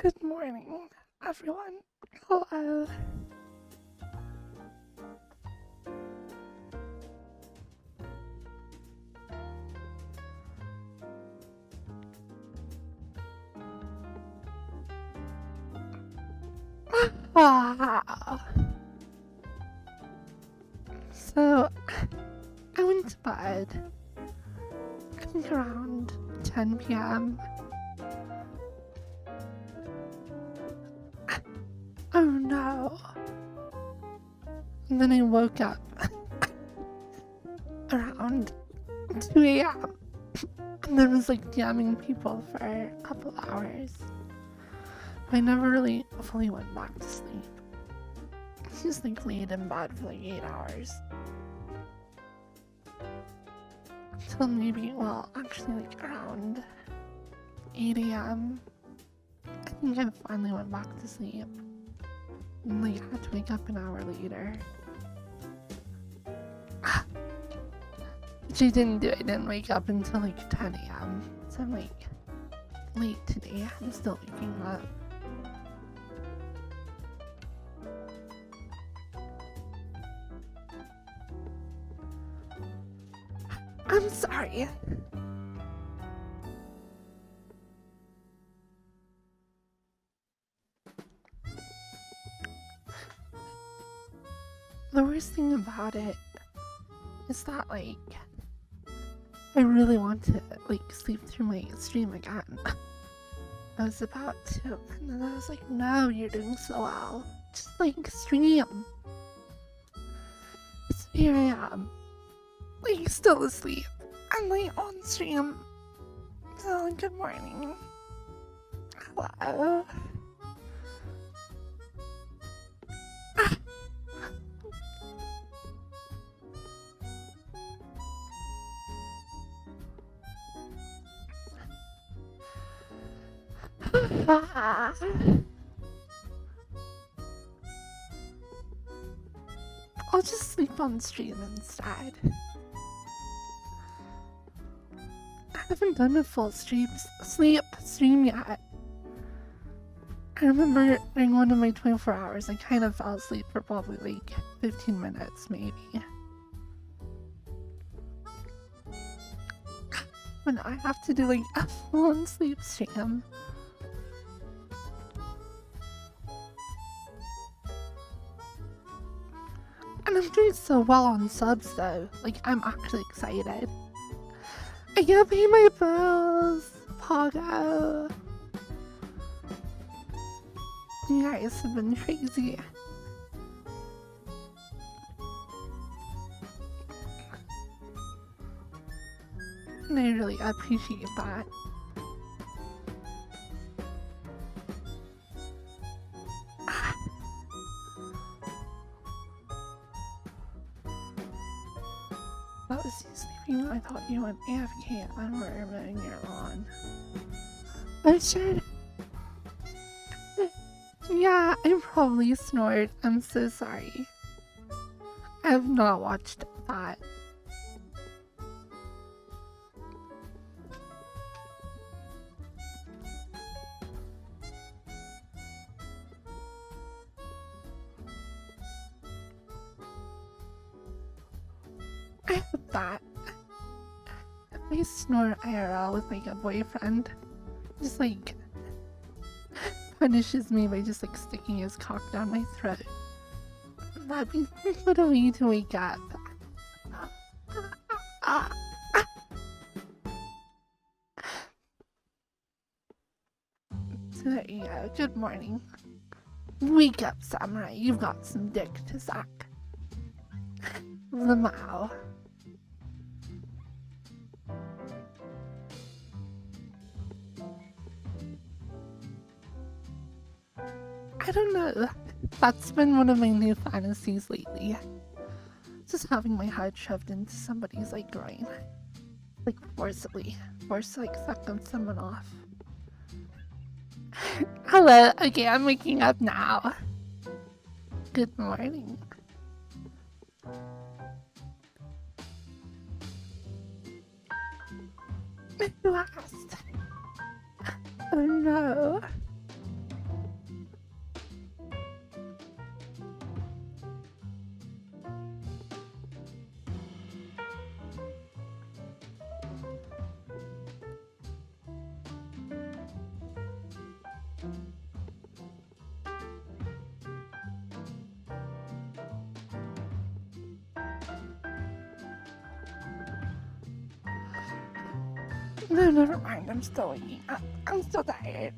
Good morning, everyone. Hello. Wow. So, I went to bed, I think around 10 p.m. Oh no. And then I woke up around 2 a.m. and then was like DMing people for a couple hours. I never really fully went back to sleep. I just like laid in bed for like 8 hours. Until maybe, actually like around 8 a.m. I think I finally went back to sleep. And like had to wake up an hour later. Which I didn't do. I didn't wake up until like 10 a.m. So I'm like late today. I'm still waking up. I'm sorry. The worst thing about it is that like I really want to like sleep through my stream again. I was about to, and then I was like, no, you're doing so well. Just like stream. So here I am, like still asleep and like on stream. So good morning. Hello. I'll just sleep on stream instead. I haven't done a full sleep stream yet. I remember during one of my 24 hours, I kind of fell asleep for probably like 15 minutes, maybe. But now I have to do like a full sleep stream. And I'm doing so well on subs though. Like, I'm actually excited. I gotta pay my bills. Pogo. You guys have been crazy. And I really appreciate that. That was you sleeping. I thought you went AFK and were mowing your lawn. I'm sure. Yeah, I probably snored. I'm so sorry. I have not watched that. I hope that. If I snore IRL with like a boyfriend, just like punishes me by just like sticking his cock down my throat. That'd be what a way to wake up. So there you go. Good morning. Wake up, samurai. You've got some dick to suck. Lamau. I don't know. That's been one of my new fantasies lately. Just having my head shoved into somebody's like groin. Like forcibly. Force to like suck someone off. Hello, okay, I'm waking up now. Good morning. Who asked? Oh no. No, never mind. I'm still eating. I'm still tired.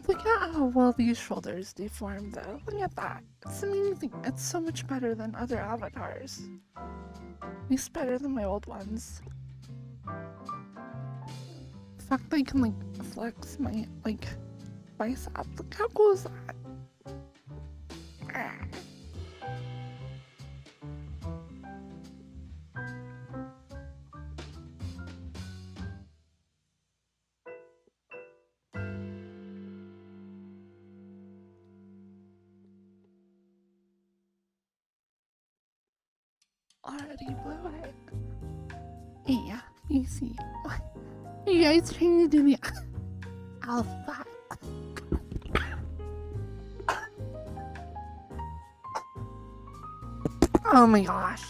Look at how well these shoulders deform, though. Look at that. It's amazing. It's so much better than other avatars. At least better than my old ones. The fact that I can, like, flex my, like, bicep. Look how cool is that? Already blew it. Yeah, you see. You guys trying to do the alpha. Oh my gosh.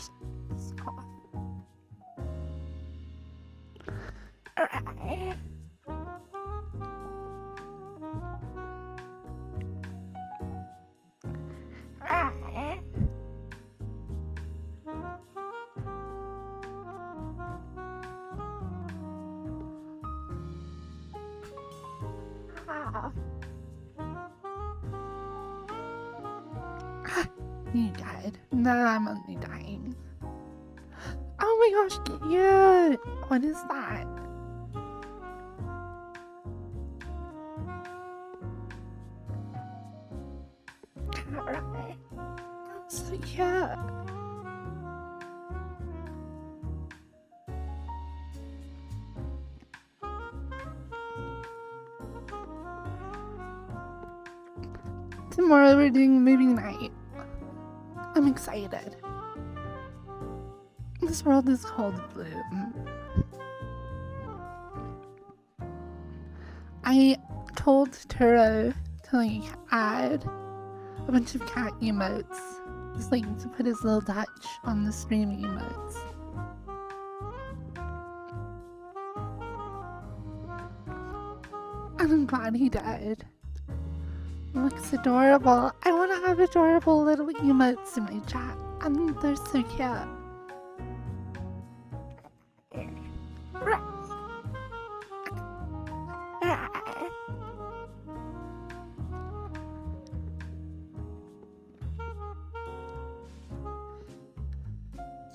Stop. Alright. Alright. You died. No, I'm only dying. Oh my gosh, cute! What is that? Alright. So cute. Tomorrow we're doing movie night. I'm excited. This world is called Bloom. I told Turo to like add a bunch of cat emotes. Just like to put his little touch on the stream emotes. And I'm glad he did. Looks adorable. I want to have adorable little emotes in my chat. And they're so cute.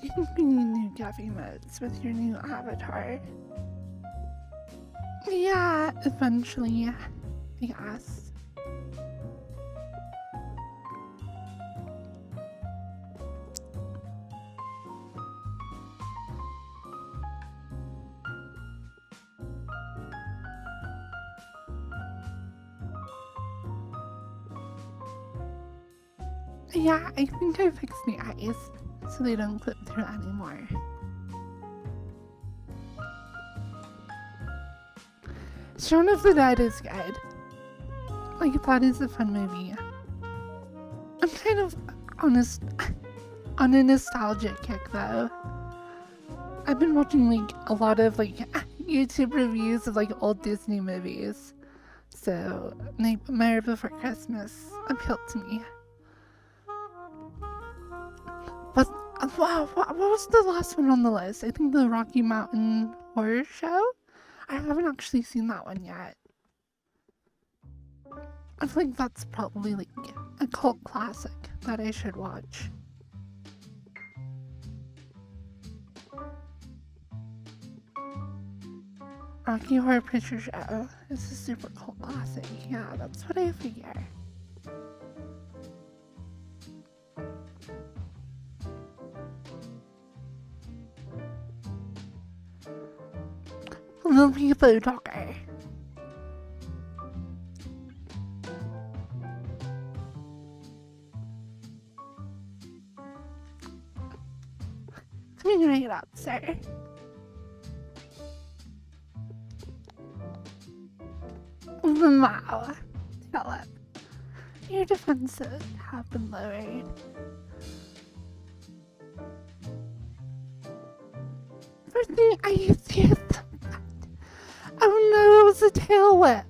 You can be new Gaffy modes with your new avatar. Yeah, eventually, I guess. Yeah, I think I fixed the eyes so they don't clip through anymore. Shaun of the Dead is good. Like, that is a fun movie. I'm kind of on a nostalgic kick though. I've been watching like a lot of like YouTube reviews of like old Disney movies. So, Nightmare Before Christmas appealed to me. But, wow, what was the last one on the list? I think the Rocky Mountain Horror Show? I haven't actually seen that one yet. I think that's probably like a cult classic that I should watch. Rocky Horror Picture Show is a super cult classic. Yeah, that's what I figure. Little people talker. Coming right up, sir. Wow. Tell it. Your defenses have been lowered. First thing I used to get. Oh no, it was a tail whip.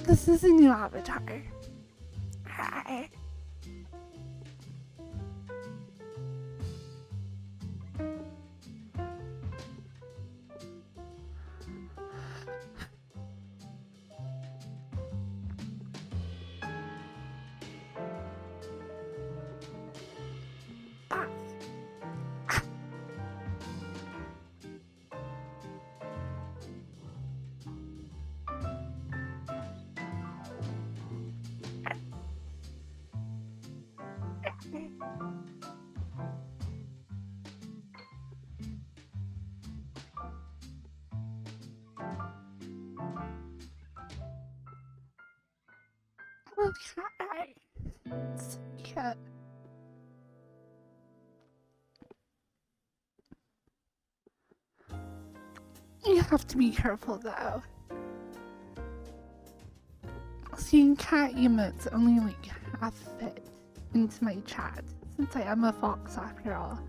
This is a new avatar. Hi. cat. Okay. It's cute. You have to be careful though. Seeing cat emotes only like half fit into my chat since I am a fox after all.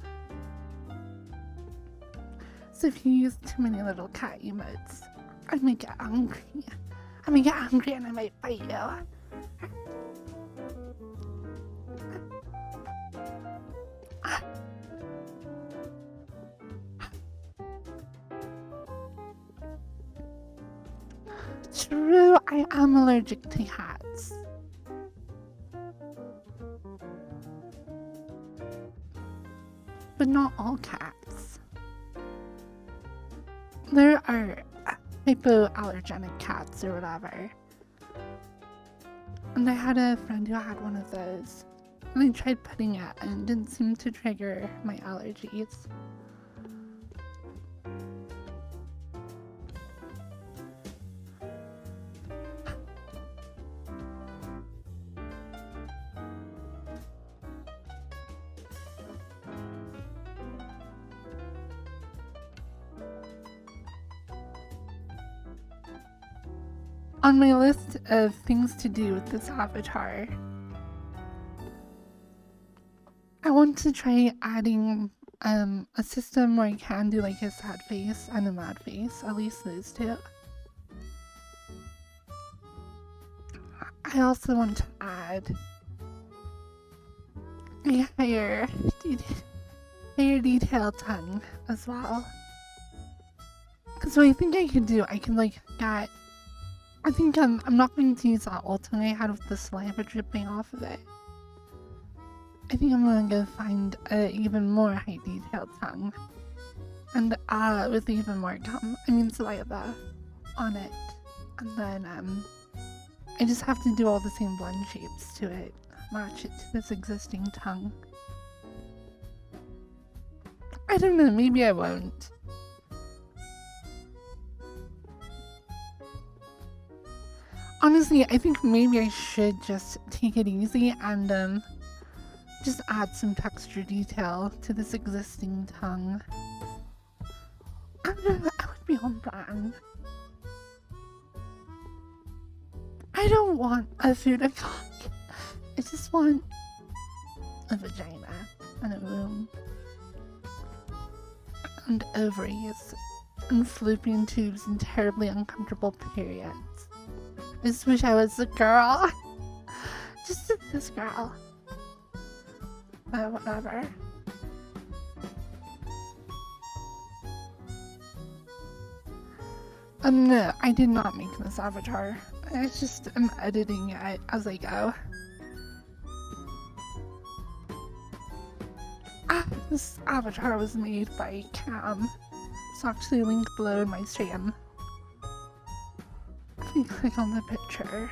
So if you use too many little cat emotes, I might get angry. I might get angry and I might bite you. True, I am allergic to cats. But not all cats. There are hypoallergenic cats or whatever. And I had a friend who had one of those. And I tried petting it and it didn't seem to trigger my allergies. On my list of things to do with this avatar, I want to try adding a system where I can do like a sad face and a mad face, at least those two. I also want to add a higher detail tongue as well. Because what I think I can do, I can like get... I think I'm not going to use that old tongue I had with the saliva dripping off of it. I think I'm going to go find an even more high detailed tongue. And with even more gum, saliva on it. And then I just have to do all the same blend shapes to it. Match it to this existing tongue. I don't know, maybe I won't. Honestly, I think maybe I should just take it easy and just add some texture detail to this existing tongue. I don't know, I would be on brand. I don't want a food cock. I just want a vagina and a womb. And ovaries. And fallopian tubes and terribly uncomfortable periods. I just wish I was a girl. Just this girl. Whatever. No, I did not make this avatar. I just am editing it as I go. This avatar was made by Cam. It's actually linked below in my stream. If you click on the picture.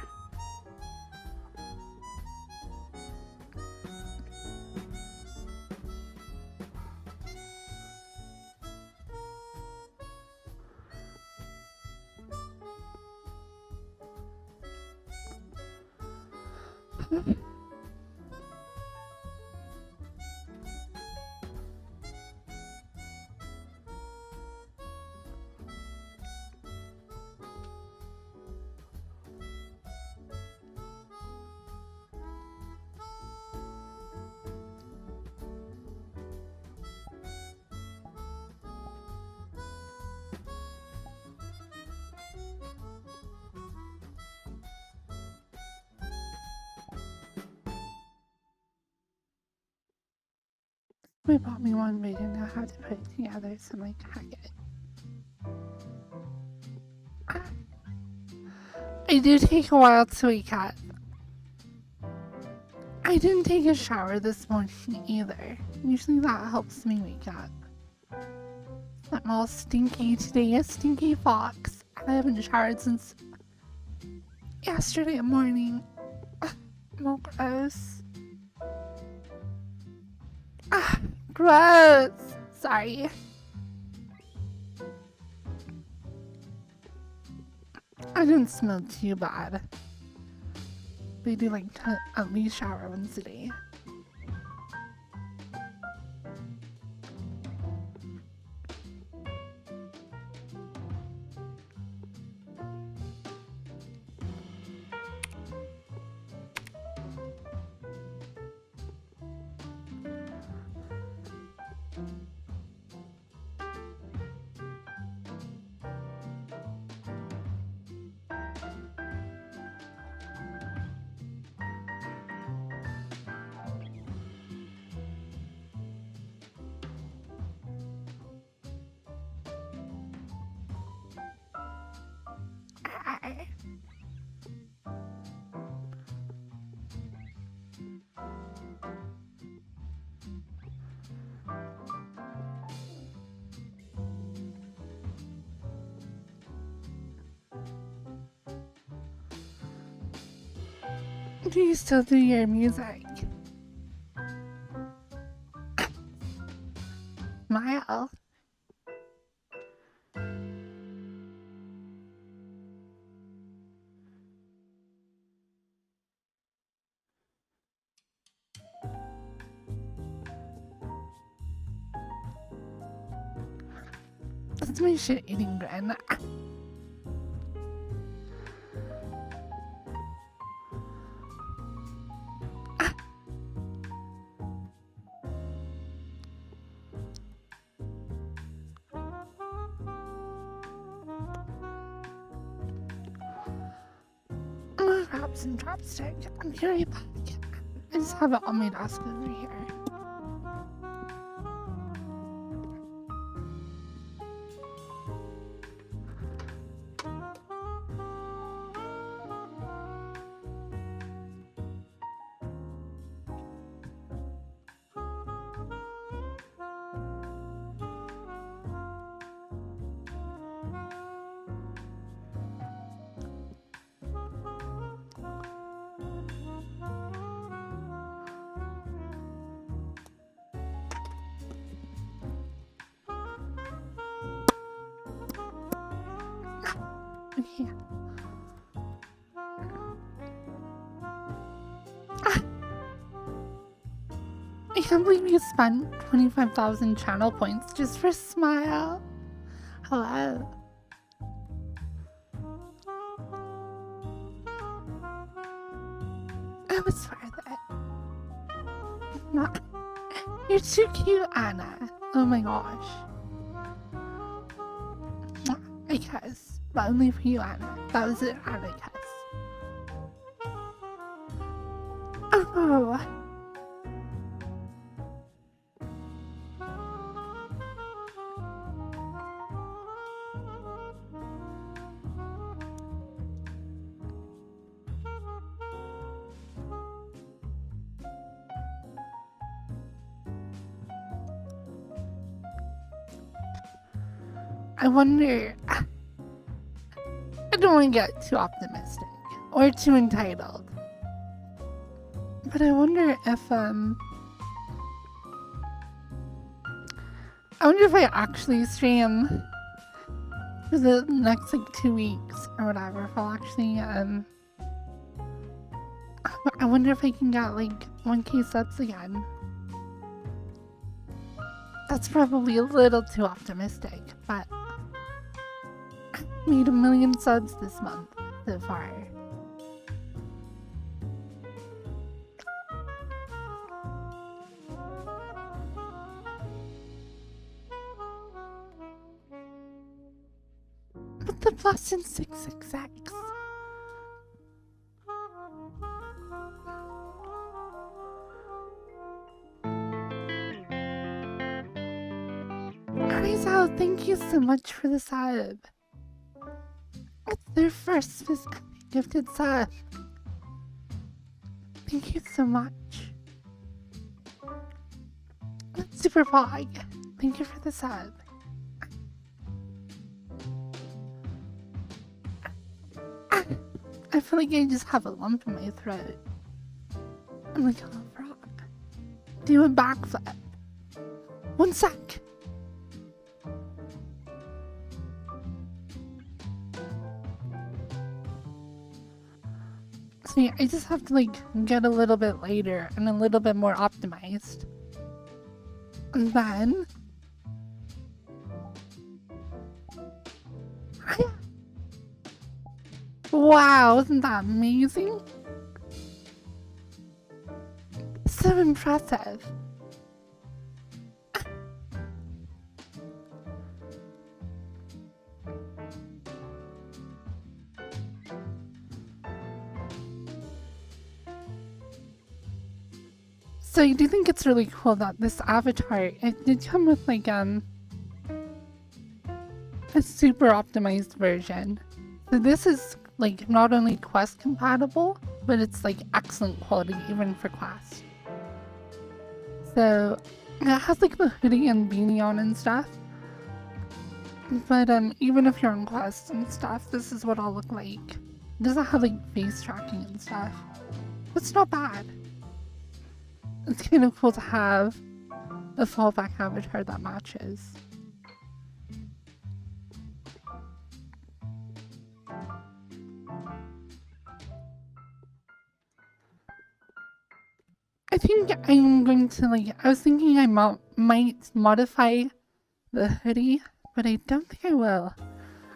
We bought me one, but I didn't know how to put it together, so I'm like, hack it. I do take a while to wake up. I didn't take a shower this morning either. Usually that helps me wake up. I'm all stinky today, a stinky fox. I haven't showered since yesterday morning. Oh, gross. Gross. Sorry. I didn't smell too bad. They do like to at least shower once a day. Do you still do your music? Smile. That's my shit eating grin. Grab some chopstick. I'm right back. I just have it on my desk over here. Okay. I can't believe you spent 25,000 channel points just for Smile. Hello. It was worth it. Not. You're too cute, Anna. Oh my gosh. I guess, but only for you, Anna. That was it, Anna kiss. Oh no. I wonder. I don't want to get too optimistic or too entitled, but I wonder if I actually stream for the next like 2 weeks or whatever. If I'll actually I wonder if I can get like 1K subs again. That's probably a little too optimistic, but I made 1 million subs this month so far. But the plus in 666. Rizal, thank you so much for the sub. It's their first gifted sub. Thank you so much. Super Pog, thank you for the sub. I feel like I just have a lump in my throat. I'm like a frog. Do a backflip. 1 sec. See, I just have to like get a little bit later and a little bit more optimized. And then... Wow, isn't that amazing? So impressive. So I do think it's really cool that this avatar, it did come with like a super optimized version. So this is like not only Quest compatible, but it's like excellent quality even for Quest. So it has like the hoodie and beanie on and stuff. But even if you're on Quest and stuff, this is what I'll look like. It doesn't have like face tracking and stuff. It's not bad. It's kind of cool to have a fallback avatar that matches. I think I'm going to I was thinking I might modify the hoodie, but I don't think I will.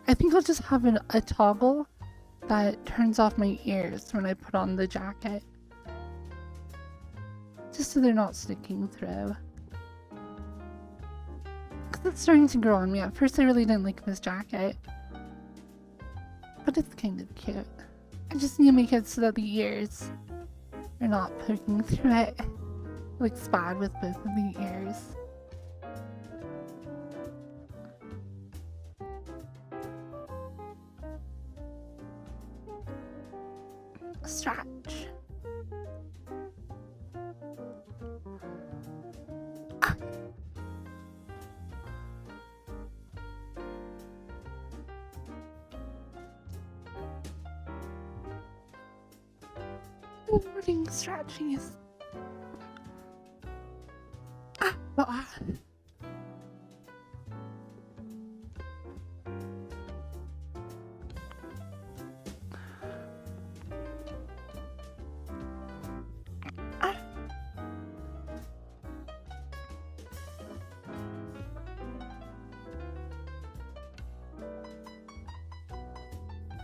I think I'll just have a toggle that turns off my ears when I put on the jacket. Just so they're not sticking through. Because it's starting to grow on me. At first I really didn't like this jacket. But it's kind of cute. I just need to make it so that the ears are not poking through it. It looks bad with both of the ears. Stretch. Morning stretching is...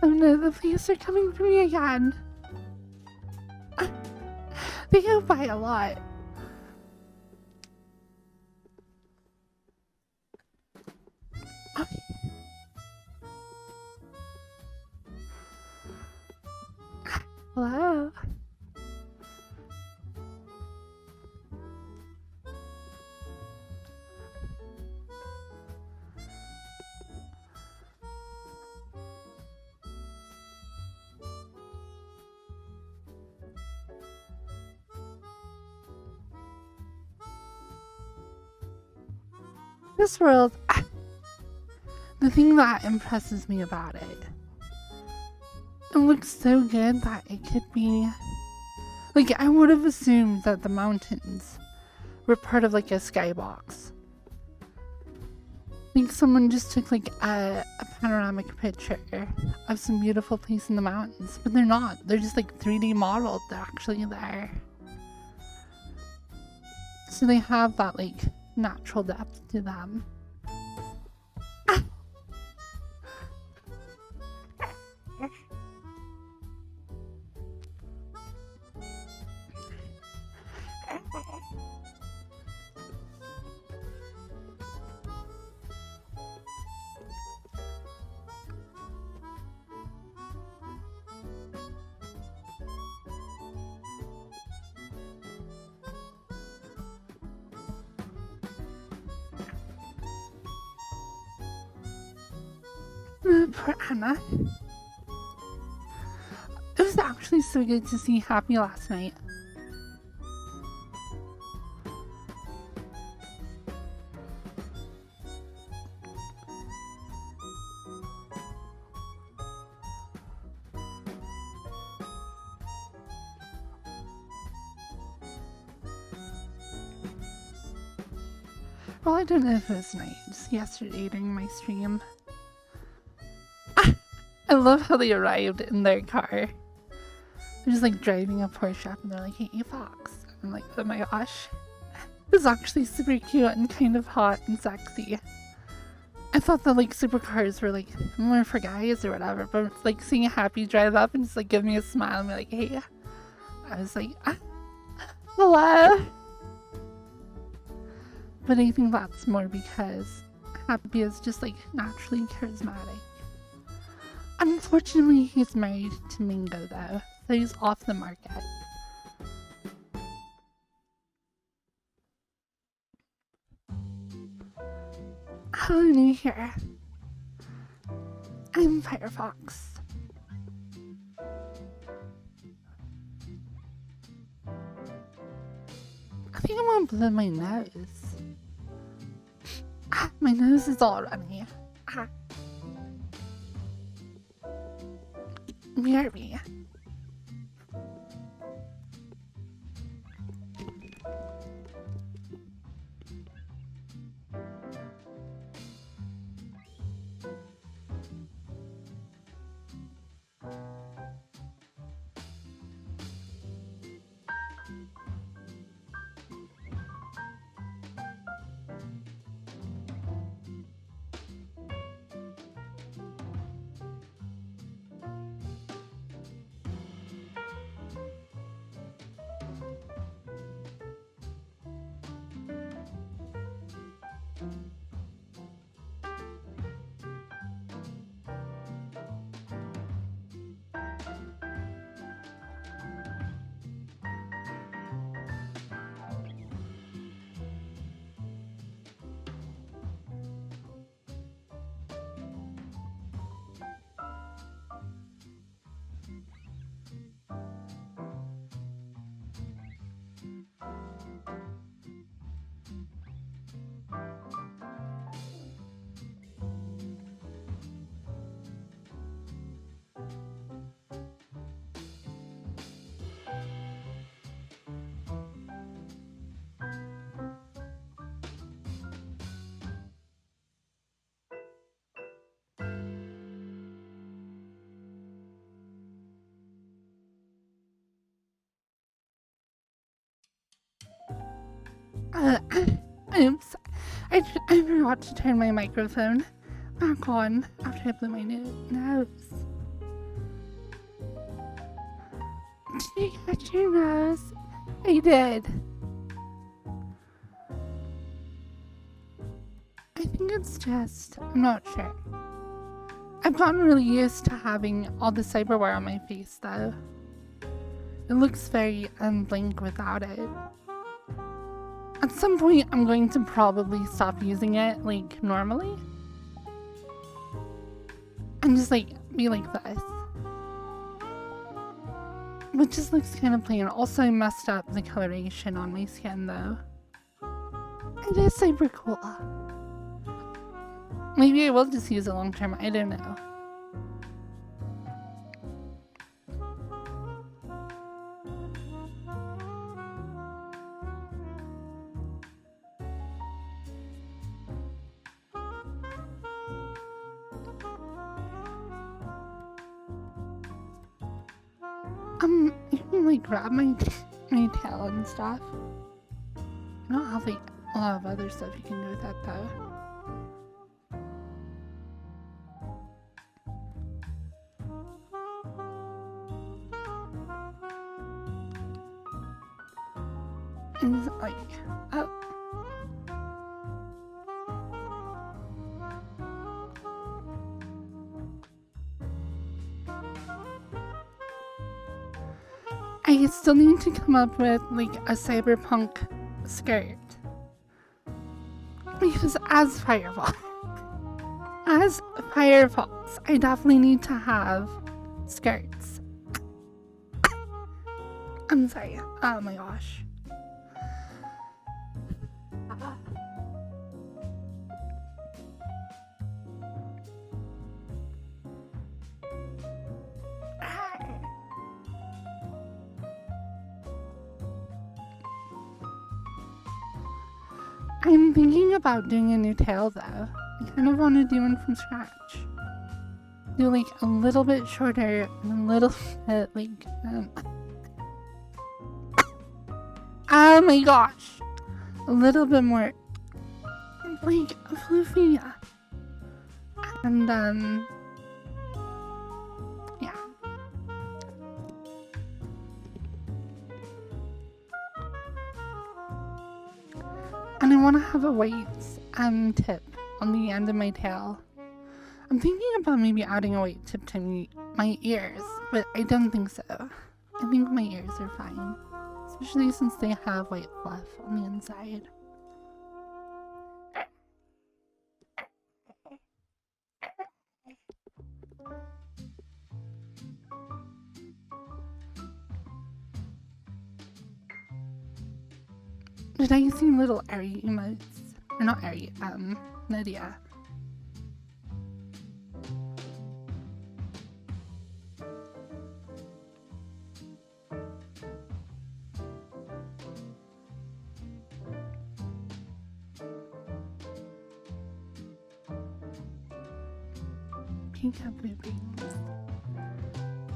Oh no, the police are coming for me again. They go by a lot. Hello? This world, the thing that impresses me about it looks so good that it could be, I would have assumed that the mountains were part of a skybox. Someone just took a panoramic picture of some beautiful place in the mountains, but they're not. They're just 3D modeled. They're actually there. So they have that natural depth to them. Poor Anna. It was actually so good to see Happy last night. Well, I don't know if it was night, just yesterday during my stream. I love how they arrived in their car. They're just like driving a Porsche up and they're like, hey, Fox. I'm like, oh my gosh. It was actually super cute and kind of hot and sexy. I thought the like supercars were like more for guys or whatever, but like seeing Happy drive up and just like give me a smile and be like, hey. I was like, hello. But I think that's more because Happy is just like naturally charismatic. Unfortunately, he's married to Mingo though, so he's off the market. Hello, new here. I'm Firefox. I think I'm gonna blow my nose. My nose is all runny. BRB. Oops. I forgot to turn my microphone back on after I blew my nose. Did you catch your nose? I did. I think it's just, I'm not sure. I've gotten really used to having all the cyberware on my face though. It looks very unblink without it. At some point, I'm going to probably stop using it, like, normally. And just, like, be like this. Which just looks kind of plain. Also, I messed up the coloration on my skin, though. It is super cool. Maybe I will just use it long term, I don't know. You can like grab my tail and stuff. I don't have like a lot of other stuff you can do with that though. And it's like, oh. I still need to come up with like a cyberpunk skirt. Because as Firefox, skirts. I definitely need to have skirts. I'm sorry. Oh my gosh. I'm thinking about doing a new tail though. I kind of want to do one from scratch. Do like a little bit shorter and a little bit like oh my gosh, a little bit more like floofy, and yeah. And I want to have a white tip on the end of my tail. I'm thinking about maybe adding a white tip to my ears, but I don't think so. I think my ears are fine, especially since they have white fluff on the inside. Did I see little Ari emotes? Or not Ari, Nadia. Peacock beans.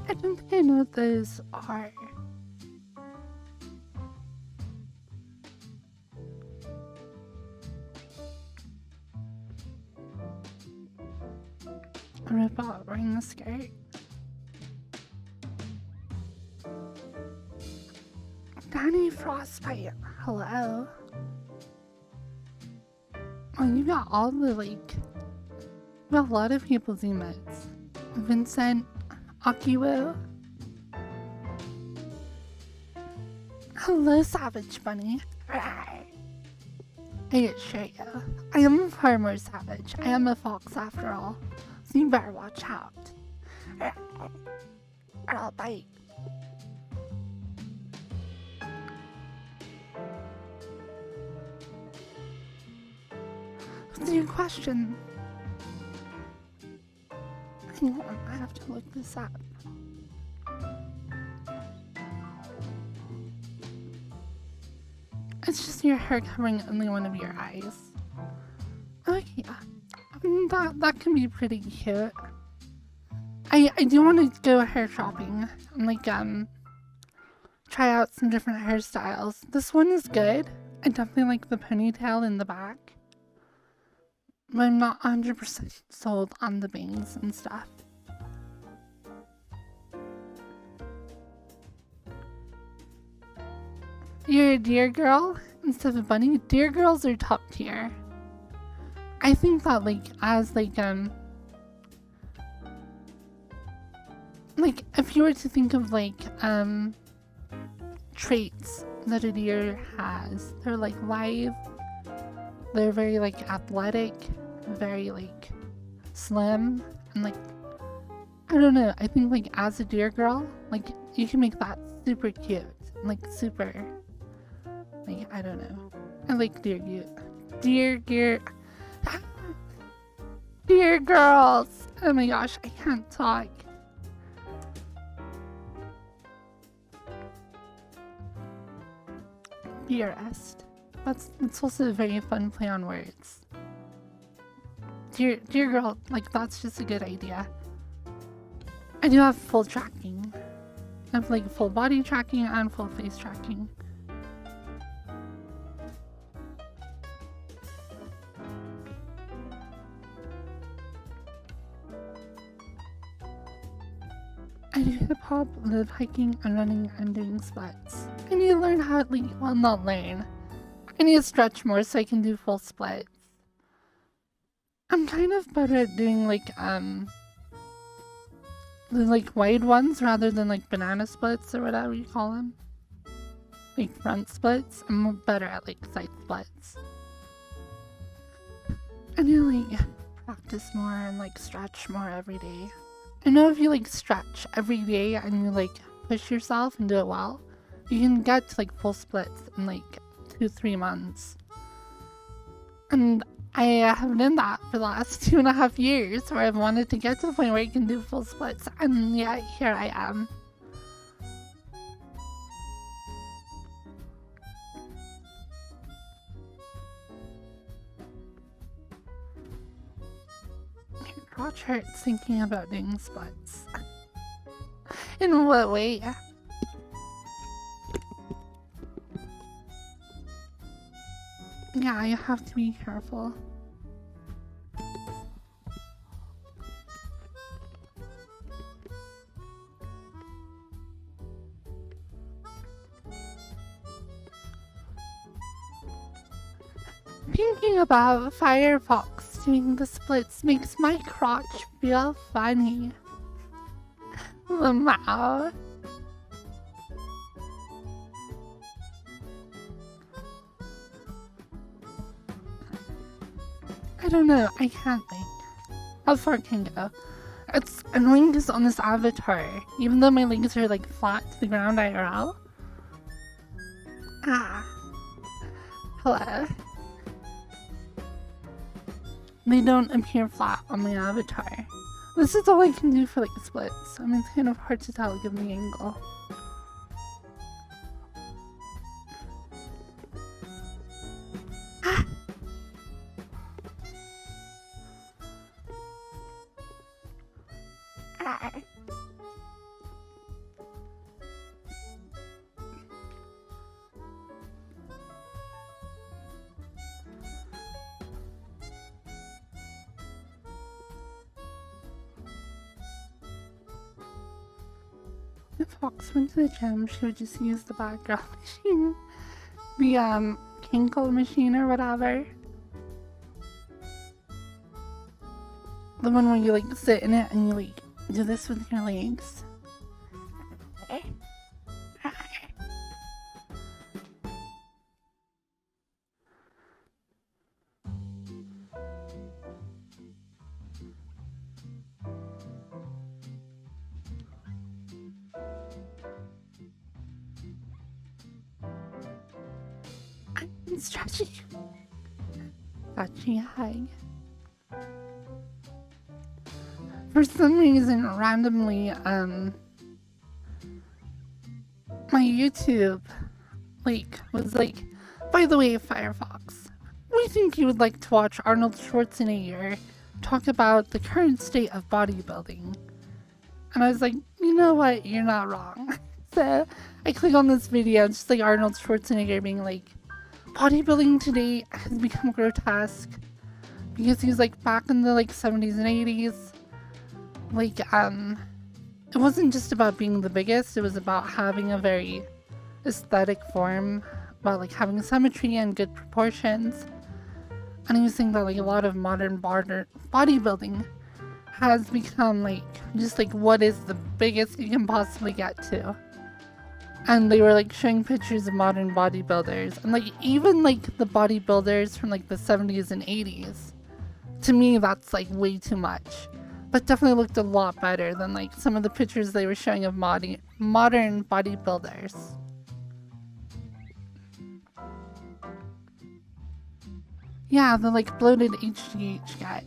I don't think I know what those are. What about wearing a skirt? Danny Frostbite, hello. Oh, you got all the like. You got a lot of people's emotes. Vincent, Akiwo. Hello, Savage Bunny. I assure you, I am far more savage. I am a fox after all. So you better watch out. Or I'll bite. What's your question? Hang on, I have to look this up. It's just your hair covering only one of your eyes. Okay, yeah. That can be pretty cute. I do want to go hair shopping and like try out some different hairstyles. This one is good. I definitely like the ponytail in the back. But I'm not 100% sold on the bangs and stuff. You're a deer girl instead of a bunny? Deer girls are top tier. I think that like as like if you were to think of like traits that a deer has, they're like lithe, they're very like athletic, very like slim, and like I don't know, I think like as a deer girl, like you can make that super cute, like super like I don't know. I like deer girls. Oh my gosh, I can't talk. Dearest. That's also a very fun play on words. Dear girl, like that's just a good idea. I do have full tracking. I have like full body tracking and full face tracking. I do hip-hop, live hiking and running and doing splits. I need to learn how to, like, well, not learn. I need to stretch more so I can do full splits. I'm kind of better at doing, like, the, like, wide ones rather than, like, banana splits or whatever you call them. Like, front splits. I'm better at, like, side splits. I do, like, practice more and like stretch more every day. I know if you like stretch every day and you like push yourself and do it well, you can get to like full splits in like 2-3 months. And I have done that for the last 2.5 years, where I've wanted to get to the point where I can do full splits, and yeah, here I am. Your crotch hurts thinking about doing splits. In what way? Yeah, you have to be careful. Thinking about Firefox doing the splits makes my crotch feel funny. Wow. I don't know, I can't think. How far can I go? It's annoying because on this avatar, even though my legs are like flat to the ground IRL. Hello. They don't appear flat on my avatar. This is all I can do for like splits. I mean, it's kind of hard to tell given the angle. If Fox went to the gym, she would just use the background machine. The kinkle machine or whatever. The one where you like sit in it and you like do this with your legs. I'm stretching. Stretching high. For some reason, randomly, my YouTube, was like, by the way, Firefox, we think you would like to watch Arnold Schwarzenegger talk about the current state of bodybuilding. And I was like, you know what, you're not wrong. So I click on this video, just like Arnold Schwarzenegger being like, bodybuilding today has become grotesque because he was like back in the like 70s and 80s. Like, it wasn't just about being the biggest, it was about having a very aesthetic form, about like having symmetry and good proportions. And he was saying that like a lot of modern bodybuilding has become like just like what is the biggest you can possibly get to. And they were like showing pictures of modern bodybuilders, and like even like the bodybuilders from like the 70s and 80s. To me, that's like way too much. But definitely looked a lot better than like some of the pictures they were showing of modern bodybuilders. Yeah, the like bloated HGH guy.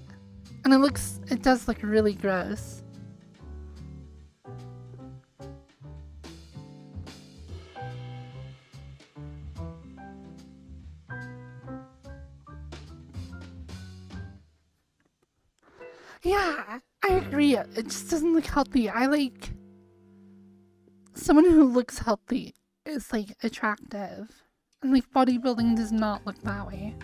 And it does look really gross. Yeah, I agree. It just doesn't look healthy. I like someone who looks healthy is like attractive. And like bodybuilding does not look that way.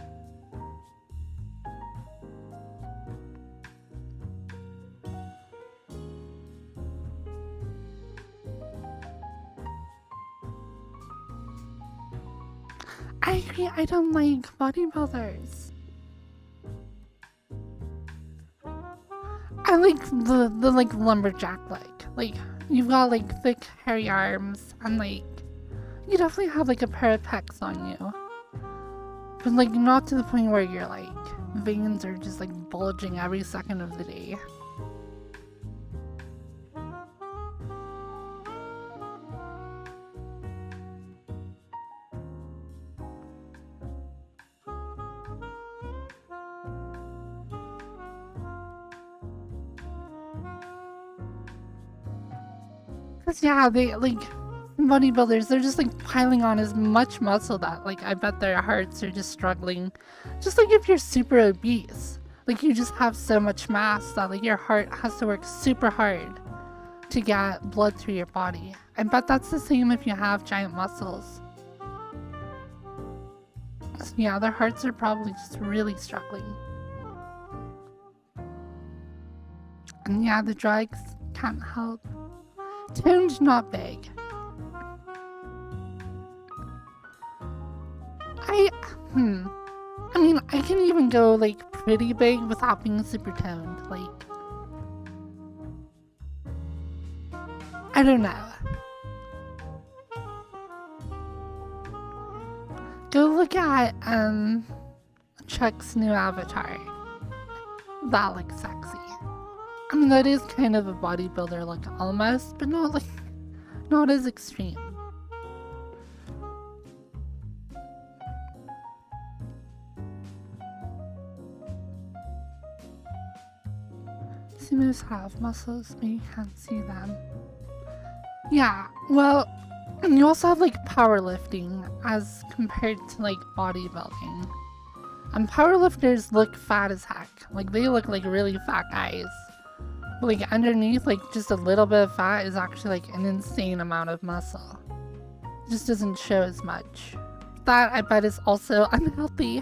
I agree. I don't like bodybuilders. I like the like lumberjack like you've got like thick hairy arms and like you definitely have like a pair of pecs on you. But like not to the point where your like veins are just like bulging every second of the day. Cause yeah, they like bodybuilders, they're just like piling on as much muscle that like I bet their hearts are just struggling. Just like if you're super obese, like you just have so much mass that like your heart has to work super hard to get blood through your body. I bet that's the same if you have giant muscles. So yeah, their hearts are probably just really struggling. And yeah, the drugs can't help. Toned, not big. I mean, I can even go like pretty big without being super toned. Like, I don't know. Go look at Chuck's new avatar. That looks sexy. I mean, that is kind of a bodybuilder look almost, but not like not as extreme. Sumos have muscles, but you can't see them. Yeah, well, you also have like powerlifting as compared to like bodybuilding. And powerlifters look fat as heck. Like they look like really fat guys. But like underneath, like just a little bit of fat is actually like an insane amount of muscle. It just doesn't show as much. That I bet is also unhealthy.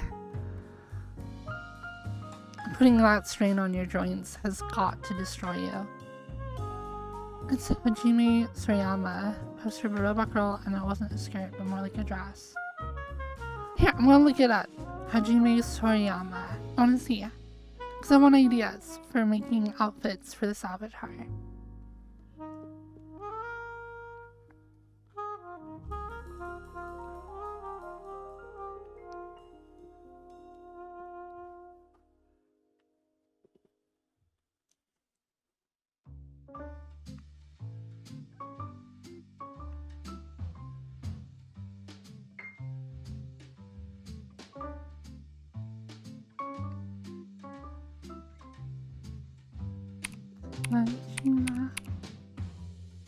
Putting that strain on your joints has got to destroy you. It's Hajime Sorayama, poster of a robot girl, and it wasn't a skirt, but more like a dress. Here, I'm gonna look it up. Hajime Sorayama. I wanna see. Because I want ideas for making outfits for this avatar.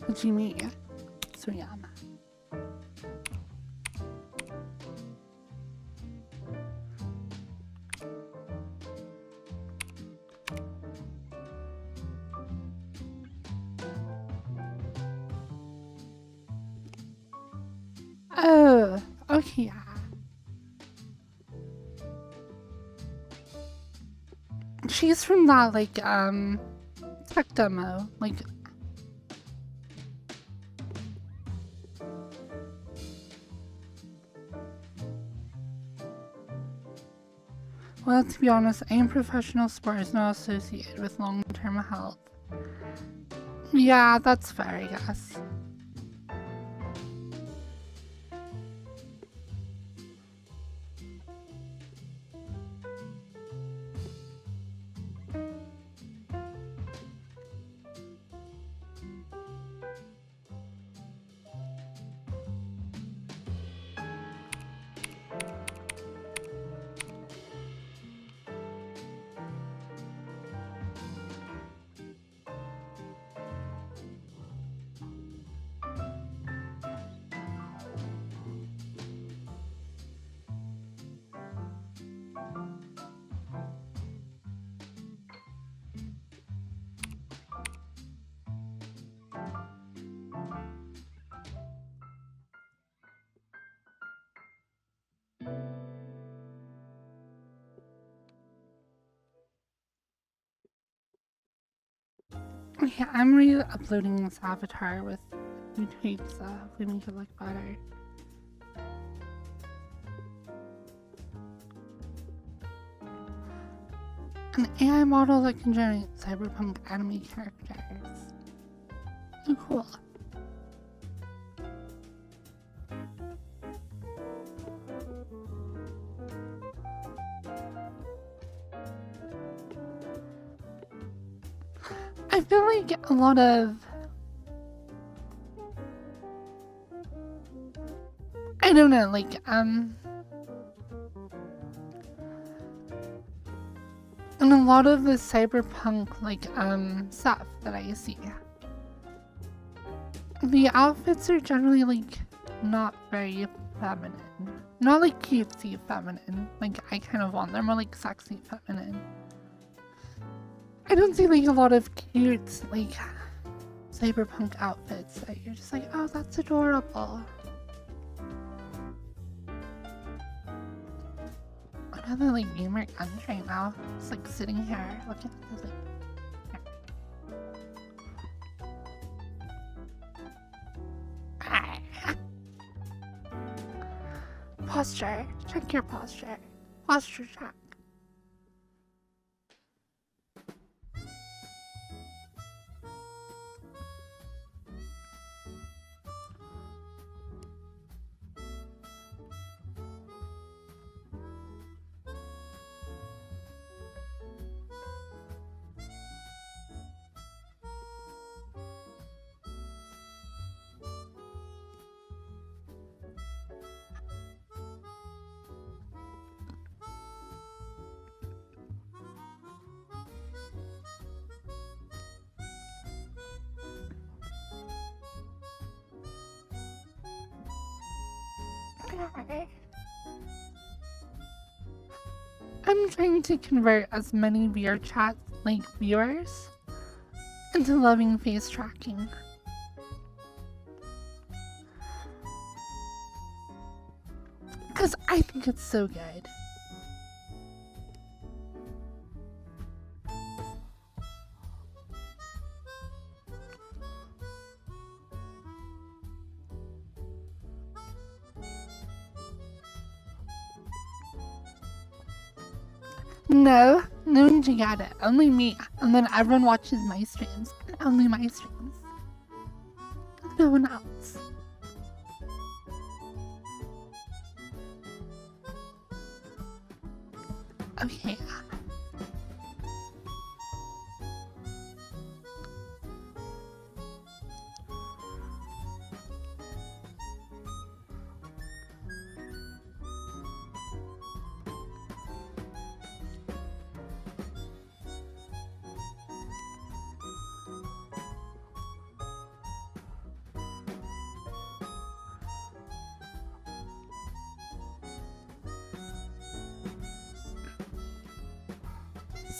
Hajime Sorayama. Oh, okay, yeah. She's from that, like, tech demo, like... Well, to be honest, aim professional sport is not associated with long-term health. Yeah, that's fair, I guess. Yeah, I'm re-uploading this avatar with new tweets, hopefully make it look better. An AI model that can generate cyberpunk anime characters. Oh, cool. I feel like a lot of, I don't know, like, and a lot of the cyberpunk, like, stuff that I see, the outfits are generally, like, not very feminine. Not, like, cutesy feminine. Like, I kind of want. They're more, like, sexy feminine. I don't see, like, a lot of cute, like, cyberpunk outfits that you're just like, oh, that's adorable. Another, like, gamer guns right now. Just, like, sitting here looking at this, like, posture. Check your posture. Posture check. I'm trying to convert as many VR chat like viewers into loving face tracking. Because I think it's so good. No one can get it. Only me. And then everyone watches my streams. And only my streams. No one else. Okay.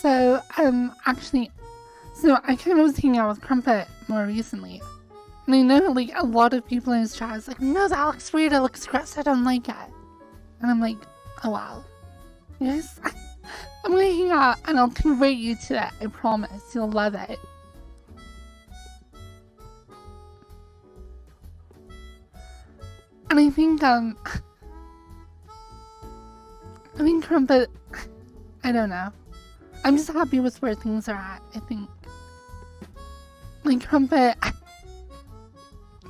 So, I kind of was hanging out with Crumpet more recently. And I know, like, a lot of people in his chat is like, no, that looks weird, it looks gross, I don't like it. And I'm like, oh wow. Yes, I'm gonna hang out and I'll convert you to it, I promise, you'll love it. And I think, Crumpet, I don't know. I'm just happy with where things are at, I think. Like, Crumpet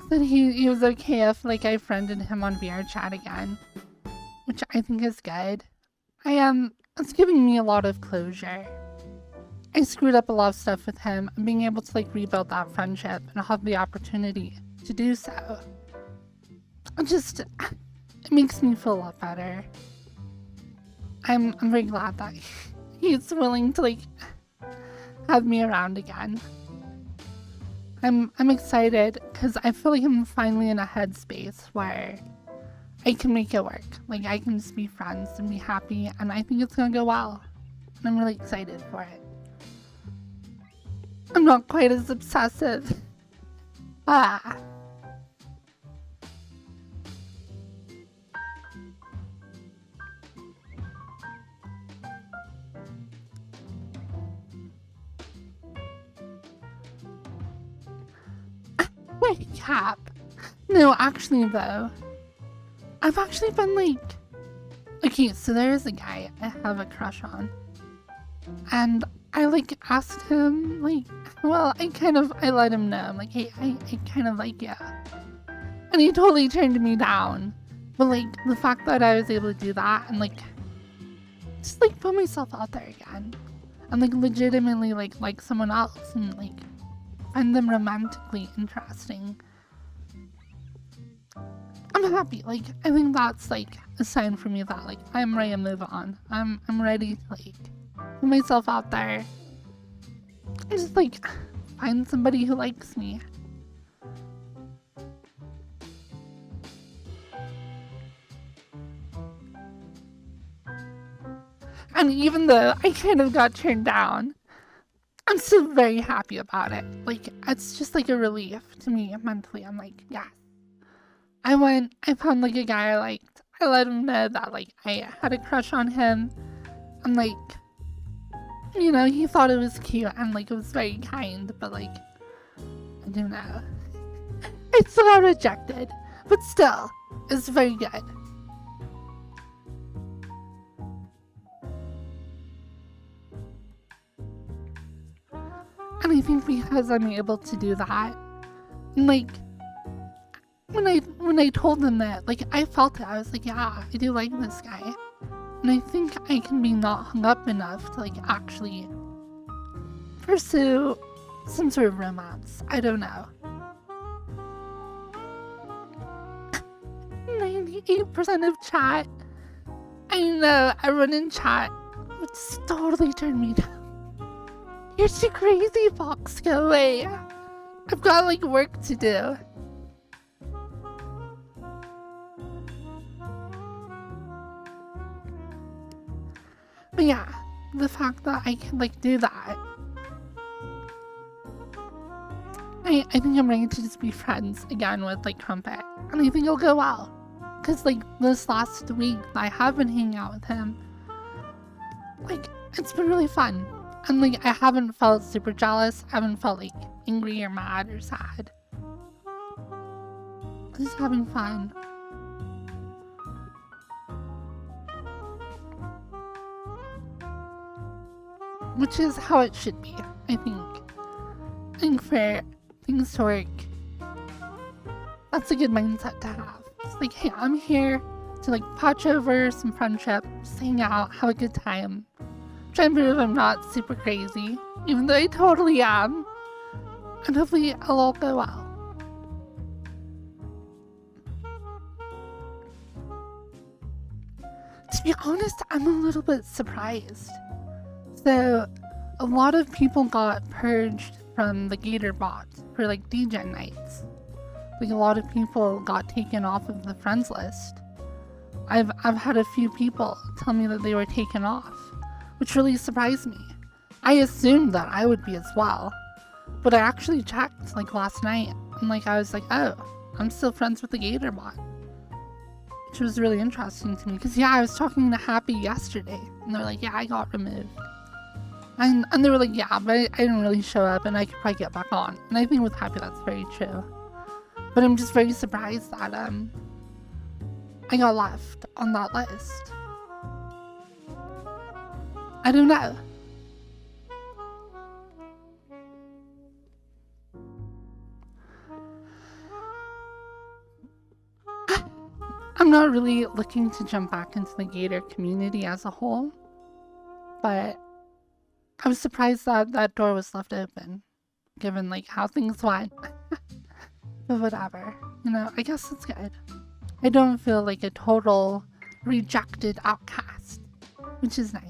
said he was okay if, like, I friended him on VR chat again. Which I think is good. It's giving me a lot of closure. I screwed up a lot of stuff with him, and being able to, like, rebuild that friendship and have the opportunity to do so. It makes me feel a lot better. I'm very glad that he's willing to, like, have me around again. I'm excited because I feel like I'm finally in a headspace where I can make it work. Like, I can just be friends and be happy, and I think it's gonna go well. And I'm really excited for it. I'm not quite as obsessive. Wait, Cap. No, actually, though. I've actually been, like... Okay, so there's a guy I have a crush on. And I, like, asked him, like... Well, I let him know. I'm like, hey, I kind of like you. And he totally turned me down. But, like, the fact that I was able to do that and, like... Just, like, put myself out there again. And, like, legitimately, like someone else and, like, find them romantically interesting, I'm happy. Like, I think that's like a sign for me that like I'm ready to move on. I'm ready to like put myself out there and just like find somebody who likes me. And even though I kind of got turned down, I'm still very happy about it. Like, it's just like a relief to me mentally. I'm like, yes. I found like a guy I liked. I let him know that like I had a crush on him. And like, you know, he thought it was cute and like it was very kind, but like, I don't know. I still got rejected. But still, it's very good. And I think because I'm able to do that, and like, when I told them that, like, I felt it. I was like, yeah, I do like this guy. And I think I can be not hung up enough to like actually pursue some sort of romance. I don't know. 98% of chat. I know, everyone in chat would totally turn me down. You're too crazy, Fox. Go away. I've got like work to do. But yeah, the fact that I can like do that, I think I'm ready to just be friends again with like Crumpet, and I think it'll go well. Cause like this last week I have been hanging out with him, like it's been really fun. And like I haven't felt super jealous, I haven't felt like angry or mad or sad. Just having fun. Which is how it should be, I think. I think for things to work, that's a good mindset to have. It's like, hey, I'm here to like patch over some friendship, just hang out, have a good time. Try and prove I'm not super crazy, even though I totally am. And hopefully it'll all go well. To be honest, I'm a little bit surprised. So, a lot of people got purged from the Gator bot for like DJ nights. Like a lot of people got taken off of the friends list. I've had a few people tell me that they were taken off, which really surprised me. I assumed that I would be as well, but I actually checked like last night and like I was like, oh, I'm still friends with the Gator bot, which was really interesting to me because yeah, I was talking to Happy yesterday and they're like, yeah, I got removed. And they were like, yeah, but I didn't really show up and I could probably get back on. And I think with Happy that's very true. But I'm just very surprised that I got left on that list. I don't know. I'm not really looking to jump back into the Gator community as a whole, but I was surprised that that door was left open, given like how things went. But whatever, you know, I guess it's good. I don't feel like a total rejected outcast, which is nice.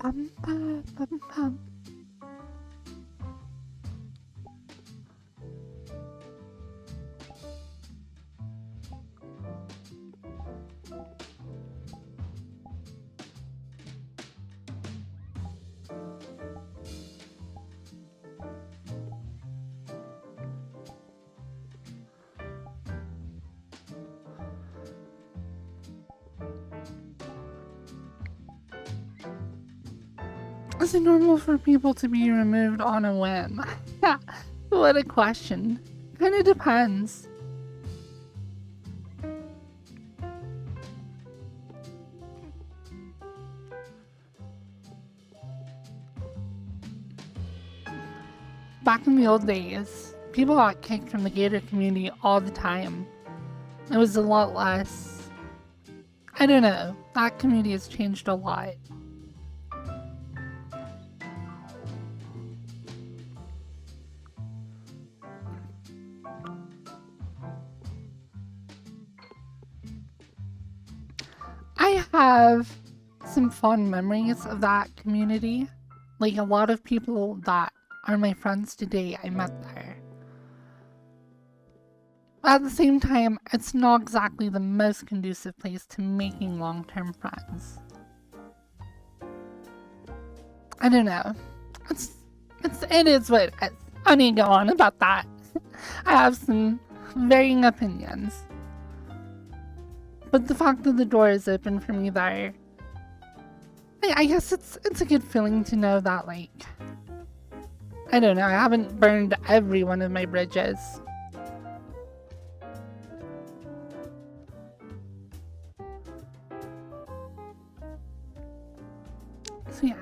Bum, bum, bum, bum. Is it normal for people to be removed on a whim? Yeah, what a question. Kinda depends. back in the old days, people got kicked from the Gator community all the time. It was a lot less. I don't know. That community has changed a lot. I have some fond memories of that community. Like, a lot of people that are my friends today, I met there. But at the same time, it's not exactly the most conducive place to making long-term friends. I don't know. It is what it is. I need to go on about that. I have some varying opinions. But the fact that the door is open for me there, I guess it's a good feeling to know that, like, I don't know, I haven't burned every one of my bridges. So yeah.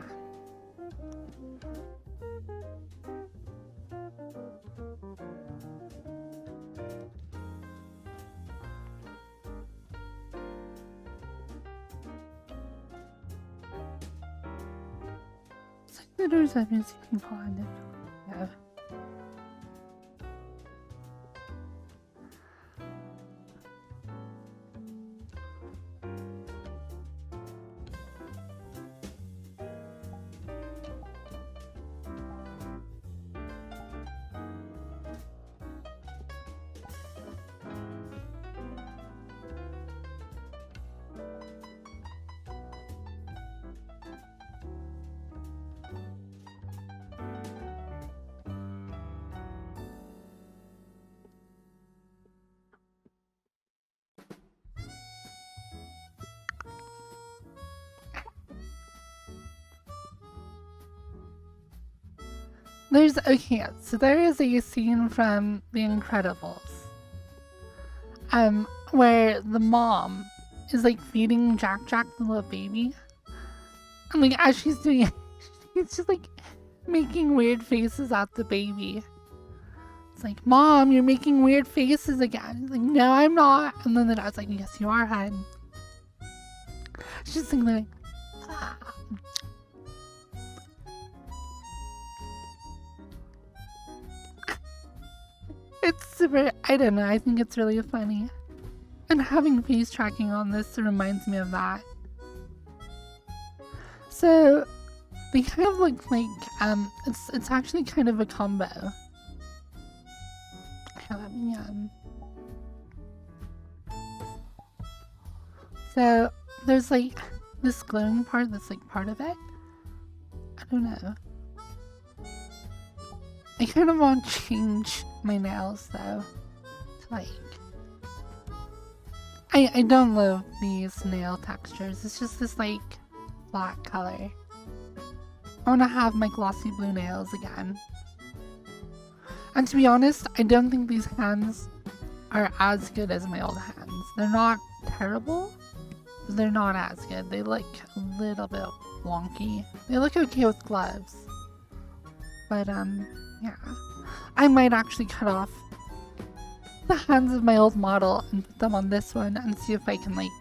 The doors have been sleeping behind it. Yeah. So there is a scene from The Incredibles, where the mom is like feeding Jack the little baby, and like as she's doing it, she's just like making weird faces at the baby. It's like, Mom, you're making weird faces again. He's like, no, I'm not. And then the dad's like, yes, you are, hun. She's just like, ah. It's super, I don't know, I think it's really funny. And having face tracking on this reminds me of that. So, they kind of look like, it's actually kind of a combo. Let me, So, there's like this glowing part that's like part of it. I don't know. I kind of want to change my nails though. To like, I don't love these nail textures. It's just this like black color. I want to have my glossy blue nails again. And to be honest, I don't think these hands are as good as my old hands. They're not terrible, but they're not as good. They look a little bit wonky. They look okay with gloves. But yeah. I might actually cut off the hands of my old model and put them on this one and see if I can like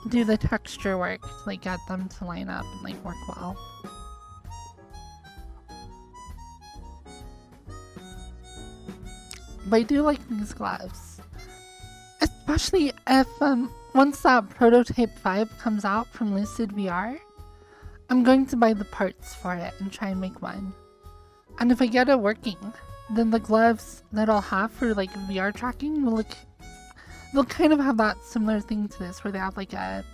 do the texture work to like get them to line up and like work well. But I do like these gloves. Especially if once that Prototype 5 comes out from Lucid VR, I'm going to buy the parts for it and try and make one. And if I get it working, then the gloves that I'll have for like VR tracking will look, they'll kind of have that similar thing to this where they have like a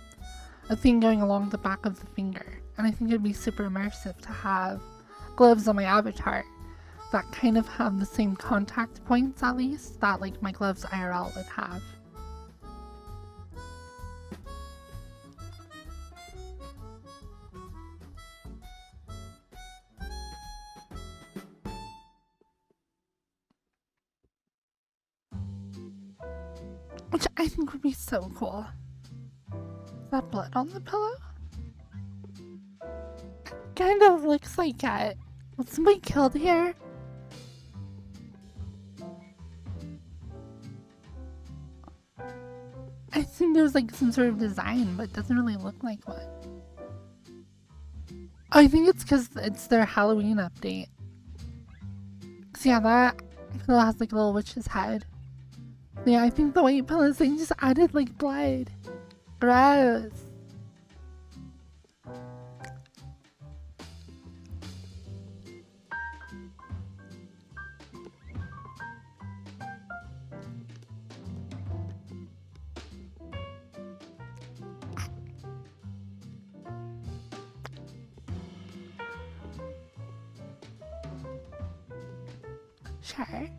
thing going along the back of the finger. And I think it'd be super immersive to have gloves on my avatar that kind of have the same contact points at least that like my gloves IRL would have. Which I think would be so cool. Is that blood on the pillow? Kind of looks like it. Was somebody killed here? assumed it was like some sort of design, but it doesn't really look like one. Oh, I think it's because it's their Halloween update. So yeah, that pillow has like a little witch's head. Yeah, I think the white pillows, they just added like blood. Gross. Sure.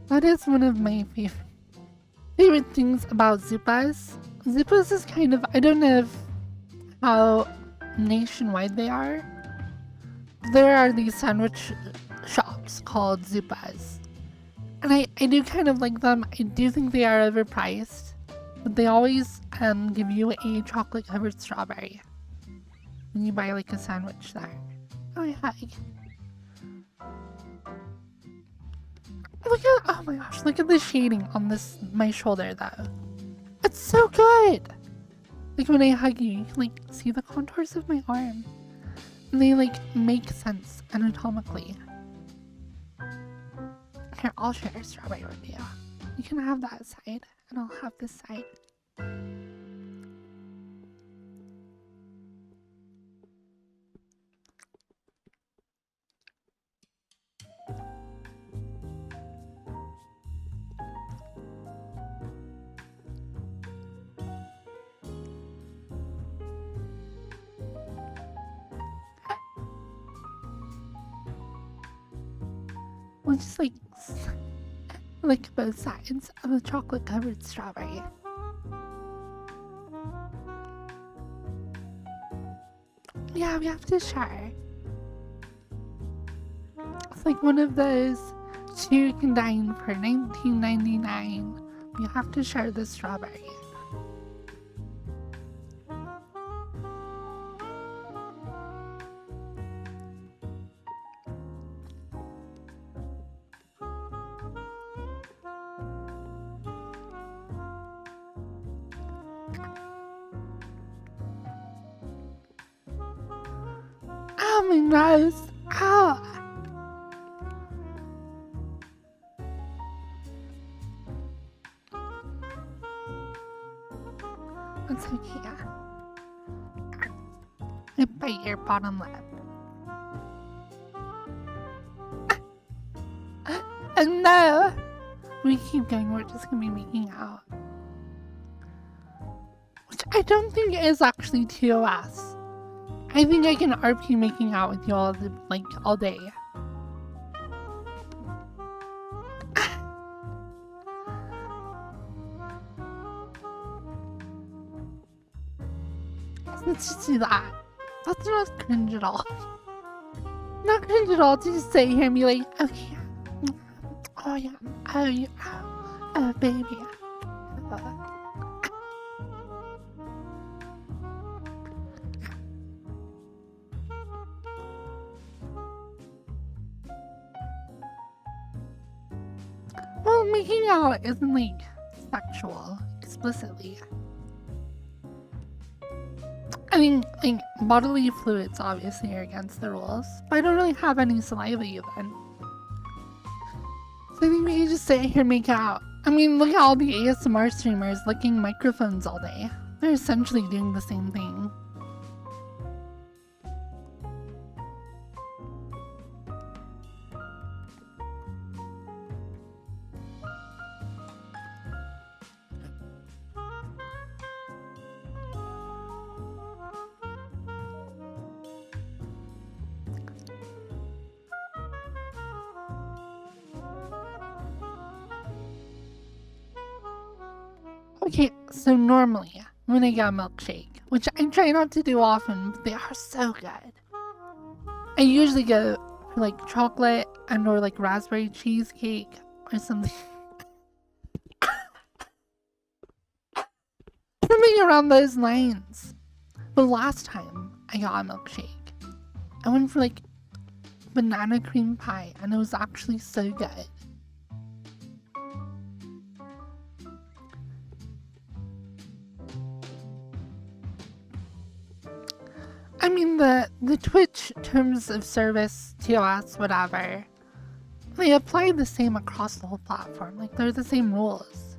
That is one of my favorite things about Zupas. Zupas is kind of, I don't know how nationwide they are. There are these sandwich shops called Zupas. And I do kind of like them. I do think they are overpriced. But they always give you a chocolate covered strawberry when you buy like a sandwich there. Oh yeah. Look at, oh my gosh, look at the shading on my shoulder though. It's so good! Like when I hug you, you can like see the contours of my arm. And they like make sense anatomically. Here, I'll share a strawberry with you. You can have that side, and I'll have this side. We'll just like lick both sides of a chocolate covered strawberry. Yeah, we have to share. It's like one of those 2 can dine for $19.99. We have to share the strawberry. Oh my nose! Ow! That's okay. I bite your bottom lip. And no! We keep going, we're just gonna be making out. Which I don't think is actually TOS. I think I can RP making out with you all day. Let's just do that. That's not cringe at all. Not cringe at all to just sit here and be like, okay. Oh yeah. Oh yeah. Oh baby. Well, making out isn't like sexual explicitly. I mean, like, bodily fluids obviously are against the rules, but I don't really have any saliva even. So I think we can just sit here and make out. I mean, look at all the ASMR streamers licking microphones all day. They're essentially doing the same thing. Okay, so normally, when I get a milkshake, which I try not to do often, but they are so good. I usually go for like chocolate and or like raspberry cheesecake or something. Something around those lines. But last time I got a milkshake, I went for like banana cream pie and it was actually so good. the Twitch terms of service, TOS, whatever, they apply the same across the whole platform. Like, they're the same rules.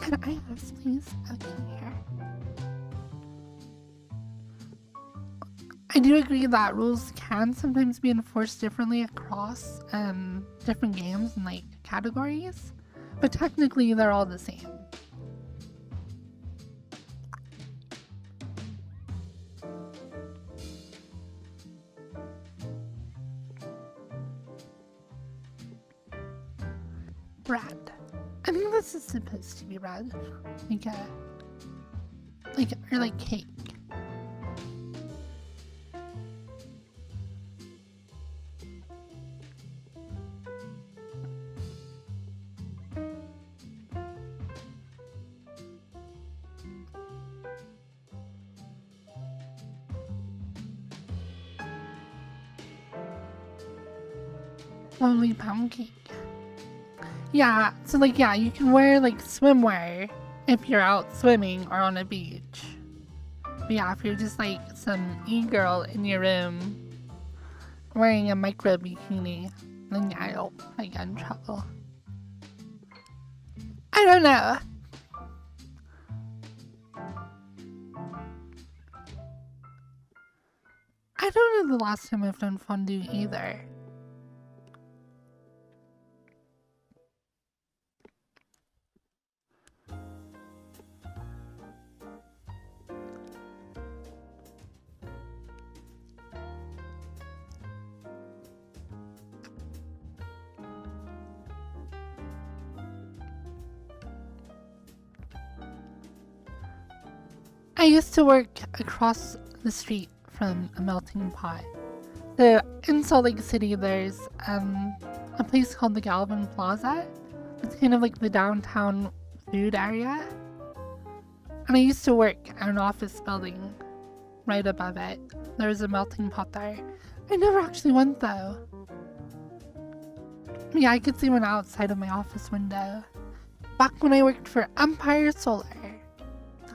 Can I ask, please? Okay, here. I do agree that rules can sometimes be enforced differently across different games and like categories, but technically they're all the same. Red. I think this is supposed to be red. Like cake. Lonely pound cake. Yeah, so like, yeah, you can wear like swimwear if you're out swimming or on a beach. But yeah, if you're just like some e-girl in your room wearing a micro bikini, then yeah, you'll probably get in trouble. I don't know. I don't know the last time I've done fondue either. I used to work across the street from a melting pot. So in Salt Lake City, there's a place called the Galvin Plaza. It's kind of like the downtown food area. And I used to work at an office building right above it. There's a melting pot there. I never actually went though. Yeah, I could see one outside of my office window. Back when I worked for Empire Solar.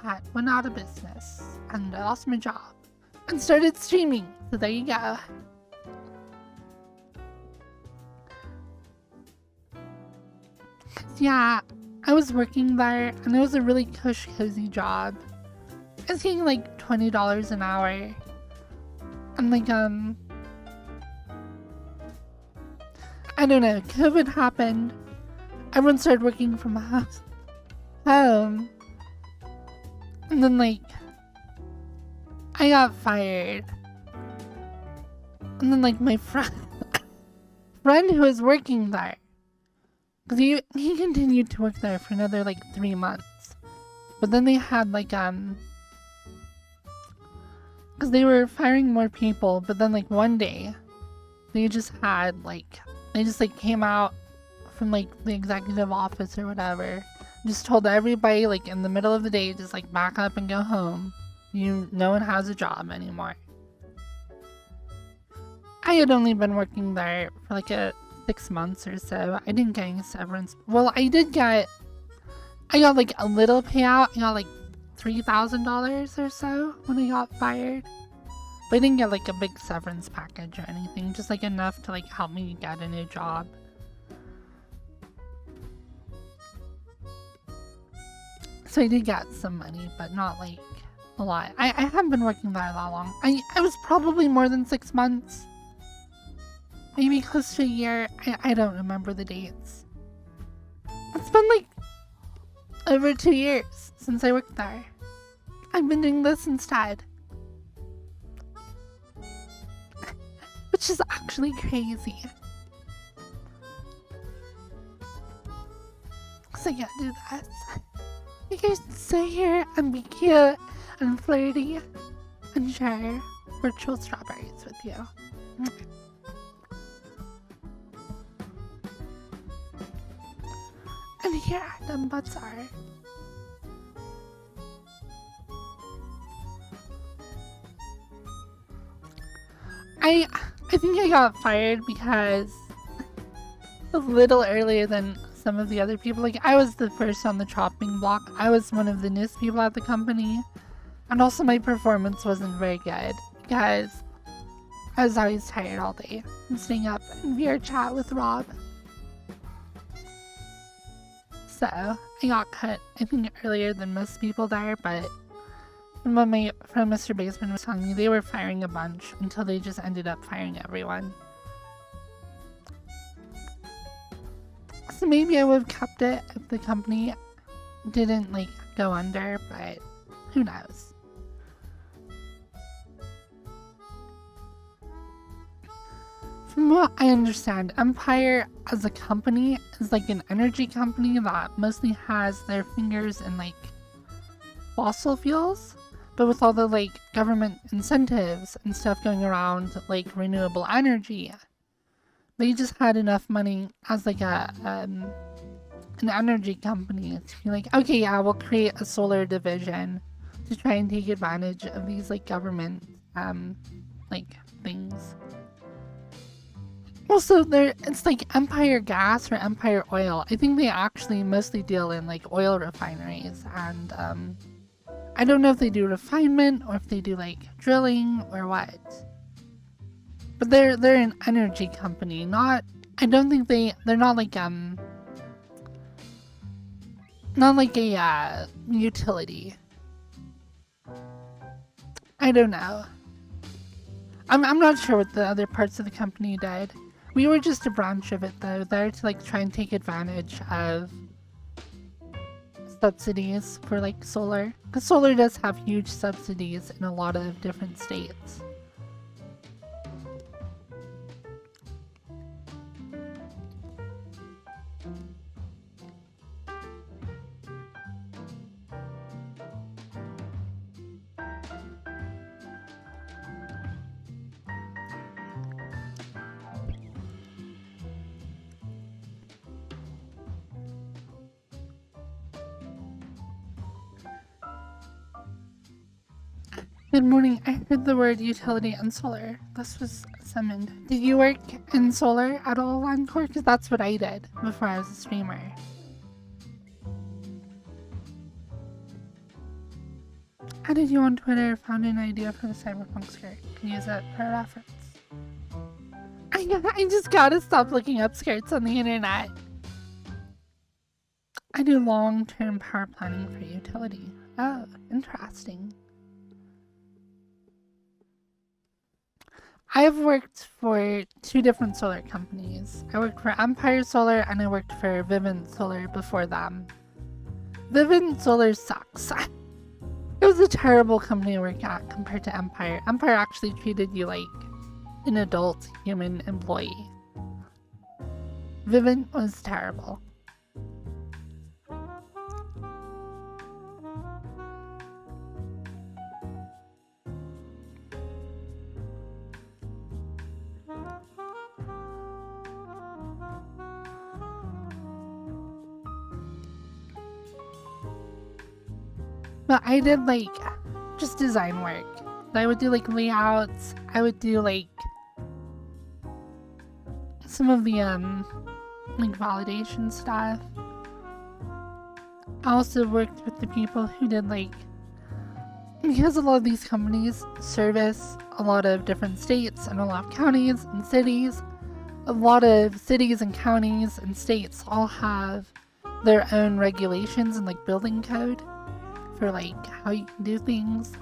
That went out of business and I lost my job and started streaming. So there you go. Yeah, I was working there and it was a really cozy job. I was getting like $20 an hour. And like, I don't know, COVID happened. Everyone started working from home. And then like, I got fired. And then like my friend who was working there, because he continued to work there for another like 3 months. But then they had like, because they were firing more people, but then like one day, they just came out from like the executive office or whatever. Just told everybody like in the middle of the day, just like back up and go home. No one has a job anymore. I had only been working there for like 6 months or so. I didn't get any severance. Well, I got like a little payout. I got like $3,000 or so when I got fired. But I didn't get like a big severance package or anything. Just like enough to like help me get a new job. So I did get some money, but not like a lot. I haven't been working there that long. I was probably more than 6 months. Maybe close to a year. I don't remember the dates. It's been like over 2 years since I worked there. I've been doing this instead. Which is actually crazy. So yeah, do this. You guys sit here and be cute and flirty and share virtual strawberries with you. And here them butts are. I think I got fired because a little earlier than some of the other people. Like, I was the first on the chopping block. I was one of the newest people at the company. And also my performance wasn't very good because I was always tired all day and staying up in VR chat with Rob. So I got cut, I think, earlier than most people there, but from what my friend Mr. Baseman was telling me, they were firing a bunch until they just ended up firing everyone. So maybe I would have kept it if the company didn't like go under, but who knows. From what I understand, Empire as a company is like an energy company that mostly has their fingers in like fossil fuels, but with all the like government incentives and stuff going around like renewable energy, they just had enough money as like an energy company to be like, okay, yeah, we'll create a solar division to try and take advantage of these like government like things. Also, it's like Empire Gas or Empire Oil. I think they actually mostly deal in like oil refineries, and I don't know if they do refinement or if they do like drilling or what. But they're an energy company, not. I don't think they're not like a utility. I don't know. I'm not sure what the other parts of the company did. We were just a branch of it though, there to like try and take advantage of subsidies for like solar. Because solar does have huge subsidies in a lot of different states. Good morning. I heard the word utility and solar. This was summoned. Did you work in solar at all, Encore? Because that's what I did before I was a streamer. How did you on Twitter found an idea for the cyberpunk skirt? Can use it for reference. I just gotta stop looking up skirts on the internet. I do long-term power planning for utility. Oh, interesting. I've worked for 2 different solar companies. I worked for Empire Solar and I worked for Vivint Solar before them. Vivint Solar sucks. It was a terrible company to work at compared to Empire. Empire actually treated you like an adult human employee. Vivint was terrible. But I did like just design work. I would do like layouts. I would do like some of the like validation stuff. I also worked with the people who did like, because a lot of these companies service a lot of different states and a lot of counties and cities. A lot of cities and counties and states all have their own regulations and like building code for like how you can do things.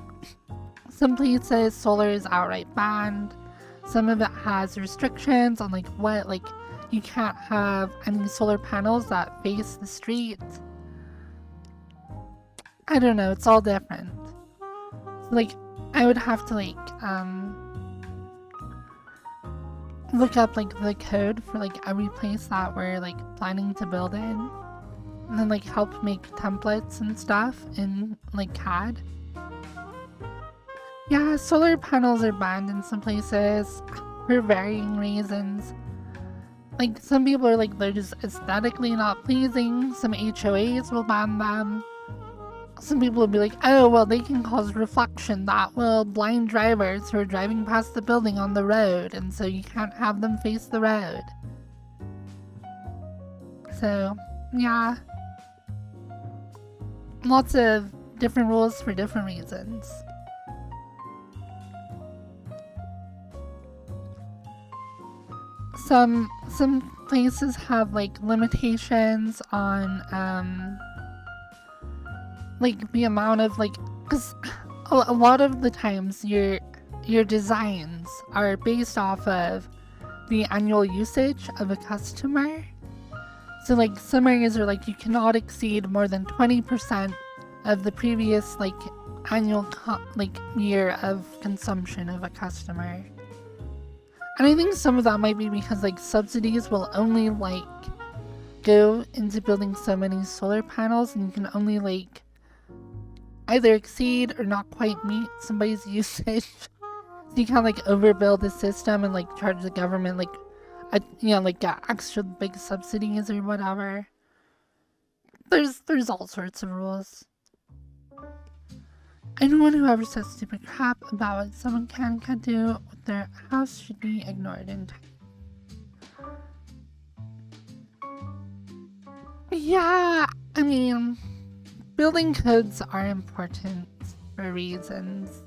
Some places solar is outright banned. Some of it has restrictions on like what, like you can't have any solar panels that face the street. I don't know, it's all different. So, like I would have to like look up like the code for like every place that we're like planning to build in. And then like help make templates and stuff in like CAD. Yeah, solar panels are banned in some places for varying reasons. Like some people are like they're just aesthetically not pleasing. Some HOAs will ban them. Some people will be like, oh well, they can cause reflection that will blind drivers who are driving past the building on the road, and so you can't have them face the road. So yeah. Lots of different rules for different reasons. Some places have like limitations on like the amount of like, because a lot of the times your designs are based off of the annual usage of a customer. So like some areas are like you cannot exceed more than 20% of the previous like annual year of consumption of a customer. And I think some of that might be because like subsidies will only like go into building so many solar panels, and you can only like either exceed or not quite meet somebody's usage. So you can't like overbuild the system and like charge the government like extra big subsidies or whatever. There's all sorts of rules. Anyone who ever says stupid crap about what someone can't do with their house should be ignored and yeah, I mean, building codes are important for reasons.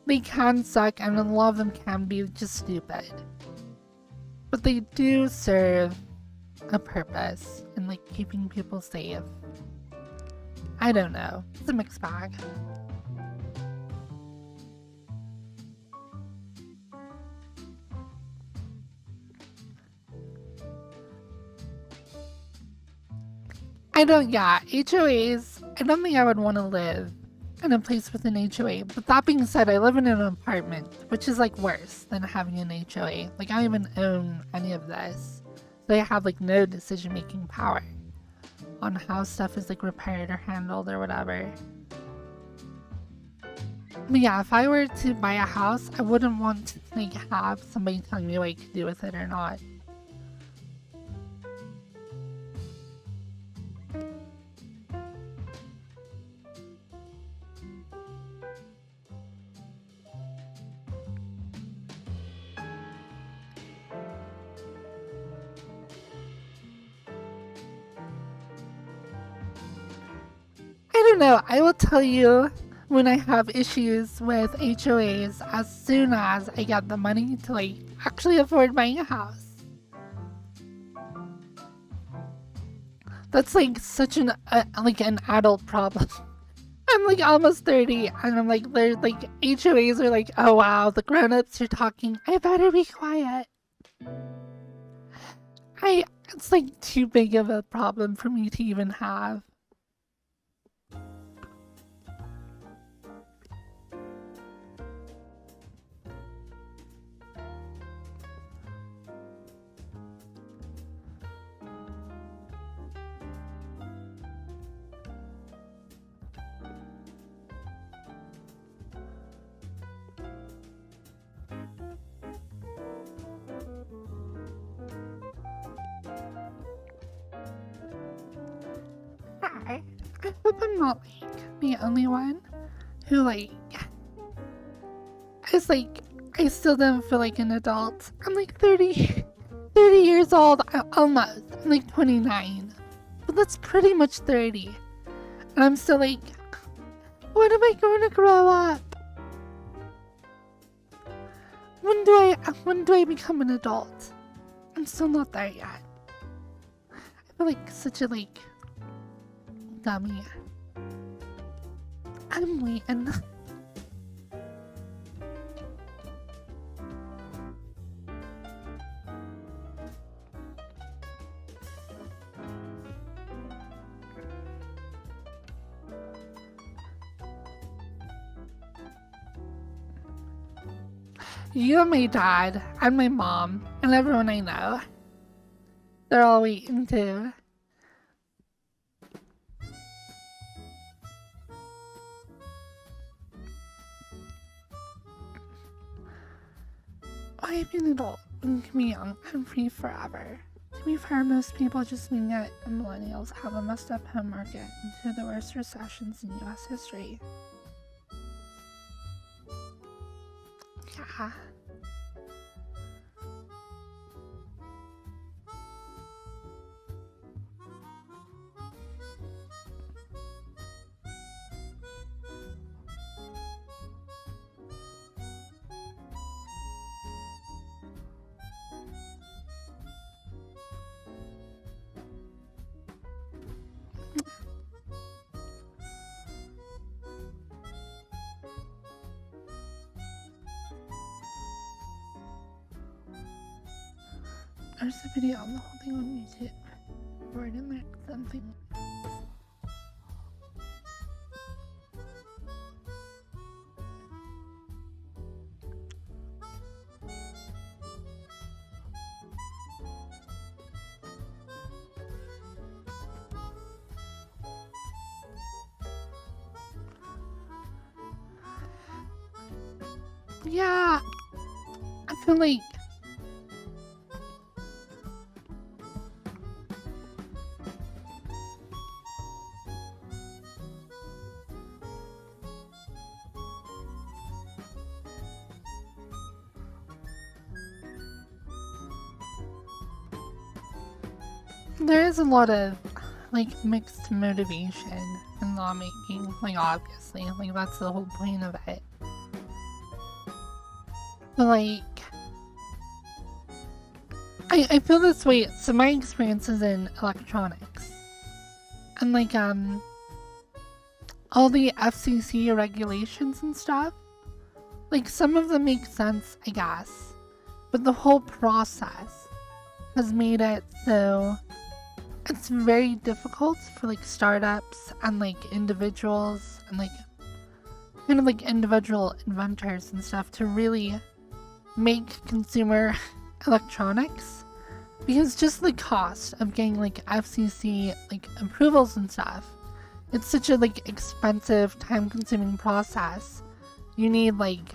They can suck, and a lot of them can be just stupid. But they do serve a purpose in like keeping people safe. I don't know. It's a mixed bag. HOAs, I don't think I would want to live in a place with an HOA. But that being said, I live in an apartment, which is like worse than having an HOA. Like I don't even own any of this. So I have like no decision-making power on how stuff is like repaired or handled or whatever. But yeah, if I were to buy a house, I wouldn't want to like have somebody telling me what I could do with it or not. I don't know. I will tell you when I have issues with HOAs as soon as I get the money to like actually afford buying a house. That's like such an adult problem. I'm like almost 30 and I'm like, they're like HOAs are like, oh wow, the grown-ups are talking, I better be quiet. It's like too big of a problem for me to even have. I hope I'm not like the only one who like is like, I still don't feel like an adult. I'm like 30 years old, almost. I'm like 29, but that's pretty much 30, and I'm still like, when am I going to grow up? When do I become an adult? I'm still not there yet. I feel like such a like dummy. I'm waiting. You and my dad and my mom and everyone I know, they're all waiting too. Why be an adult when you can be young and free forever? To be fair, most people just mean that millennials have a messed up home market into the worst recessions in US history. Yeah. there's a video on the whole thing on YouTube. Right in there, something. Yeah, I feel like there is a lot of like mixed motivation in lawmaking, like obviously, like that's the whole point of it. But like, I feel this way. So my experience is in electronics, and like all the FCC regulations and stuff. Like some of them make sense, I guess, but the whole process has made it so it's very difficult for like startups and like individuals and like kind of like individual inventors and stuff to really make consumer electronics, because just the cost of getting like FCC like approvals and stuff, it's such a like expensive, time-consuming process. You need like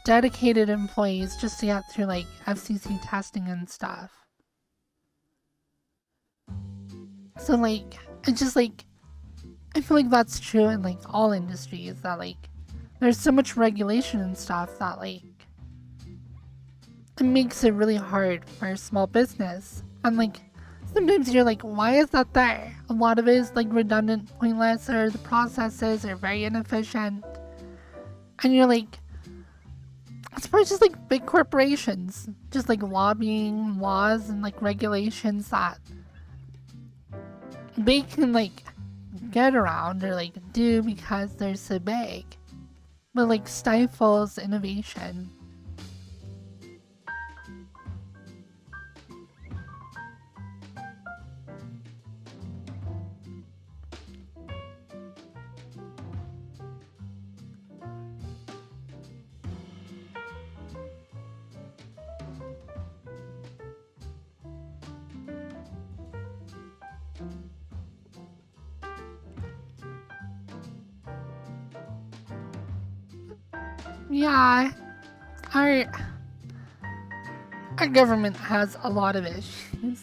dedicated employees just to get through like FCC testing and stuff. So like it's just like I feel like that's true in like all industries, that like there's so much regulation and stuff that like it makes it really hard for a small business. And like sometimes you're like, why is that there? A lot of it is like redundant, pointless, or the processes are very inefficient. And you're like, it's probably just like big corporations just like lobbying laws and like regulations that they can like get around or like do because they're so big, but like stifles innovation. Yeah, our government has a lot of issues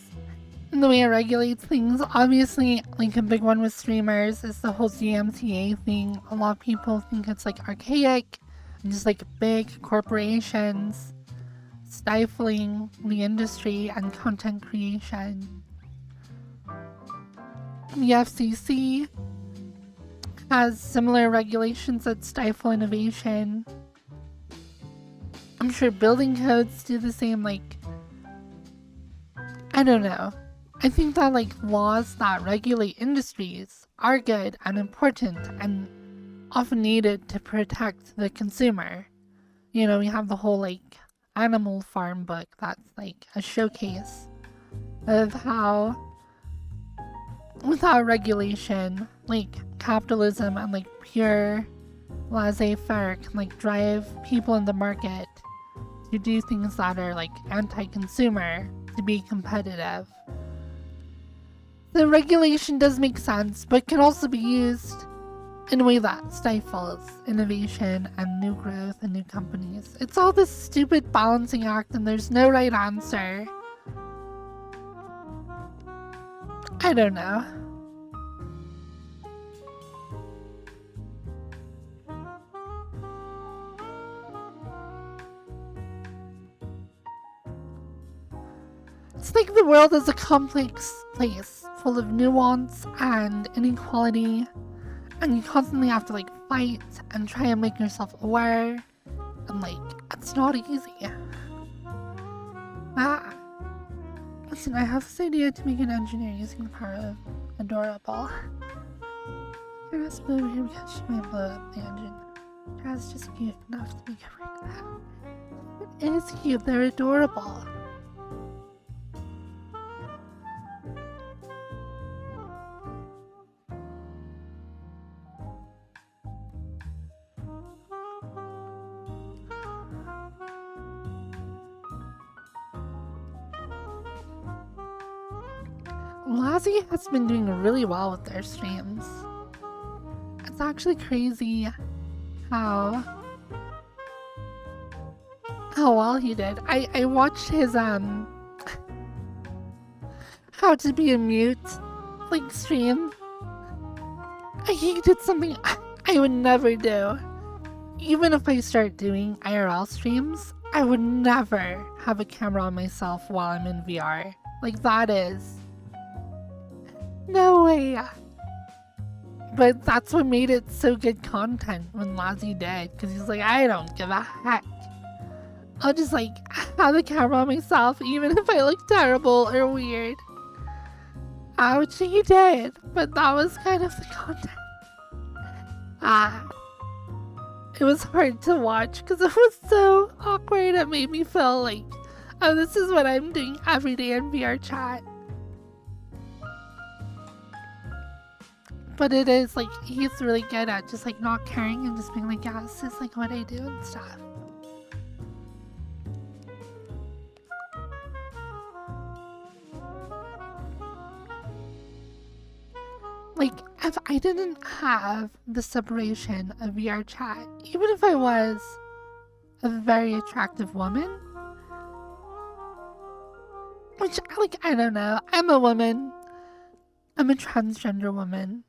in the way it regulates things. Obviously, like a big one with streamers is the whole DMCA thing. A lot of people think it's like archaic and just like big corporations stifling the industry and content creation. The FCC has similar regulations that stifle innovation. I'm sure building codes do the same. Like, I don't know. I think that like laws that regulate industries are good and important and often needed to protect the consumer. You know, we have the whole like Animal Farm book that's like a showcase of how without regulation, like capitalism and like pure laissez-faire can like drive people in the market to do things that are like anti-consumer to be competitive. The regulation does make sense, but can also be used in a way that stifles innovation and new growth and new companies. It's all this stupid balancing act and there's no right answer. I don't know. It's like the world is a complex place full of nuance and inequality, and you constantly have to like fight and try and make yourself aware, and like it's not easy. Listen, I have this idea to make an engineer using the power of Adorable. Tara's blue over here because she might blow up the engine. Tara's just cute enough to make it like that. It is cute, they're adorable. Lassie has been doing really well with their streams. It's actually crazy how well he did. I watched his how to be a mute like stream. He did something I would never do. Even if I start doing IRL streams, I would never have a camera on myself while I'm in VR. Like, that is no way. But that's what made it so good content when Lassie did, because he's like, I don't give a heck. I'll just like have the camera on myself even if I look terrible or weird. Which he did, but that was kind of the content. It was hard to watch because it was so awkward. It made me feel like, oh, this is what I'm doing every day in VR chat. But it is like, he's really good at just like not caring and just being like, yeah, this is like what I do and stuff. Like, if I didn't have the separation of VR chat, even if I was a very attractive woman, which, like, I don't know, I'm a woman, I'm a transgender woman,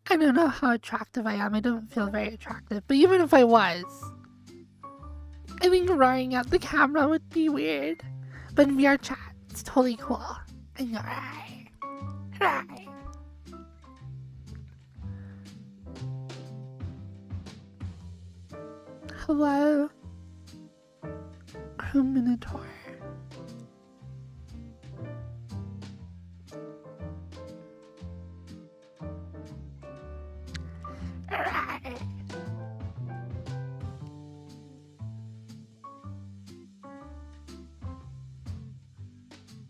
I don't know how attractive I am, I don't feel very attractive, but even if I was, I think roaring at the camera would be weird, but in VR chat, it's totally cool, and you're right, right. Hello, Minotaur.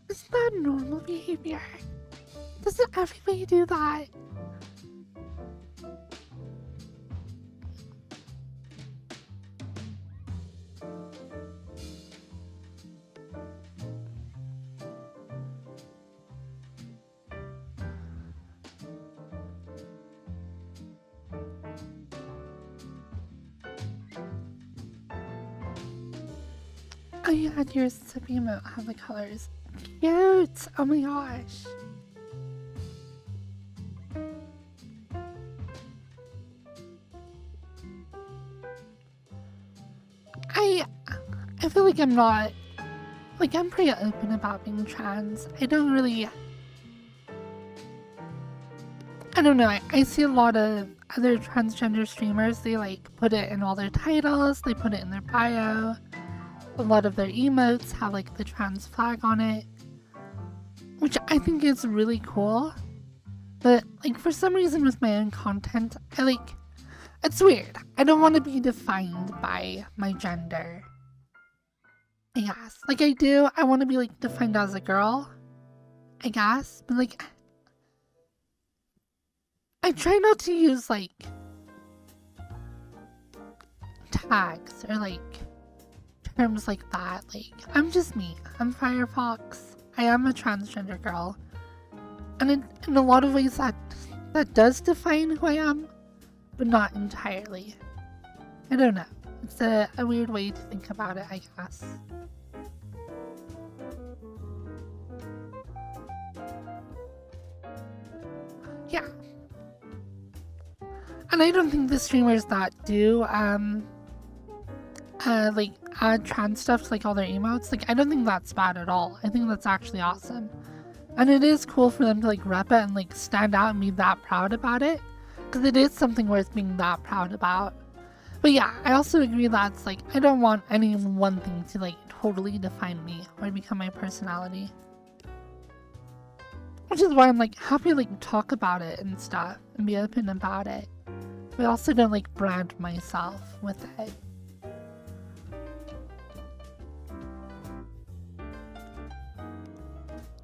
Is that normal behavior? Doesn't everybody do that? Oh yeah, your sippy emote have the colors. Cute! Oh my gosh. I feel like I'm not, like, I'm pretty open about being trans. I don't really, I don't know, I see a lot of other transgender streamers, they like put it in all their titles, they put it in their bio. A lot of their emotes have like the trans flag on it, which I think is really cool. But like for some reason with my own content, it's weird. I don't want to be defined by my gender. I guess. Like I want to be like defined as a girl, I guess. But like, I try not to use like tags or like terms like that. Like, I'm just me. I'm Firefox. I am a transgender girl. And in a lot of ways that does define who I am, but not entirely. I don't know. It's a weird way to think about it, I guess. Yeah. And I don't think the streamers that do, like add trans stuff to like all their emotes, like I don't think that's bad at all. I think that's actually awesome. And it is cool for them to like rep it and like stand out and be that proud about it. Because it is something worth being that proud about. But yeah, I also agree that it's like, I don't want any one thing to like totally define me or become my personality. Which is why I'm like happy to like talk about it and stuff and be open about it. But I also don't like brand myself with it.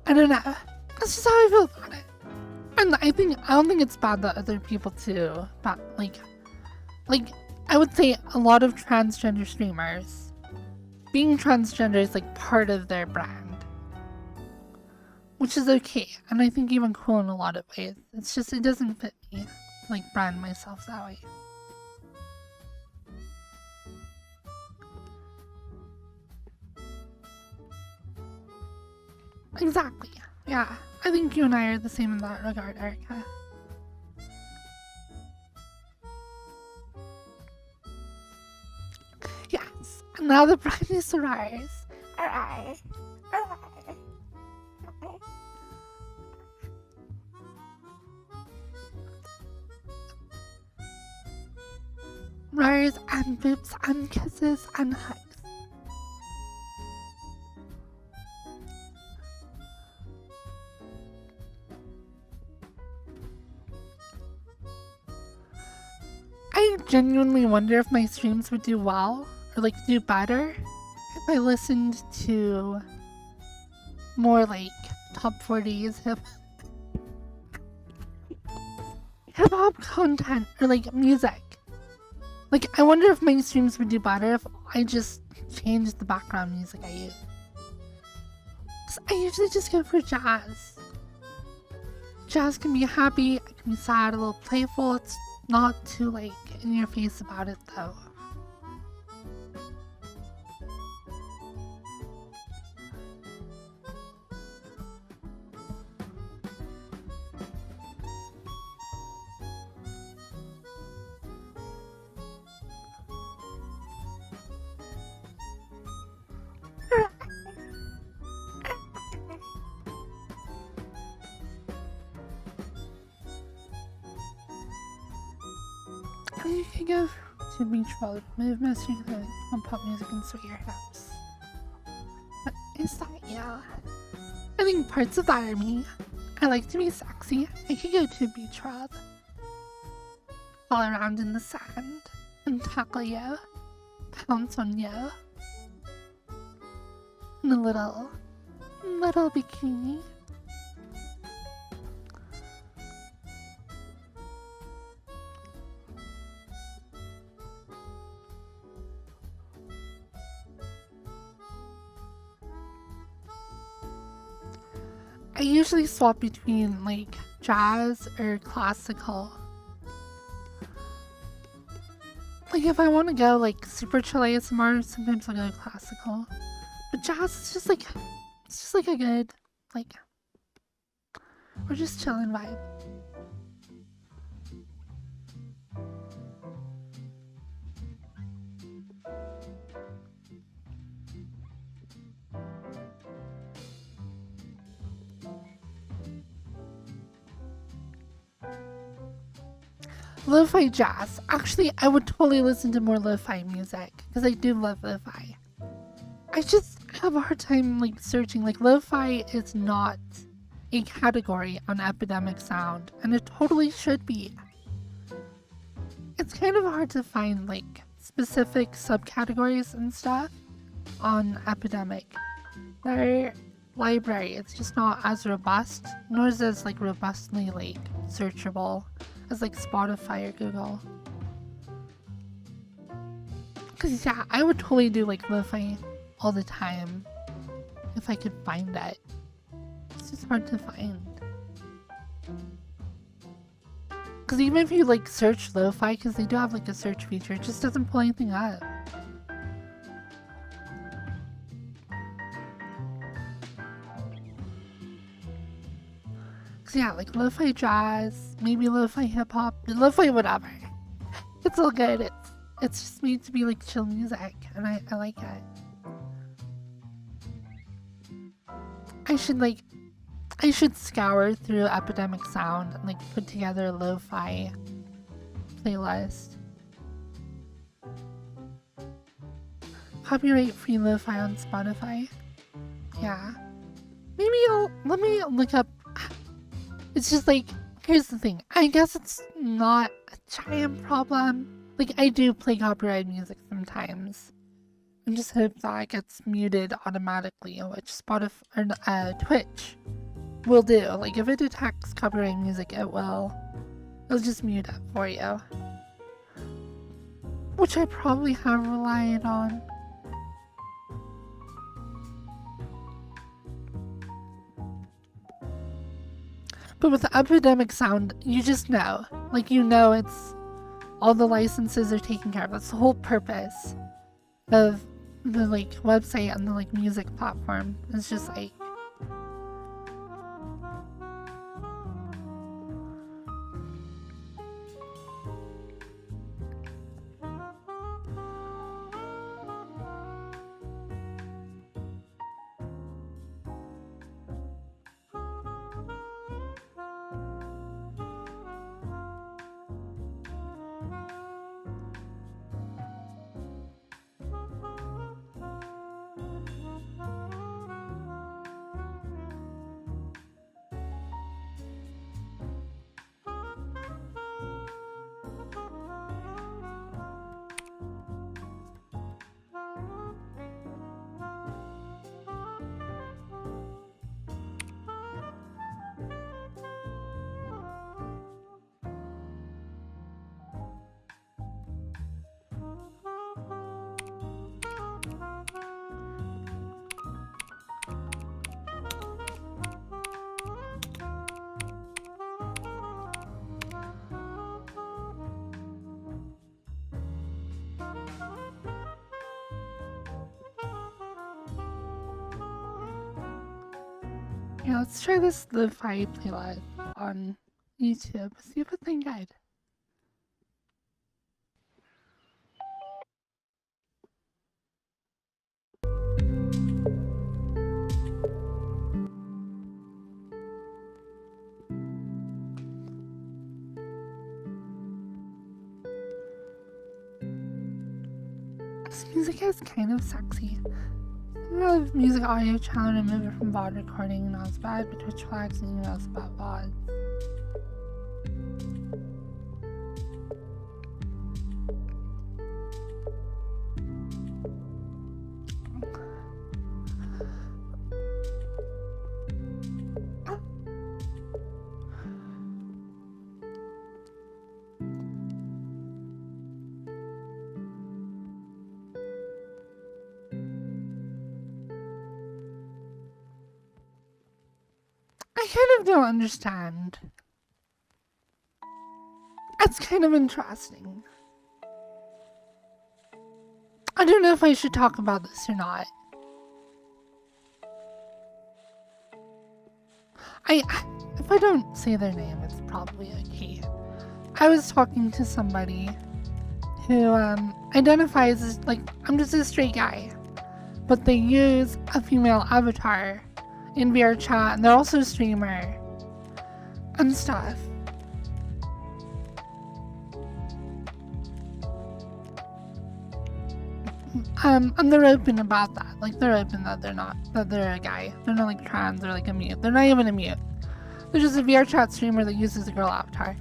I don't know. That's just how I feel about it. And I don't think it's bad that other people too. But like I would say a lot of transgender streamers, being transgender is like part of their brand. which is okay, and I think even cool in a lot of ways. It's just it doesn't fit me, like brand myself that way. Exactly. Yeah, I think you and I are the same in that regard, Erica. Yes, and now the brand is ours. Alright. Rose and boobs and kisses and hugs. I genuinely wonder if my streams would do well, or like do better, if I listened to more like top 40s hip-hop content, or like music. Like, I wonder if my streams would do better if I just changed the background music I use. 'Cause I usually just go for jazz. Jazz can be happy, it can be sad, a little playful. It's not too, like, in your face about it, though. You can go to beach road, move most of the on pop music and sway your hips. But is that you? I think parts of that are me. I like to be sexy. I could go to a beach road, all around in the sand, and tackle you, pounce on you, in a little bikini. I usually swap between like jazz or classical. Like if I want to go like super chill ASMR, sometimes I'll go classical. But jazz is just like, it's just like a good, like, we're just chilling vibe. Lo-fi jazz. Actually, I would totally listen to more lo-fi music because I do love lo-fi. I just have a hard time like searching. Like lo-fi is not a category on Epidemic Sound, and it totally should be. It's kind of hard to find like specific subcategories and stuff on Epidemic. Their library, it's just not as robust, nor is it as like robustly like searchable as like Spotify or Google. Cause yeah, I would totally do like lo-fi all the time if I could find it. It's just hard to find. Cause even if you like search lo-fi, cause they do have like a search feature, it just doesn't pull anything up. Cause yeah, like lo-fi jazz, maybe lo-fi hip-hop, lo-fi whatever. It's all good. It's just made to be like chill music, and I like it. I should scour through Epidemic Sound and like put together a lo-fi playlist. Copyright free lo-fi on Spotify. Yeah. Maybe let me look up. It's just like, here's the thing. I guess it's not a giant problem. Like, I do play copyrighted music sometimes. And just hope that it gets muted automatically, which Spotify or Twitch will do. Like, if it detects copyrighted music, it'll just mute it for you. Which I probably have relied on. But with the epidemic sound, you just know. Like, you know it's... all the licenses are taken care of. That's the whole purpose of the, like, website and the, like, music platform. It's just, like... Yeah, let's try this lo-fi playlist on YouTube. See if it's any good. This music is kind of sexy. I have music audio channel removed from VOD recording, not as bad, but Twitch flags and emails about VOD. I kind of don't understand. It's kind of interesting. I don't know if I should talk about this or not. If I don't say their name, it's probably okay. I was talking to somebody who identifies as, like, I'm just a straight guy, but they use a female avatar in VR chat, and they're also a streamer and stuff. And they're open about that. Like, they're open that they're a guy. They're not like trans or like a mute. They're not even a mute. They're just a VR chat streamer that uses a girl avatar.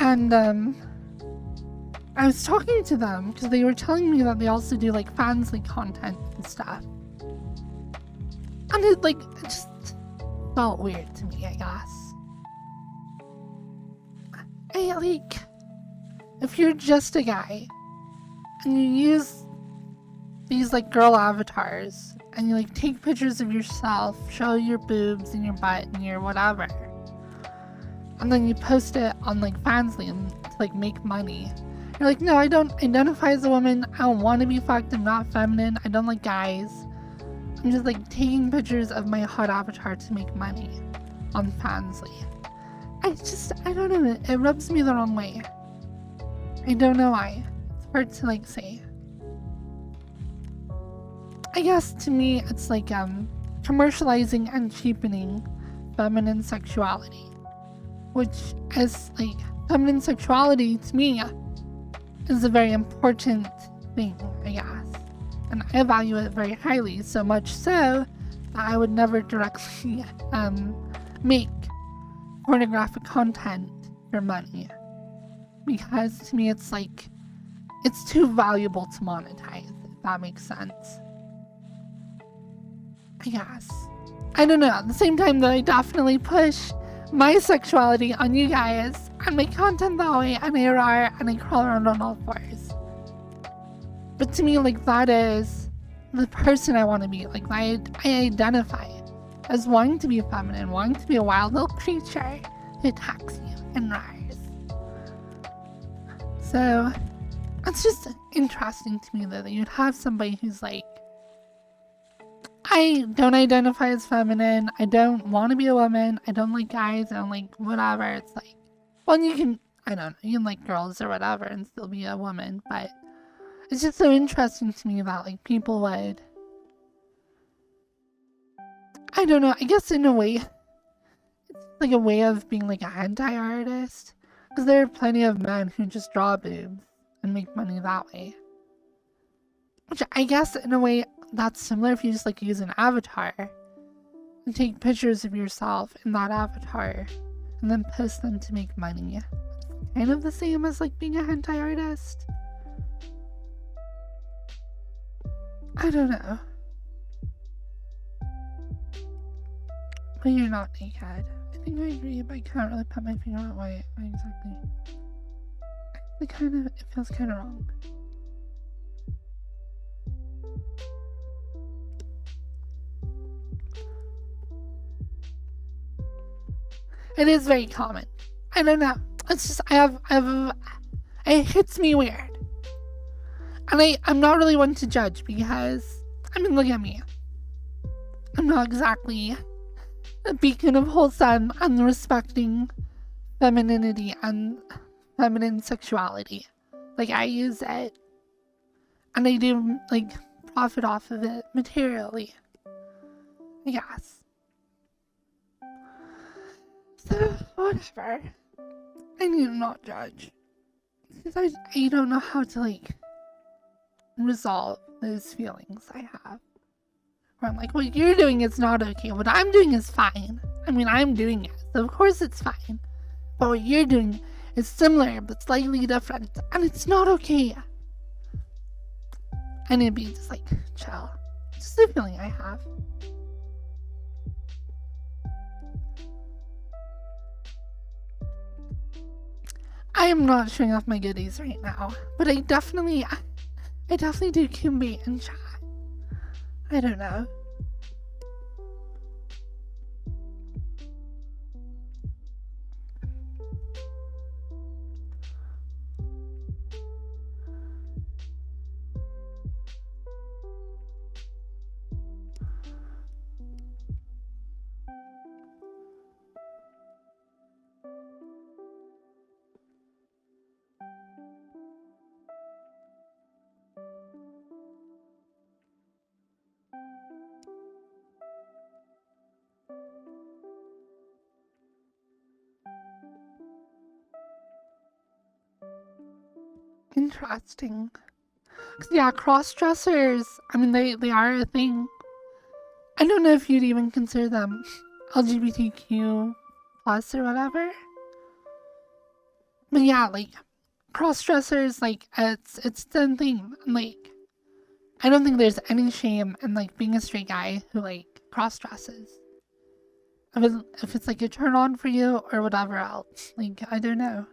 And I was talking to them because they were telling me that they also do like fansly content and stuff. And it just felt weird to me, I guess. If you're just a guy and you use these like girl avatars and you like take pictures of yourself, show your boobs and your butt and your whatever, and then you post it on like Fansly and to like make money. You're like, no, I don't identify as a woman. I don't want to be fucked. I'm not feminine. I don't like guys. I'm just like taking pictures of my hot avatar to make money on Fansly. I don't know. It rubs me the wrong way. I don't know why. It's hard to like say. I guess to me it's like commercializing and cheapening feminine sexuality, which is like feminine sexuality to me is a very important thing, I guess, and I value it very highly, so much so that I would never directly make pornographic content for money, because to me it's like it's too valuable to monetize, if that makes sense. I guess. I don't know, at the same time that I definitely push my sexuality on you guys and make content that way, and I roar and I crawl around on all fours. But to me, like, that is the person I want to be. Like, I identify as wanting to be feminine, wanting to be a wild little creature who attacks you and roars. So it's just interesting to me though that you'd have somebody who's like, I don't identify as feminine, I don't want to be a woman, I don't like guys, I don't like whatever. It's like, well, you can, I don't know, you can like girls or whatever and still be a woman, but it's just so interesting to me that like people would, I don't know, I guess in a way, it's like a way of being like an anti-artist, because there are plenty of men who just draw boobs and make money that way. Which I guess in a way, that's similar if you just like use an avatar and take pictures of yourself in that avatar and then post them to make money. It's kind of the same as like being a hentai artist. I don't know. But you're not naked. I think I agree, but I can't really put my finger on why exactly. It feels kind of wrong. It is very common. I don't know. It's just, it hits me weird. And I'm not really one to judge because, I mean, look at me. I'm not exactly a beacon of wholesome and respecting femininity and feminine sexuality. Like, I use it and I do, like, profit off of it materially, I guess. So, whatever. I need to not judge. Because I don't know how to, like, resolve those feelings I have. Where I'm like, what you're doing is not okay. What I'm doing is fine. I mean, I'm doing it, so of course it's fine. But what you're doing is similar, but slightly different. And it's not okay. I need to be just, like, chill. Just the feeling I have. I am not showing off my goodies right now, but I definitely do Kimby and chat. I don't know. Interesting. Yeah, cross-dressers, I mean, they are a thing. I don't know if you'd even consider them LGBTQ plus or whatever. But yeah, like, cross-dressers, like, it's the thing. Like, I don't think there's any shame in, like, being a straight guy who, like, cross-dresses. If it's, like, a turn-on for you or whatever else. Like, I don't know.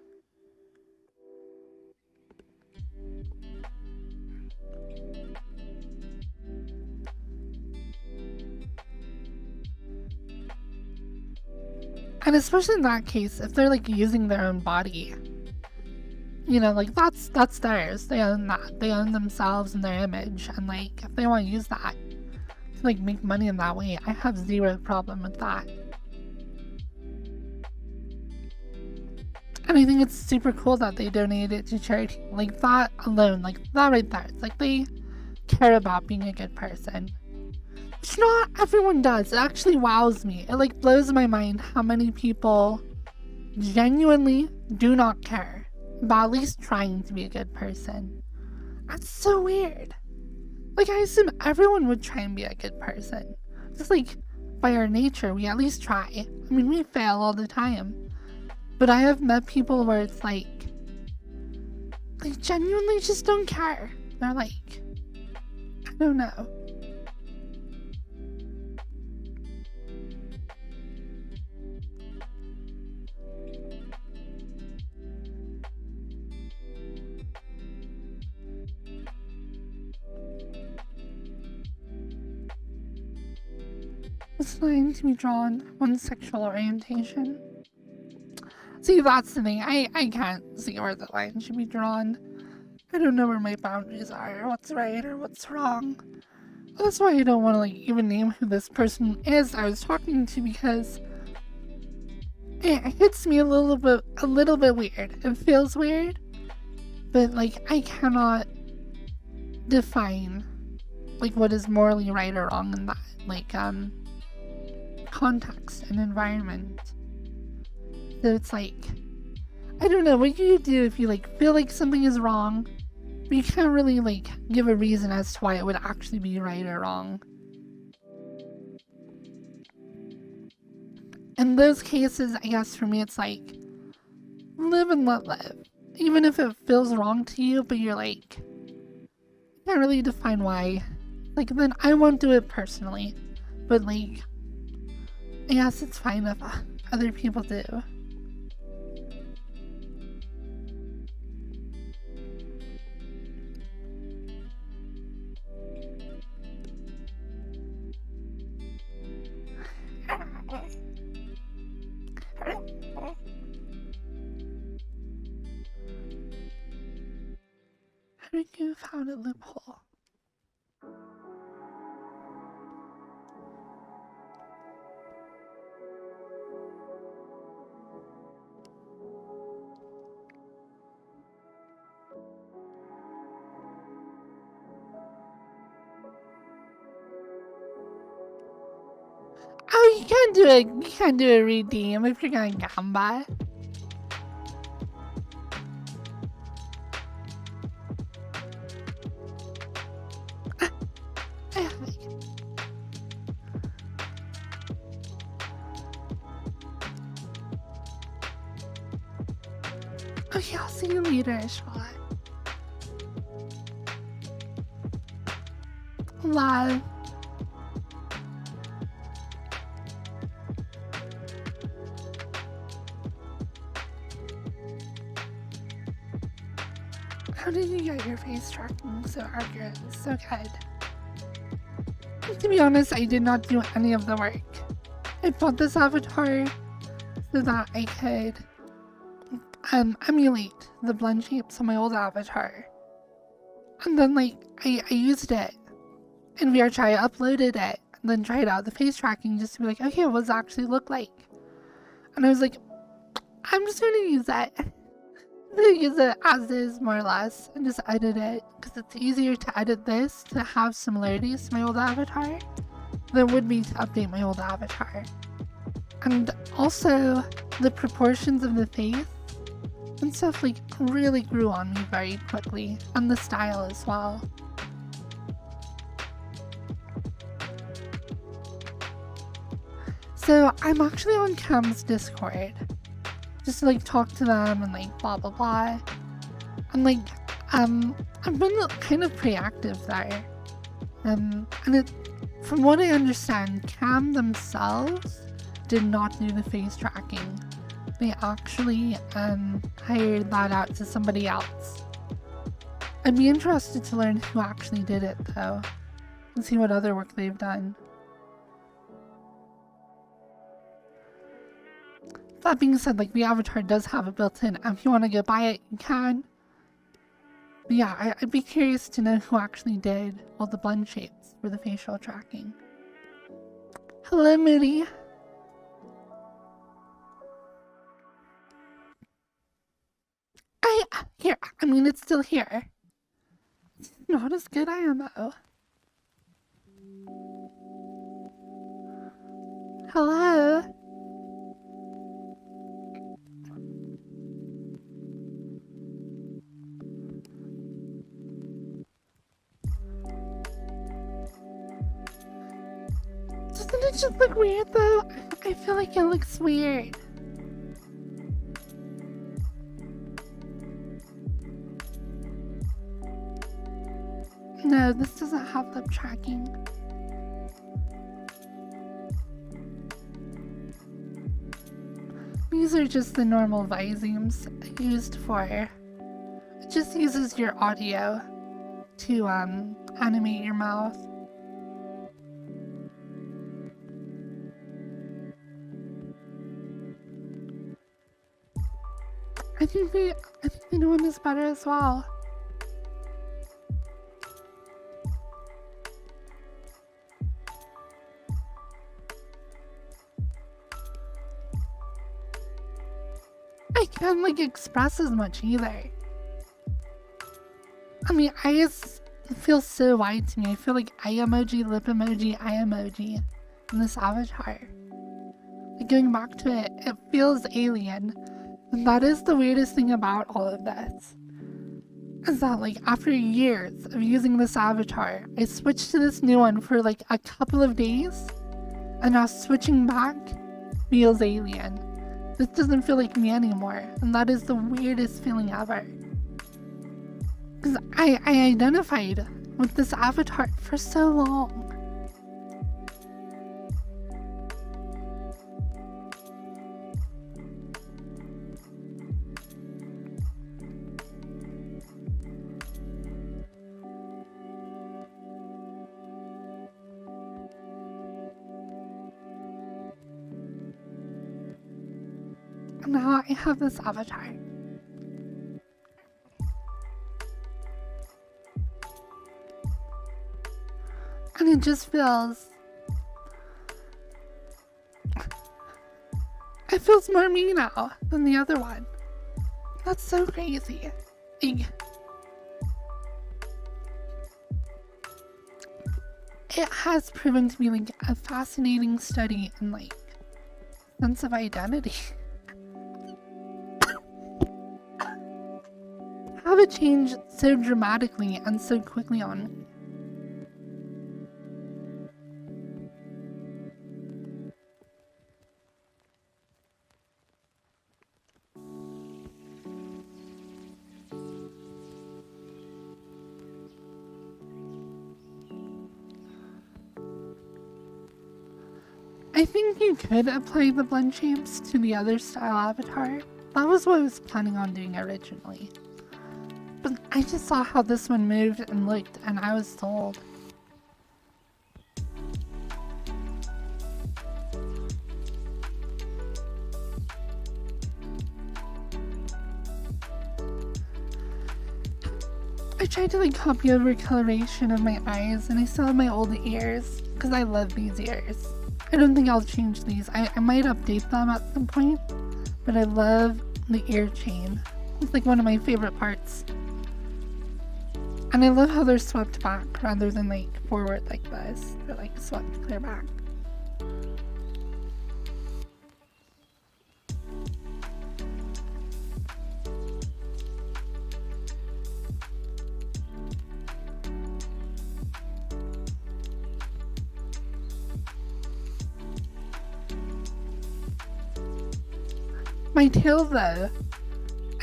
And especially in that case, if they're like using their own body, you know, like that's theirs. They own that. They own themselves and their image. And like, if they want to use that to like make money in that way, I have zero problem with that. And I think it's super cool that they donated it to charity. Like that alone, like that right there. It's like they care about being a good person. Which not everyone does. It actually wows me. It like blows my mind how many people genuinely do not care about at least trying to be a good person. That's so weird. Like, I assume everyone would try and be a good person. Just like by our nature, we at least try. I mean, we fail all the time. But I have met people where it's like, they genuinely just don't care. They're like, I don't know. This line to be drawn on sexual orientation. See, that's the thing. I can't see where the line should be drawn. I don't know where my boundaries are, or what's right or what's wrong. That's why I don't want to like even name who this person is I was talking to, because it hits me a little bit weird. It feels weird, but like I cannot define like what is morally right or wrong in that like context and environment. So it's like, I don't know, what do you do if you like feel like something is wrong, but you can't really like give a reason as to why it would actually be right or wrong? In those cases, I guess for me it's like, live and let live. Even if it feels wrong to you, but you're like, can't really define why. Like, then I won't do it personally. But like, I guess it's fine if other people do. How did you found a loophole? Oh, you can't do a redeem if you're gonna gamba. Okay, I'll see you later, Charlotte. Love. How did you get your face tracking so accurate? So good. To be honest, I did not do any of the work. I bought this avatar so that I could emulate the blend shapes on my old avatar. And then like, I used it in VRChat, I uploaded it, and then tried out the face tracking just to be like, okay, what does it actually look like? And I was like, I'm just gonna use it. I'm gonna use it as is, more or less, and just edit it, because it's easier to edit this to have similarities to my old avatar than it would be to update my old avatar. And also, the proportions of the face and stuff like really grew on me very quickly, and the style as well. So I'm actually on Cam's Discord, just to like talk to them and like blah blah blah. And like I've been kind of pretty active there. And it, from what I understand, Cam themselves did not do the face tracking. They actually hired that out to somebody else. I'd be interested to learn who actually did it though, and see what other work they've done. That being said, like, the avatar does have it built in, and if you want to go buy it, you can. But yeah, I'd be curious to know who actually did all the blend shapes for the facial tracking. Hello, Moody. I mean, it's still here. It's not as good IMO. Hello? Doesn't it just look weird though? I feel like it looks weird. No, this doesn't have lip tracking. These are just the normal Visemes used for... It just uses your audio to animate your mouth. I think the new one is better as well. I can't like express as much either. I mean, eyes feel so wide to me. I feel like eye emoji, lip emoji, eye emoji in this avatar. Like going back to it, it feels alien. And that is the weirdest thing about all of this. Is that like after years of using this avatar, I switched to this new one for like a couple of days, and now switching back feels alien. This doesn't feel like me anymore, and that is the weirdest feeling ever. Because I identified with this avatar for so long. And now I have this avatar. And it just feels... It feels more me now than the other one. That's so crazy. It has proven to be like a fascinating study in like sense of identity. How it changed so dramatically and so quickly on me. I think you could apply the blend shapes to the other style avatar. That was what I was planning on doing originally. But I just saw how this one moved and looked, and I was sold. I tried to like copy over coloration of my eyes, and I still have my old ears, because I love these ears. I don't think I'll change these. I might update them at some point, but I love the ear chain. It's like one of my favorite parts. And I love how they're swept back rather than like forward like this. They're like swept clear back. My tail though,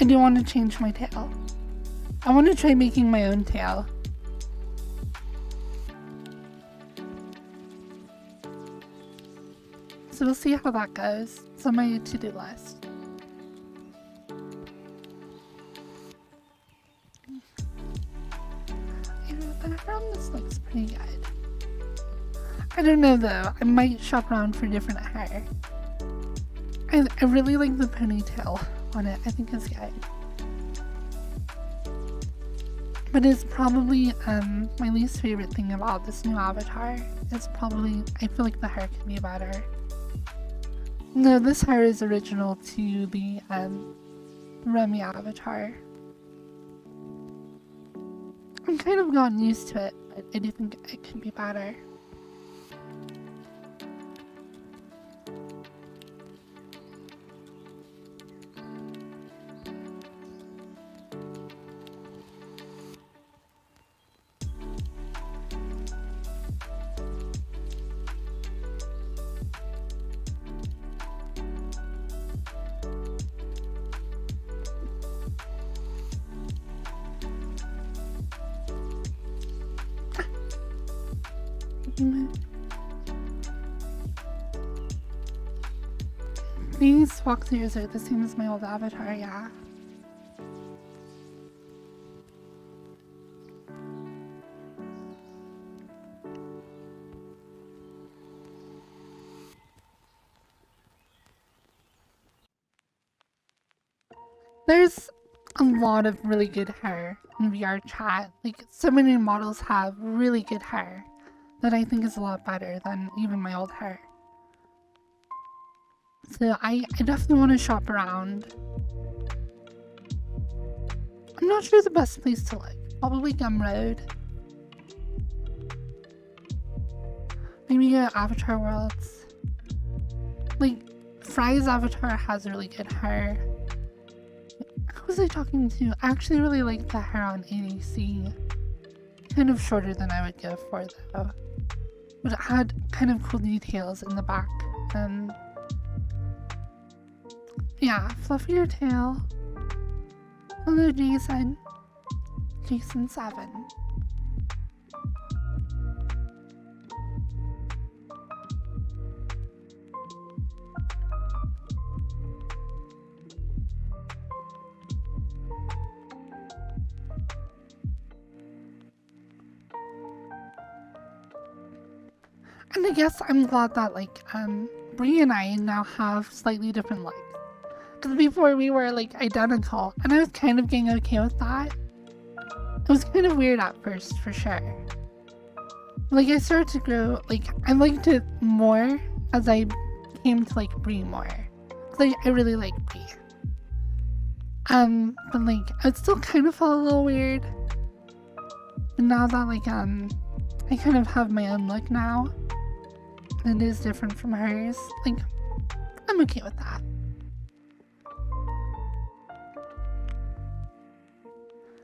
I do want to change my tail. I want to try making my own tail. So we'll see how that goes. It's on my to-do list. The hair on this looks pretty good. I don't know though, I might shop around for different hair. I really like the ponytail on it. I think it's good. But it's probably my least favorite thing about this new avatar. It's probably, I feel like the hair could be better. No, this hair is original to the Remy avatar. I'm kind of gotten used to it, but I do think it could be better. These walkthroughs are the same as my old avatar, yeah. There's a lot of really good hair in VR chat. Like, so many models have really good hair that I think is a lot better than even my old hair. So I definitely want to shop around. I'm not sure the best place to look. Probably Gumroad. Maybe go Avatar Worlds. Like, Fry's avatar has really good hair. Who was I talking to? I actually really like the hair on ADC. Kind of shorter than I would go for though. But it had kind of cool details in the back. And yeah, fluffier tail. Hello Jason. Jason7. And I guess I'm glad that like Bree and I now have slightly different looks. Because before we were like identical, and I was kind of getting okay with that. It was kind of weird at first, for sure. Like I started to grow, like I liked it more as I came to like Bree more. Because I really like Bree. But like it still kind of felt a little weird. And now that like I kind of have my own look now. It is different from hers. Like, I'm okay with that.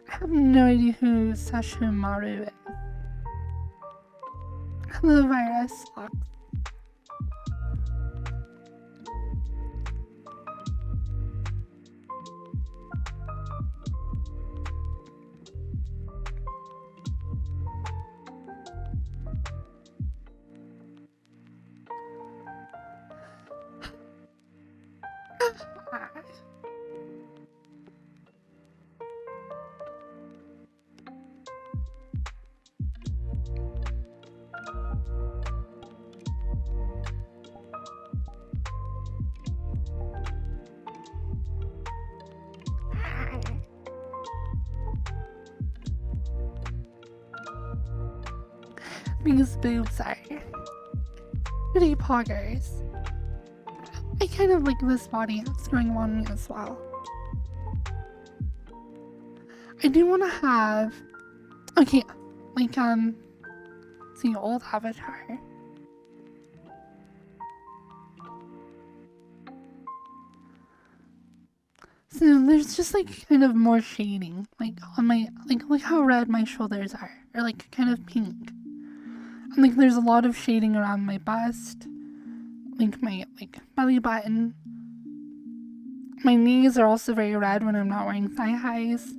I have no idea who Sashimaru is. Hello, Virus. These boobs are pretty poggers. I kind of like this body that's going on me as well. I do want to have, okay, like see old avatar. So there's just like kind of more shading, like on my, like how red my shoulders are, or like kind of pink. And like there's a lot of shading around my bust, like my belly button. My knees are also very red when I'm not wearing thigh highs.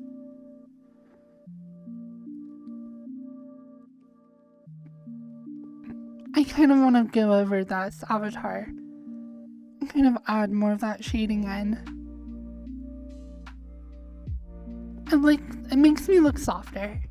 I kind of want to go over this avatar and kind of add more of that shading in. And like, it makes me look softer.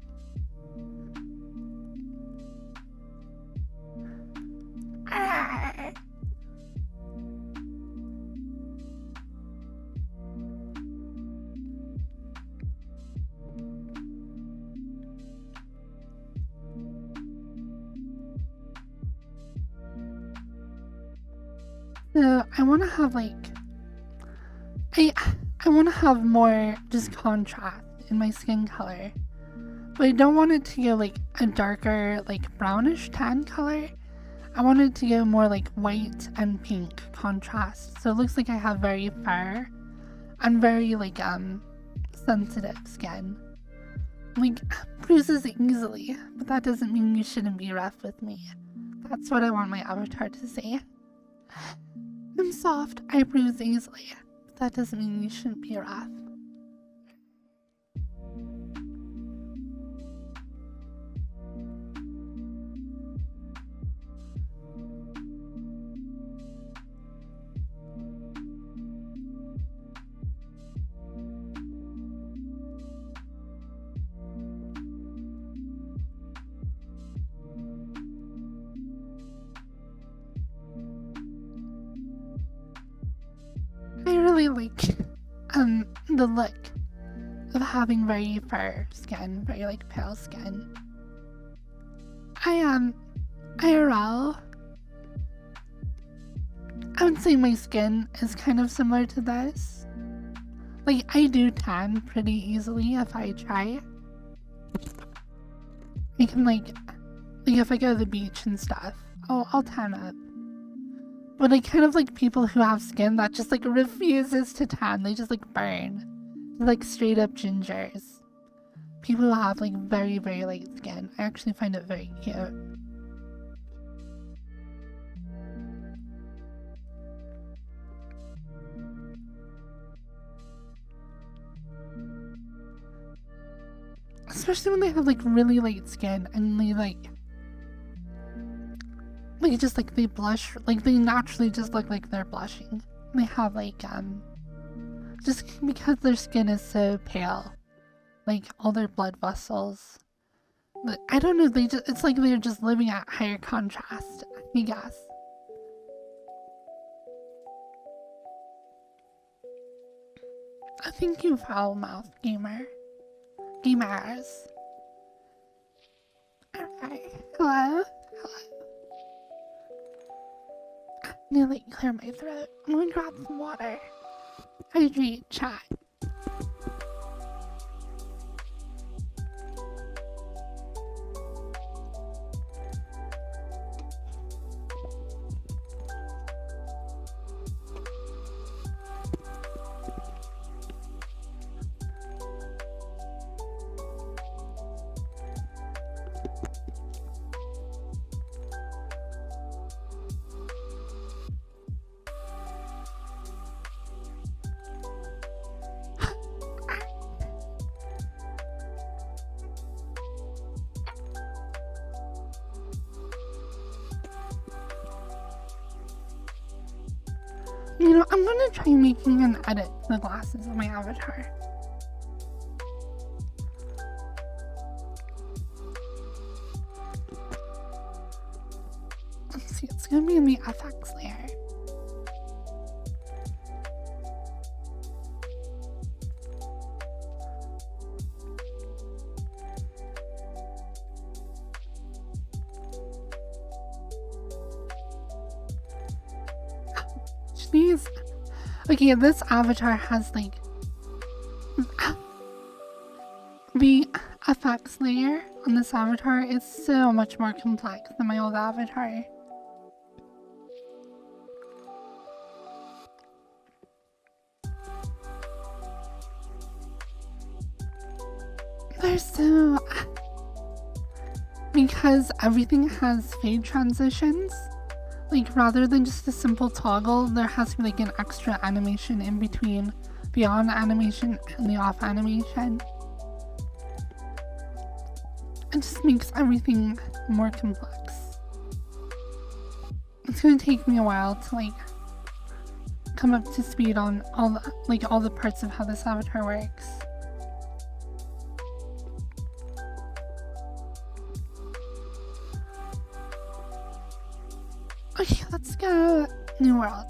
So I want to have like, I want to have more just contrast in my skin color, but I don't want it to go like a darker like brownish tan color. I want it to go more like white and pink contrast, so it looks like I have very fair and very like sensitive skin. Like bruises easily, but that doesn't mean you shouldn't be rough with me. That's what I want my avatar to say. I'm soft, I bruise easily, but that doesn't mean you shouldn't be rough. I really like the look of having very fair skin, very like pale skin. IRL, I would say my skin is kind of similar to this. Like, I do tan pretty easily if I try. I can like if I go to the beach and stuff, I'll tan up. But I kind of like people who have skin that just like refuses to tan. They just like burn. They're like straight up gingers. People who have like very, very light skin. I actually find it very cute. Especially when they have like really light skin and they like just like they blush, like they naturally just look like they're blushing. They have like just because their skin is so pale, like all their blood vessels. But I don't know, it's like they're just living at higher contrast, I guess. Thank you, foul mouth gamer. Gamers. Alright. Hello? I need to like clear my throat. I'm gonna grab some water. Hydrate, chat. You know, I'm gonna try making an edit to the glasses of my avatar. Let's see, it's gonna be in the FX layer. Jeez. Okay, this avatar has like the FX layer on this avatar is so much more complex than my old avatar. They're so... because everything has fade transitions. Like, rather than just a simple toggle, there has to be like an extra animation in between the on animation and the off animation. It just makes everything more complex. It's gonna take me a while to like come up to speed on all the parts of how this avatar works. Okay, let's go New World.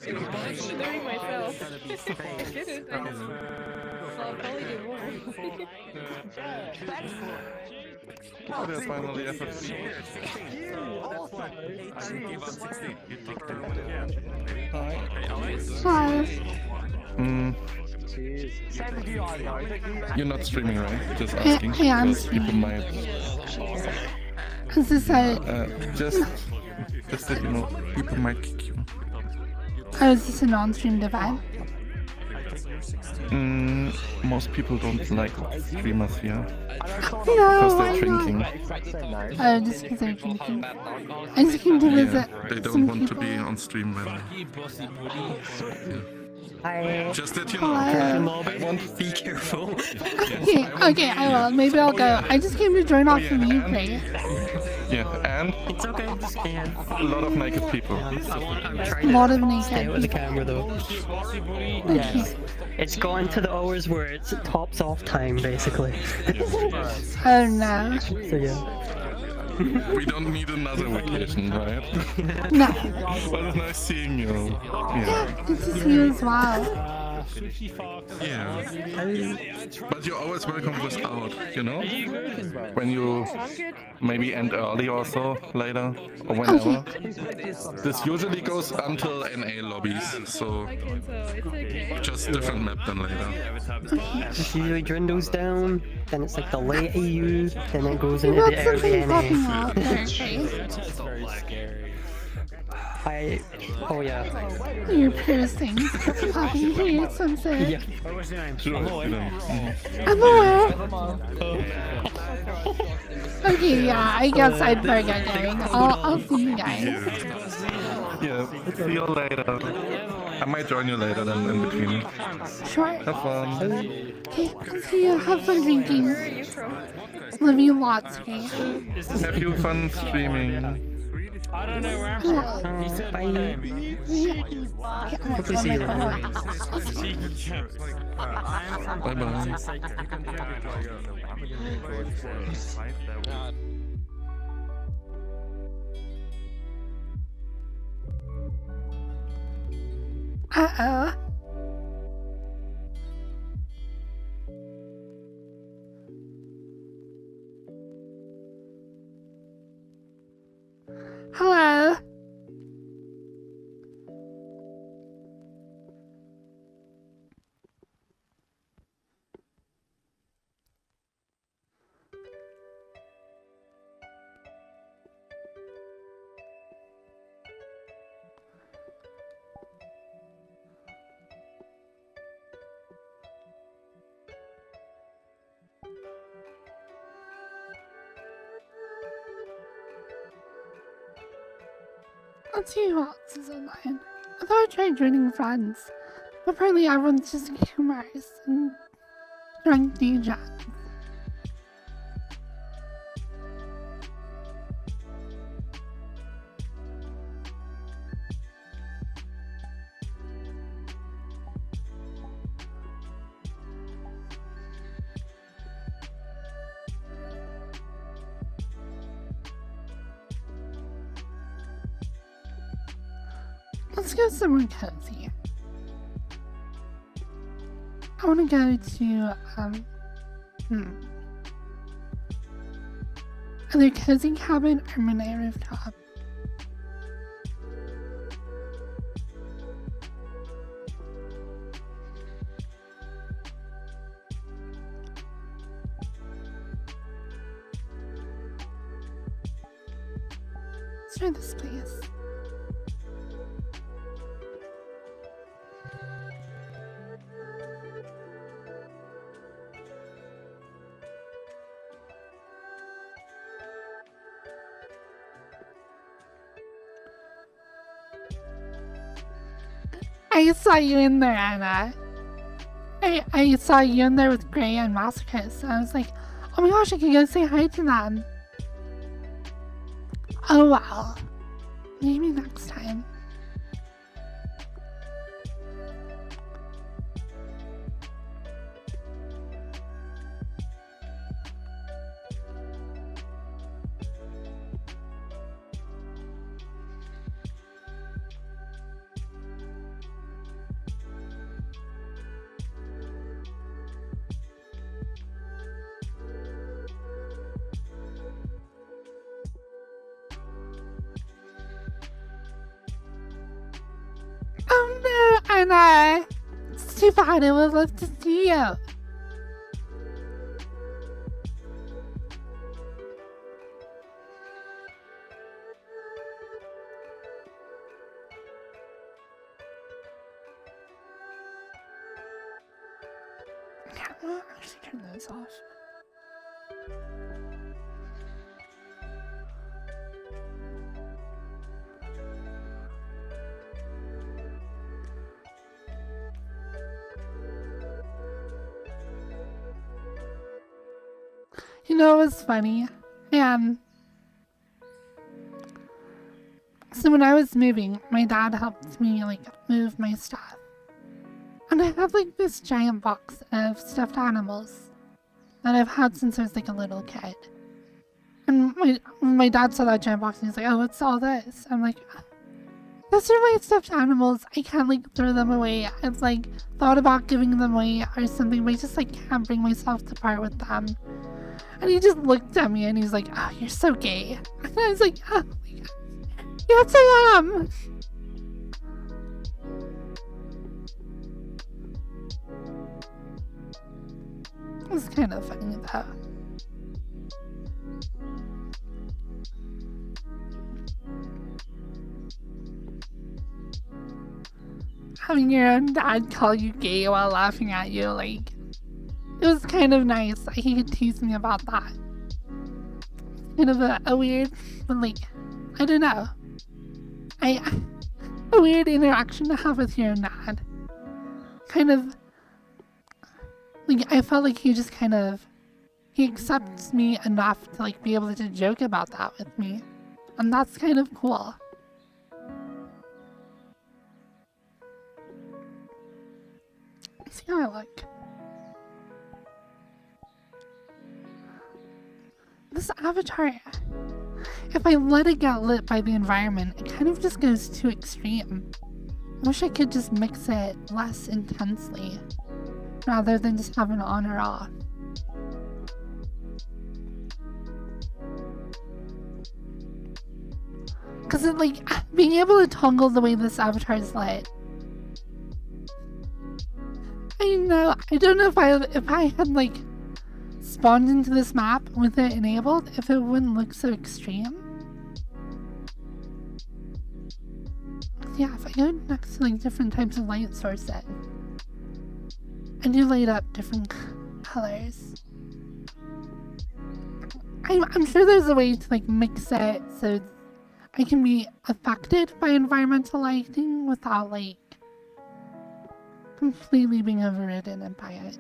Doing myself. I didn't. So I'll probably do more. Oh, that's finally effort. Hi. You're not streaming, right? Just asking. I am because people streaming. might. As I said, Just that you know, people might kick you. Oh, is this a non-streamed event? Most people don't like streamers here No, because why they're drinking. not? Oh, just because they're drinking. I just came to Yeah, visit they don't some want people. to be on stream when. Hi. Just that you know. Hello. I want. Be careful. Okay, I will. Maybe I'll go. I just came to join off from you, Grace. Yeah, and It's okay, just scan. a lot of naked people. I'm A trying lot to of stay naked with the people. camera though. Okay. Yes. It's gone to the hours where it's tops off time basically. Oh no. So yeah. We don't need another vacation, right? No. Well, it's nice seeing you. Yeah, Yeah. good to see you as well. Yeah. But you're always welcome without, you know? When you maybe end early or so, later, or whenever. This usually goes until NA lobbies, so just different map than later. It usually dwindles down, then it's like the late EU, then it goes You into got the early something popping NA. out there, Grace. Oh yeah. Your piercings popping here, some say. Yeah. Sure, I'm aware. Okay, yeah, I guess I'd forget going. I'll see you guys. Yeah, see you later. I might join you later then in between. Sure. Have fun. Okay, see you. Have fun drinking. Love you lots, okay? Have you fun streaming. Bye. Hopefully see you Bye bye. Uh-oh. Hello. Let's see who else is online. I thought I tried joining friends, but apparently everyone's just humorous and drunk DJs. Let's go somewhere cozy. I want to go to, either cozy cabin or Monet rooftop. Let's try this place. I saw you in there, Anna. I saw you in there with Gray and Masochist, and I was like, oh my gosh, I can go say hi to them. Oh well. Maybe next time. Oh no, Anna! It's too bad, I would love to see you. I'll actually turn those off. You know, it was funny. So when I was moving, my dad helped me like move my stuff. And I have like this giant box of stuffed animals that I've had since I was like a little kid. And my dad saw that giant box and he's like, oh, what's all this? I'm like, those are my stuffed animals. I can't like throw them away. I've like thought about giving them away or something, but I just like can't bring myself to part with them. And he just looked at me and he's like, oh, you're so gay. And I was like, oh my god. Yes, I am. It was kind of funny though. Having your own dad call you gay while laughing at you, like, it was kind of nice. He could tease me about that. Kind of a weird, but like, I don't know. A weird interaction to have with your dad. Kind of, like, I felt like he accepts me enough to like be able to joke about that with me. And that's kind of cool. See how I look. This avatar, if I let it get lit by the environment, it kind of just goes too extreme. I wish I could just mix it less intensely, rather than just have it on or off. Because it, like, being able to toggle the way this avatar is lit, I don't know if I had like spawned into this map with it enabled, if it wouldn't look so extreme. Yeah, if I go next to like different types of light sources, I do light up different colors. I'm sure there's a way to like mix it so I can be affected by environmental lighting without like completely being overridden by it.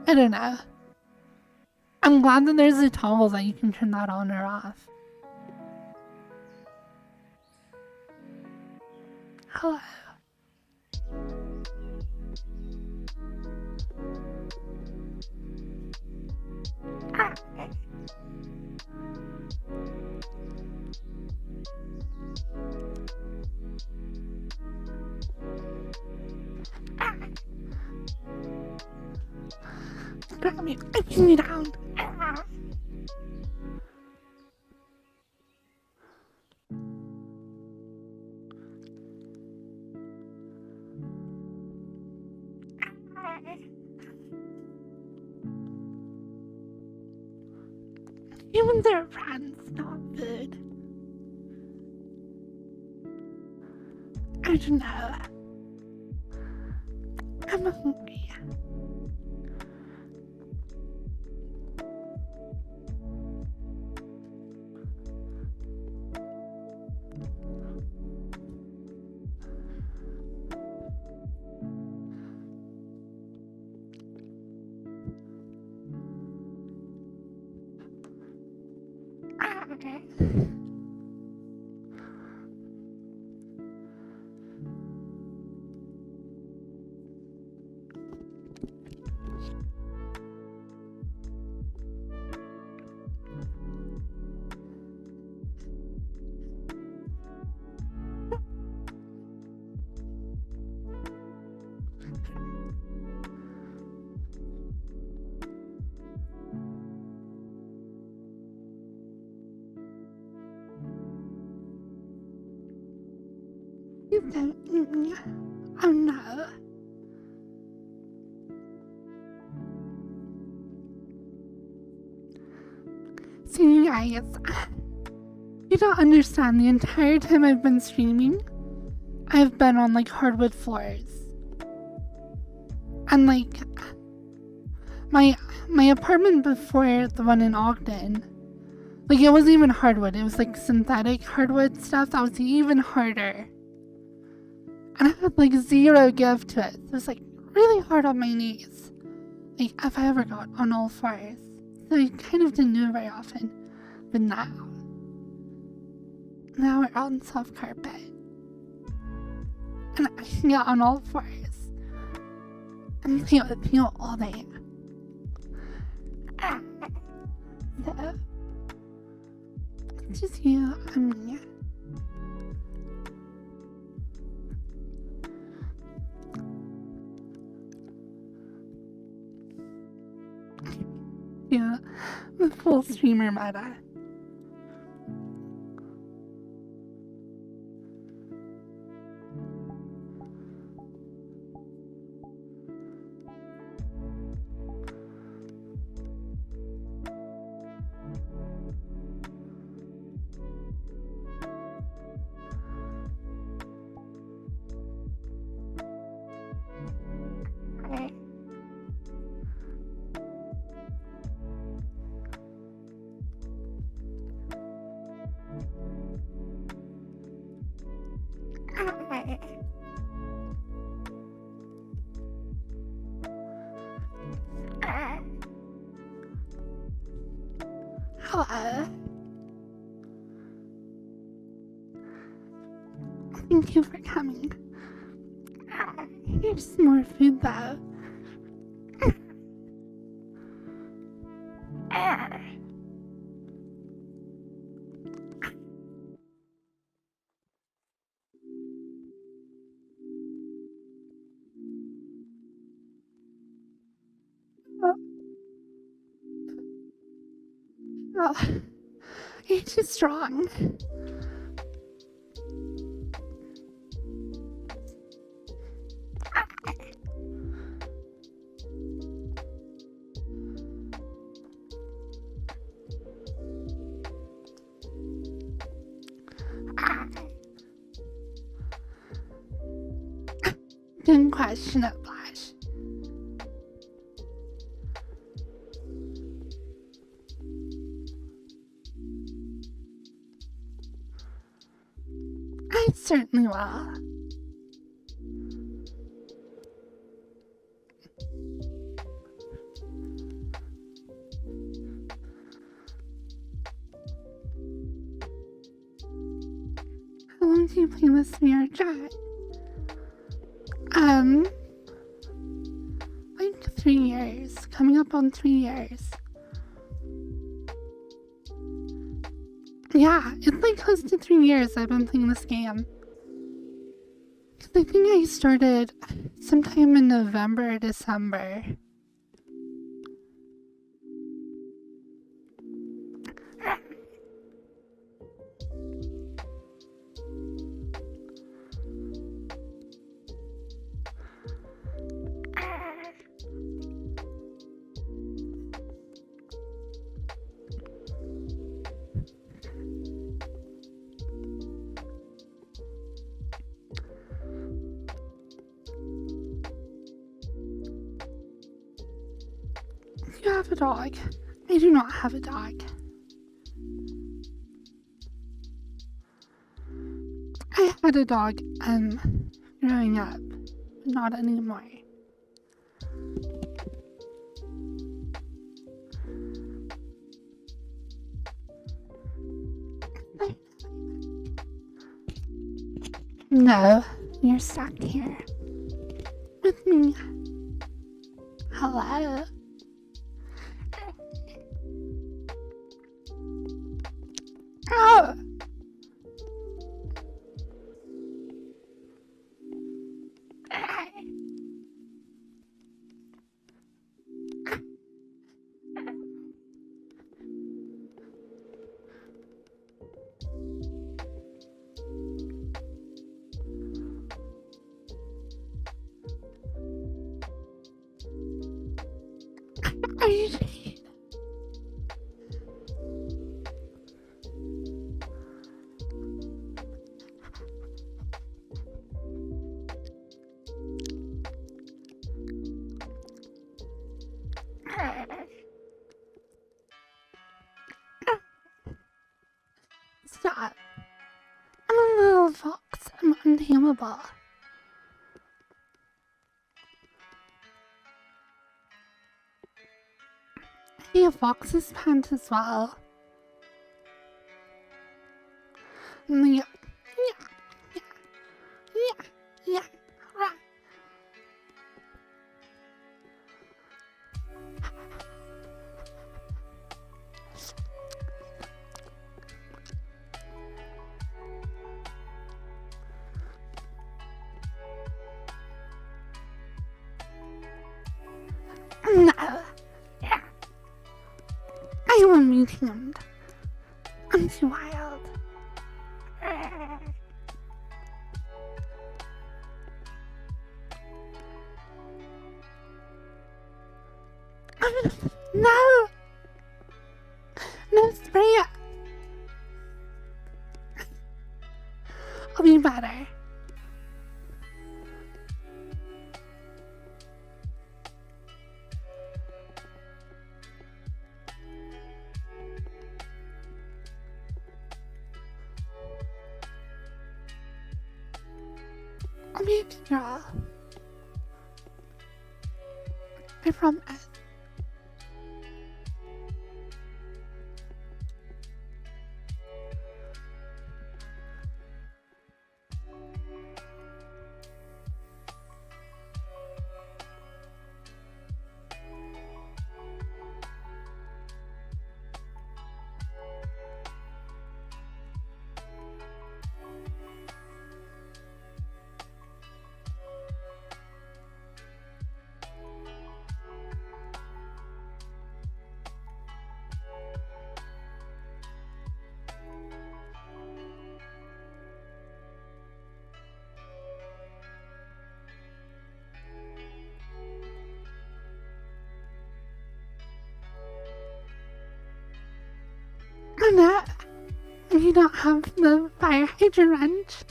I don't know. I'm glad that there's a toggle that you can turn that on or off. Hello. Grab me, pin me down. Humans are friends, not food. I don't know. I'm hungry. You don't eat me. Oh no. See, you guys, you don't understand. The entire time I've been streaming, I've been on like hardwood floors. And like my apartment before the one in Ogden, like it wasn't even hardwood, it was like synthetic hardwood stuff that was even harder. And I had like zero give to it. It was like really hard on my knees. Like if I ever got on all fours. So I kind of didn't do it very often. But now we're on soft carpet. And I can get on all fours. And feel all day. So it's just you and me. Yeah, the full streamer meta. Hello. Thank you for coming. Here's some more food though. Oh, you're too strong. Didn't question it, Flash. I certainly will. How long do you play this VR chat? Like 3 years. Coming up on 3 years. Yeah, it's like close to 3 years I've been playing this game. I think I started sometime in November or December. You have a dog. I do not have a dog. I had a dog, growing up, but not anymore. No, you're stuck here with me. Hello. Oh. Are you tameable. Hey, a fox's pant as well. Yeah, yeah, yeah, yeah, right. No. I won't be tamed. I'm too wild. No! No spray! I'll be better. I'll be a good girl. I promise. Annette, if you don't have the fire hydrant wrench,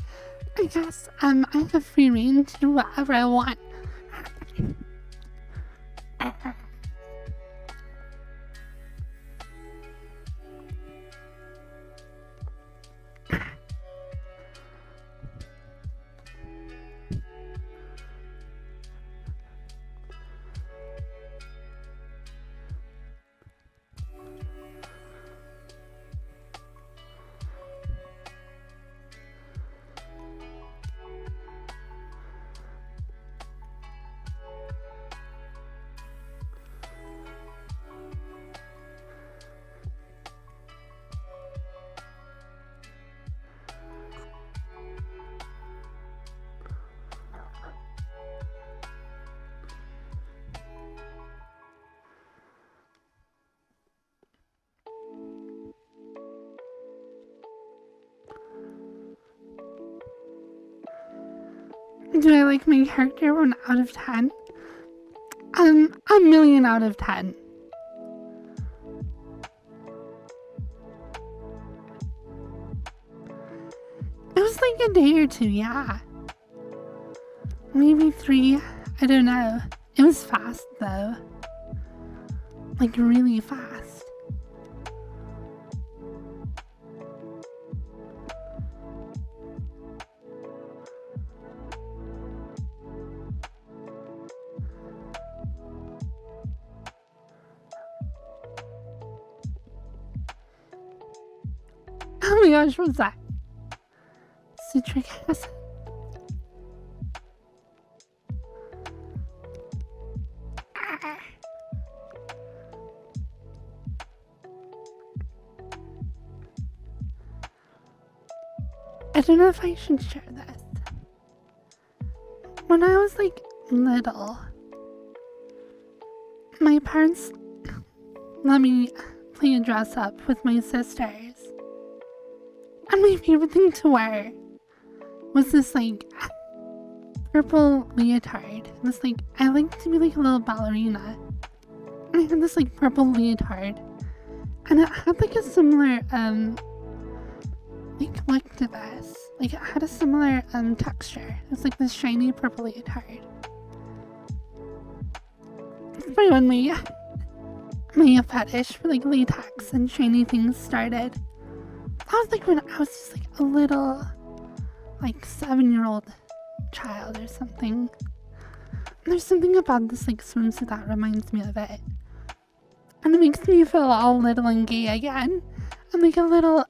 I guess I have free reign to do whatever I want. Do I like my character 1 out of 10? A million out of 10. It was like a day or 2, yeah. Maybe 3, I don't know. It was fast though. Like really fast. Oh my gosh, what's that? Citric acid. I don't know if I should share this. When I was like little, my parents let me play dress up with my sisters. And my favorite thing to wear was this like purple leotard. It was like, I like to be like a little ballerina. And I had this like purple leotard. And it had like a similar like look to this. Like it had a similar texture. It was like this shiny purple leotard. It's probably when my fetish for like latex and shiny things started. That was like when I was just like a little like 7-year-old child or something. And there's something about this like swimsuit that reminds me of it. And it makes me feel all little and gay again. I'm like a little...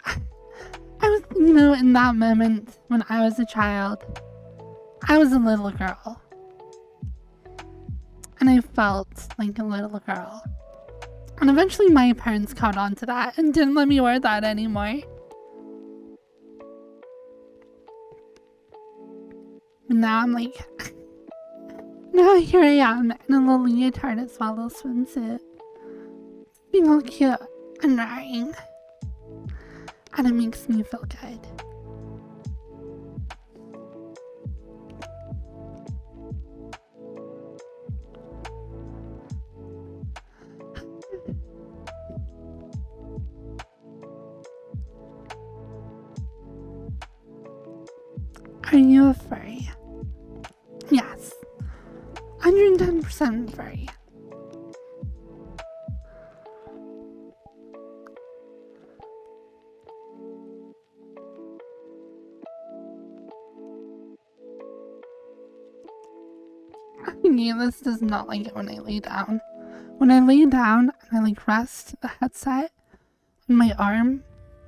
I was, you know, in that moment when I was a child, I was a little girl. And I felt like a little girl. And eventually my parents caught on to that and didn't let me wear that anymore. But now I'm like... now here I am in a little leotard as well, a swimsuit. Being all cute and raring. And it makes me feel good. Are you a furry? Yes. 110% furry. Yeah, this does not like it when I lay down. When I lay down and I like rest the headset on my arm,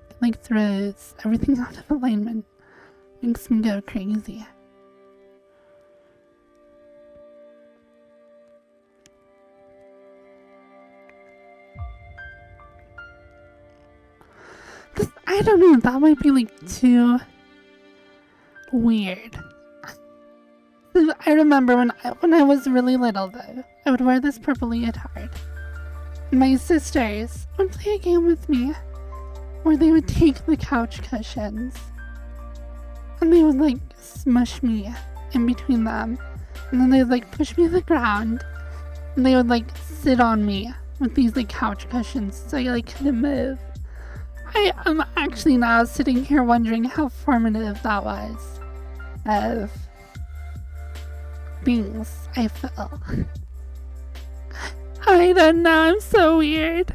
it like throws everything out of alignment. Makes me go crazy. This, I don't know, that might be like too weird. I remember when I was really little though, I would wear this purple leotard. And my sisters would play a game with me where they would take the couch cushions and they would like smush me in between them. And then they would like push me to the ground and they would like sit on me with these like couch cushions so I like couldn't move. I am actually now sitting here wondering how formative that was of things I feel. I don't know, I'm so weird.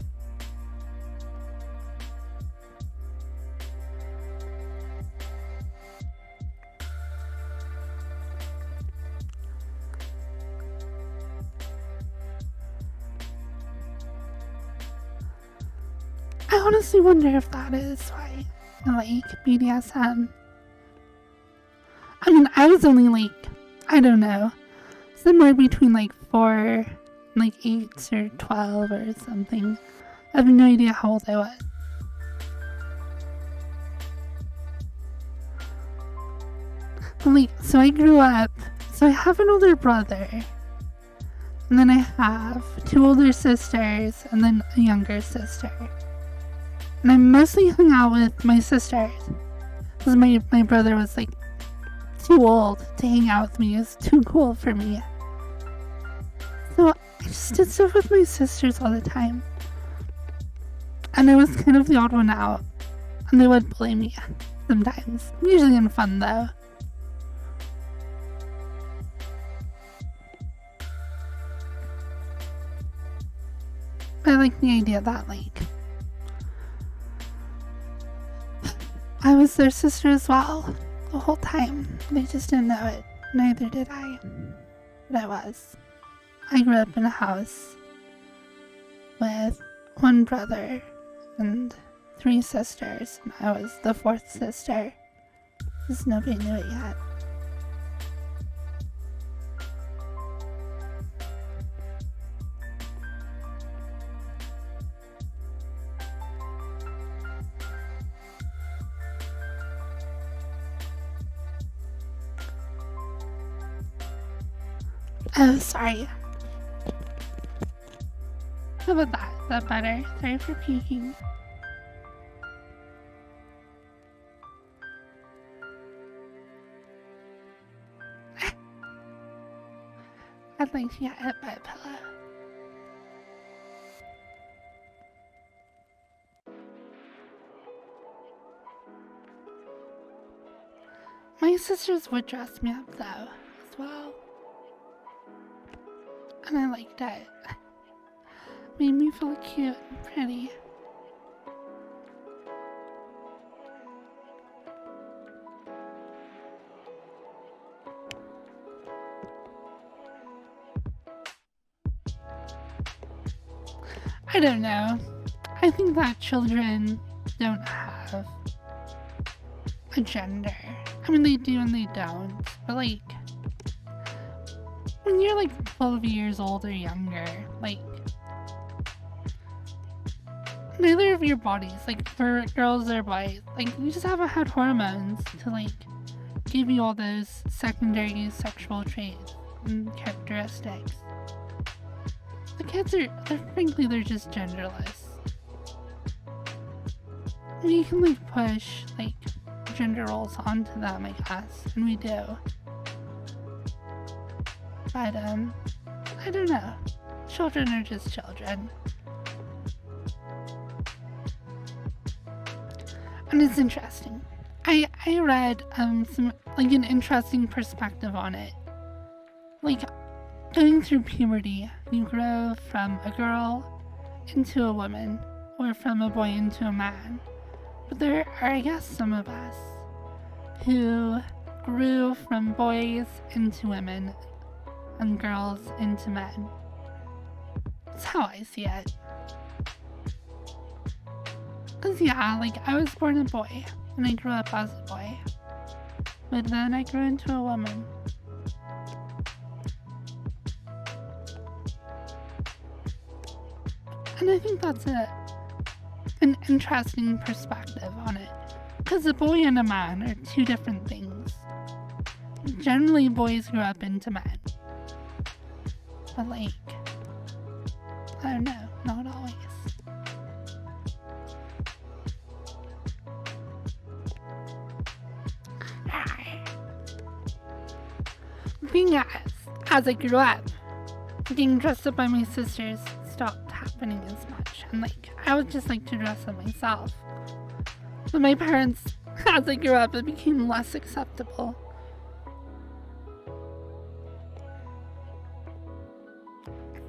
I honestly wonder if that is why I like BDSM. I mean, I was only like, I don't know, somewhere between like 4, like 8 or 12 or something. I have no idea how old I was. But like, so I grew up, so I have an older brother. And then I have 2 older sisters and then a younger sister. And I mostly hung out with my sisters. Because my brother was like too old to hang out with me. It was too cool for me. So I just did stuff with my sisters all the time. And I was kind of the odd one out. And they would bully me sometimes. Usually in fun though. I like the idea that like I was their sister as well the whole time. They just didn't know it. Neither did I. But I was. I grew up in a house with 1 brother and 3 sisters, and I was the 4th sister. Just nobody knew it yet. Oh, sorry. How about that? Is that better? Sorry for peeking. I'd like to get hit by a pillow. My sisters would dress me up though, as well. And I liked it. Made me feel cute and pretty. I don't know. I think that children don't have a gender. I mean, they do and they don't. But like, when you're like 12 years old or younger, like, neither of your bodies, like for girls or boys, like you just haven't had hormones to like give you all those secondary sexual traits and characteristics. The kids frankly, they're just genderless. We can like push like gender roles onto them, I guess, and we do. But I don't know. Children are just children. And it's interesting. I read some like an interesting perspective on it. Like going through puberty, you grow from a girl into a woman, or from a boy into a man. But there are, I guess, some of us who grew from boys into women and girls into men. That's how I see it. Cause yeah, like I was born a boy and I grew up as a boy, but then I grew into a woman. And I think that's an interesting perspective on it. Because a boy and a man are two different things. Generally, boys grow up into men. But like, I don't know, not always. Being as I grew up, getting dressed up by my sisters stopped happening as much, and like I would just like to dress up myself. But my parents, as I grew up, it became less acceptable.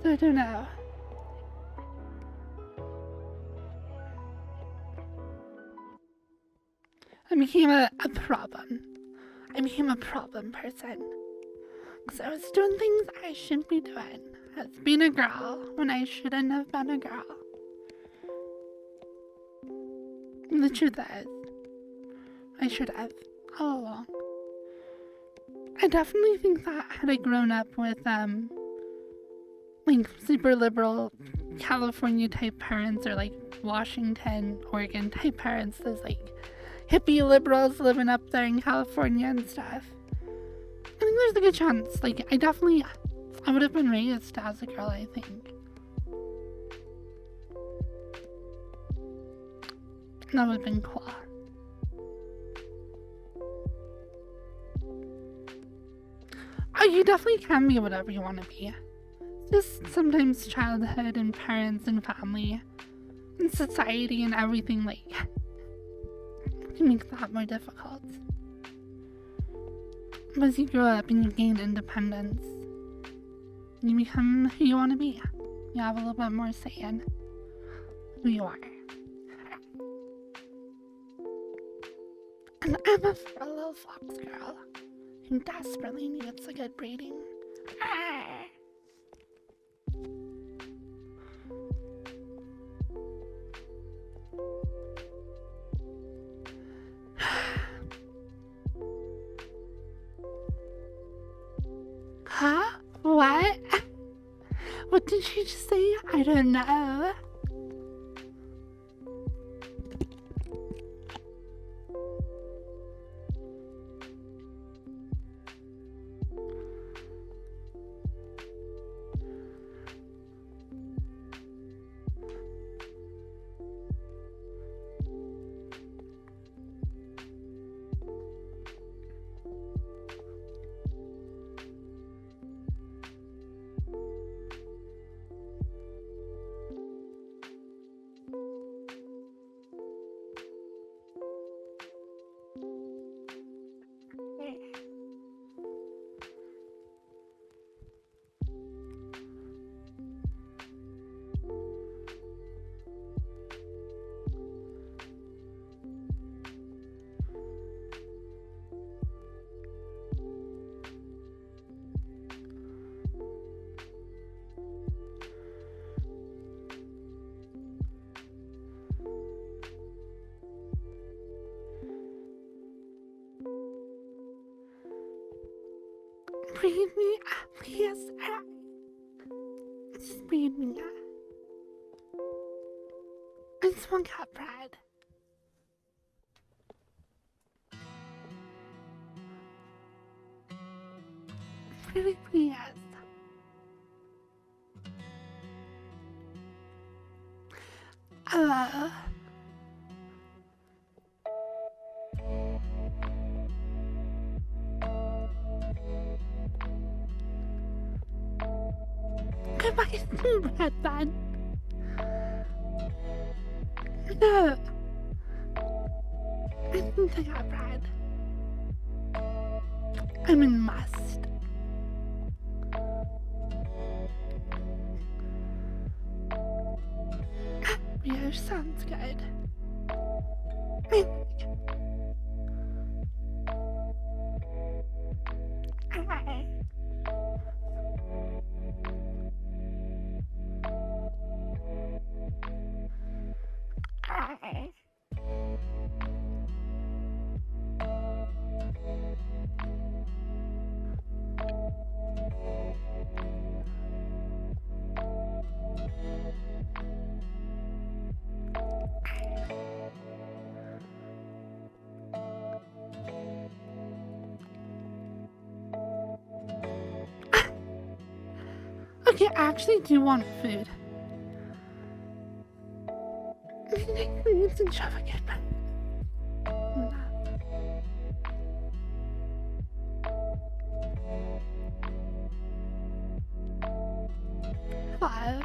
So I don't know. I became a problem. I became a problem person. Because I was doing things I shouldn't be doing. I was being a girl when I shouldn't have been a girl. And the truth is, I should have all along. I definitely think that had I grown up with, like, super liberal California type parents, or like Washington, Oregon type parents, those like hippie liberals living up there in California and stuff, I think there's a good chance, like, I would have been raised as a girl, I think. And that would have been cool. Oh, you definitely can be whatever you want to be. Just sometimes childhood and parents and family and society and everything, like, can make that more difficult. But as you grow up and you gain independence, you become who you want to be. You have a little bit more say in who you are. And I'm a little fox girl who desperately needs a good breeding. Huh? What? What did you just say? I don't know. Breathe me, please. Just breathe me. I just want cat bread. Pretty please. Hello. Can I get some bread then? No. I think I got bread. I'm in must. Brioche sounds good. Okay, I actually do want food. It's extravagant. Hello.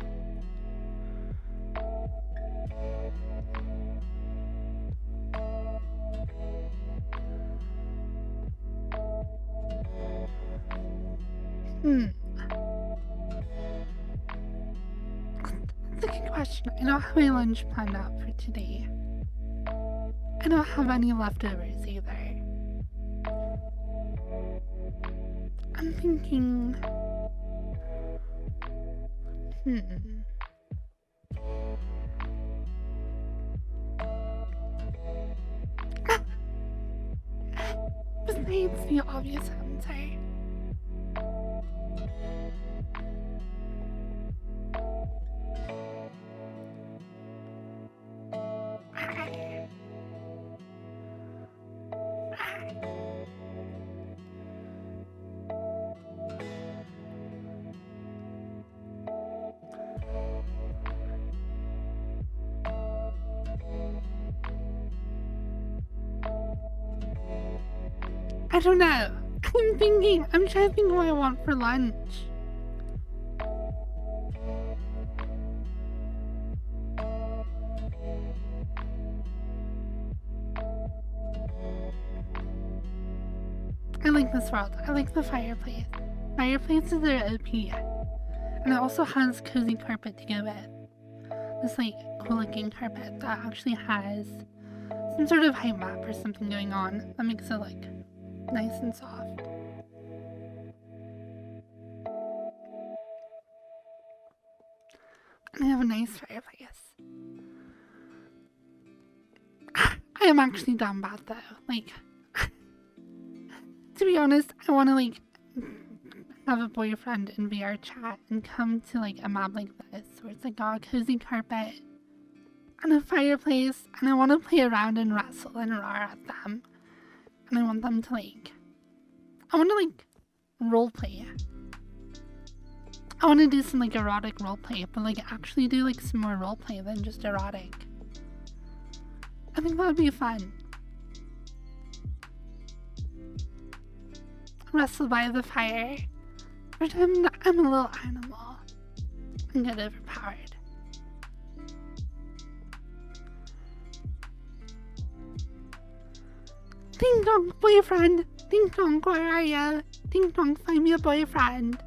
That's a good question. I don't have my lunch planned out for today. I don't have any leftovers either. I'm thinking... Besides the obvious answer. I don't know. I'm trying to think what I want for lunch. I like this world. I like the fireplace. Fireplaces are OP. And it also has cozy carpet to go with. This like cool looking carpet that actually has some sort of height map or something going on that makes it like nice and soft. And I have a nice fireplace. I am actually down bad though. Like, to be honest, I want to like have a boyfriend in VR chat and come to like a map like this where it's like all cozy carpet and a fireplace, and I want to play around and wrestle and roar at them, and I want them to like, I want to like role play. I want to do some like erotic role play, but like actually do like some more role play than just erotic. I think that would be fun. Wrestle by the fire. But I'm a little animal. I'm get overpowered. Ding dong, boyfriend. Ding dong, where are ya? Ding dong, find me a boyfriend.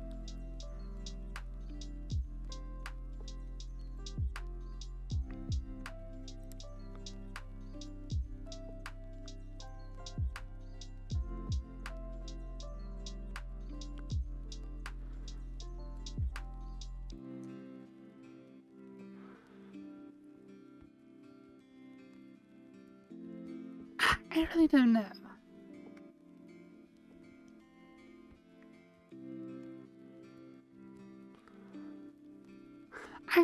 I really don't know.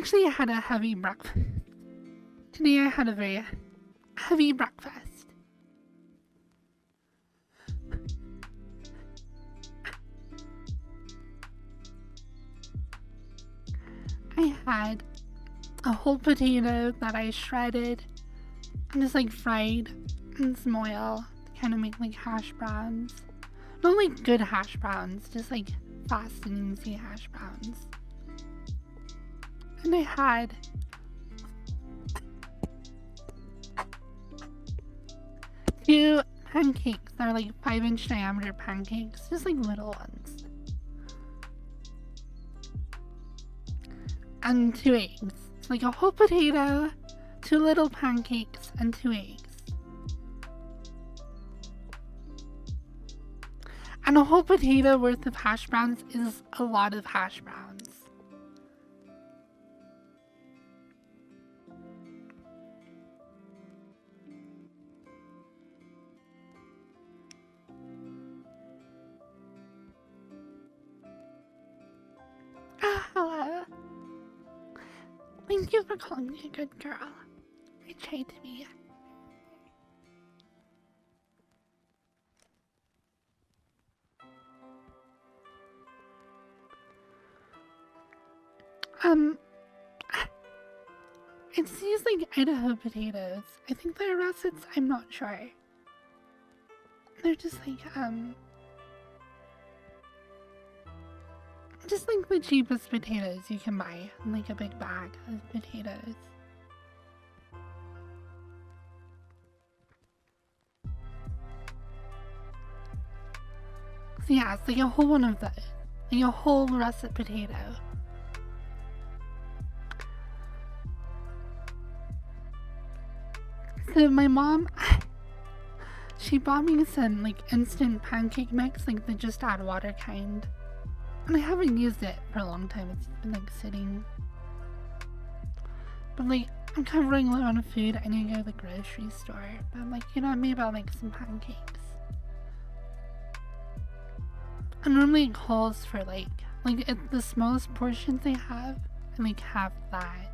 actually had a heavy breakfast. Today I had a very heavy breakfast. I had a whole potato that I shredded and just like fried in some oil to kind of make like hash browns. Not like good hash browns, just like fast and easy hash browns. And I had two pancakes that are like 5-inch diameter pancakes, just like little ones. And 2 eggs. It's like a whole potato, 2 little pancakes, and 2 eggs. And a whole potato worth of hash browns is a lot of hash browns. Hello. Thank you for calling me a good girl. I tried to be. It's these like Idaho potatoes. I think they're russets, I'm not sure. They're just like the cheapest potatoes you can buy in like a big bag of potatoes. So yeah, it's like a whole one of those. Like a whole russet potato. So my mom, she bought me some like instant pancake mix, like the just add water kind. And I haven't used it for a long time, it's been like sitting. But like, I'm kind of running low on food, I need to go to the grocery store. But I'm like, you know, maybe I'll make some pancakes. And normally it calls for like the smallest portions they have, and like half that.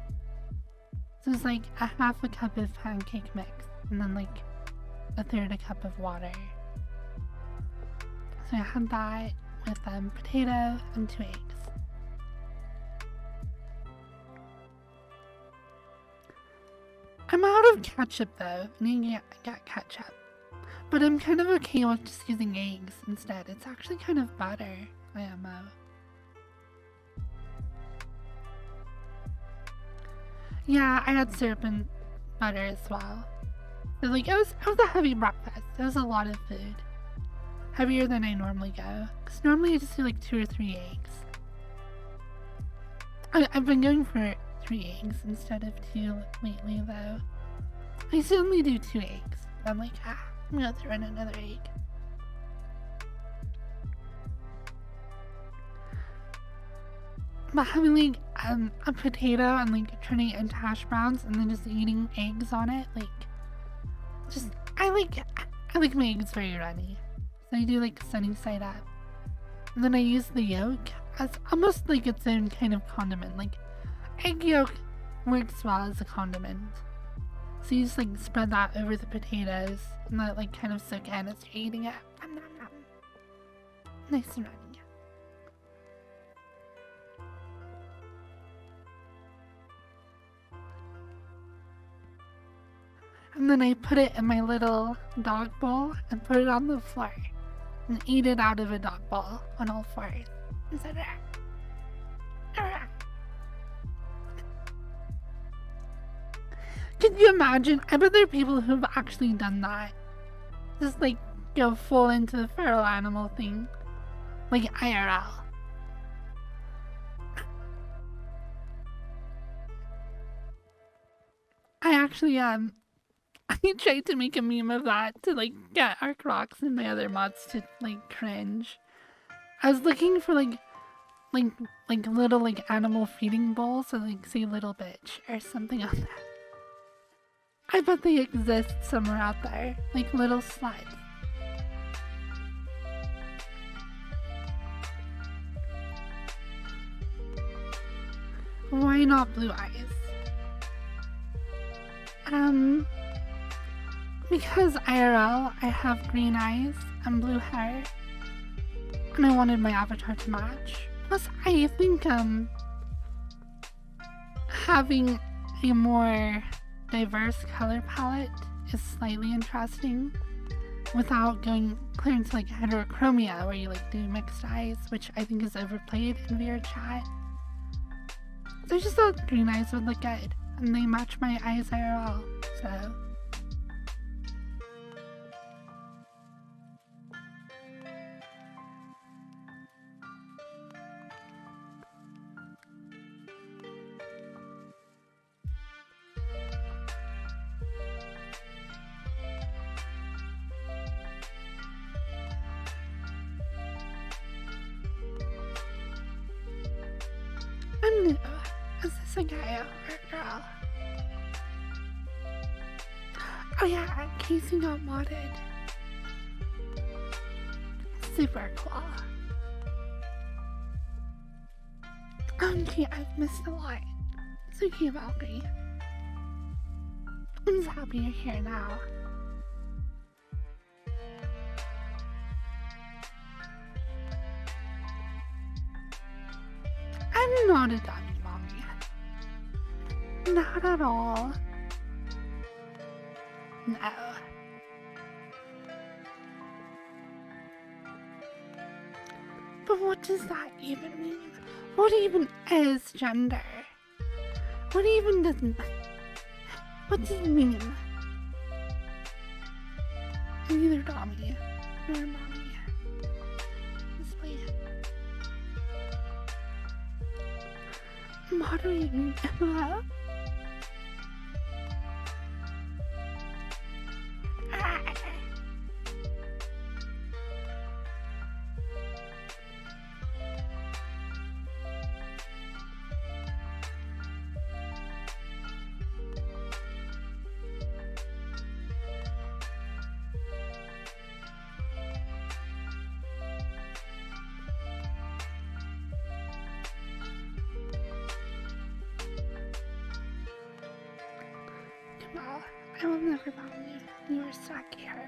So it's like a half a cup of pancake mix, and then like a third a cup of water. So I had that with potato and 2 eggs. I'm out of ketchup though. I need to get ketchup. But I'm kind of okay with just using eggs instead. It's actually kind of better, IMO. Yeah, I had syrup and butter as well. So like it was a heavy breakfast. It was a lot of food. Heavier than I normally go. Because normally I just do like 2 or 3 eggs. I've been going for 3 eggs instead of 2 lately though. I used to only do 2 eggs. I'm like, I'm gonna throw in another egg. But having like a potato and like turning it into hash browns and then just eating eggs on it, like, just I like my eggs very runny. So I do like sunny side up. And then I use the yolk as almost like its own kind of condiment. Like egg yolk works well as a condiment. So you just like spread that over the potatoes and let it like kind of soak in as you're eating it. Nom, nom, nom. Nice and runny. And then I put it in my little dog bowl and put it on the floor and eat it out of a dog bowl on all fours. And so Could you imagine? I bet there are people who've actually done that. Just like go full into the feral animal thing. Like IRL. I actually I tried to make a meme of that to like get Arc Rocks and my other mods to like cringe. I was looking for like little like animal feeding bowls, so like say Little Bitch or something on that. I bet they exist somewhere out there, like little sluts. Why not blue eyes? Because IRL, I have green eyes and blue hair, and I wanted my avatar to match. Plus, I think, having a more diverse color palette is slightly interesting without going clear into like heterochromia where you like do mixed eyes, which I think is overplayed in VR chat. So I just thought green eyes would look good, and they match my eyes IRL, so. I'm new. Is this a guy or a girl? Oh yeah, Casey got modded. Super cool. Okay, I've missed a lot. It's okay about me. I'm just happy you're here now. I'm not a dummy, mommy. Not at all. No. But what does that even mean? What even is gender? What even does... What does it mean? I'm neither Dommy nor mommy. This way. Moderating Emma. Well, I will never bomb you. You are stuck here.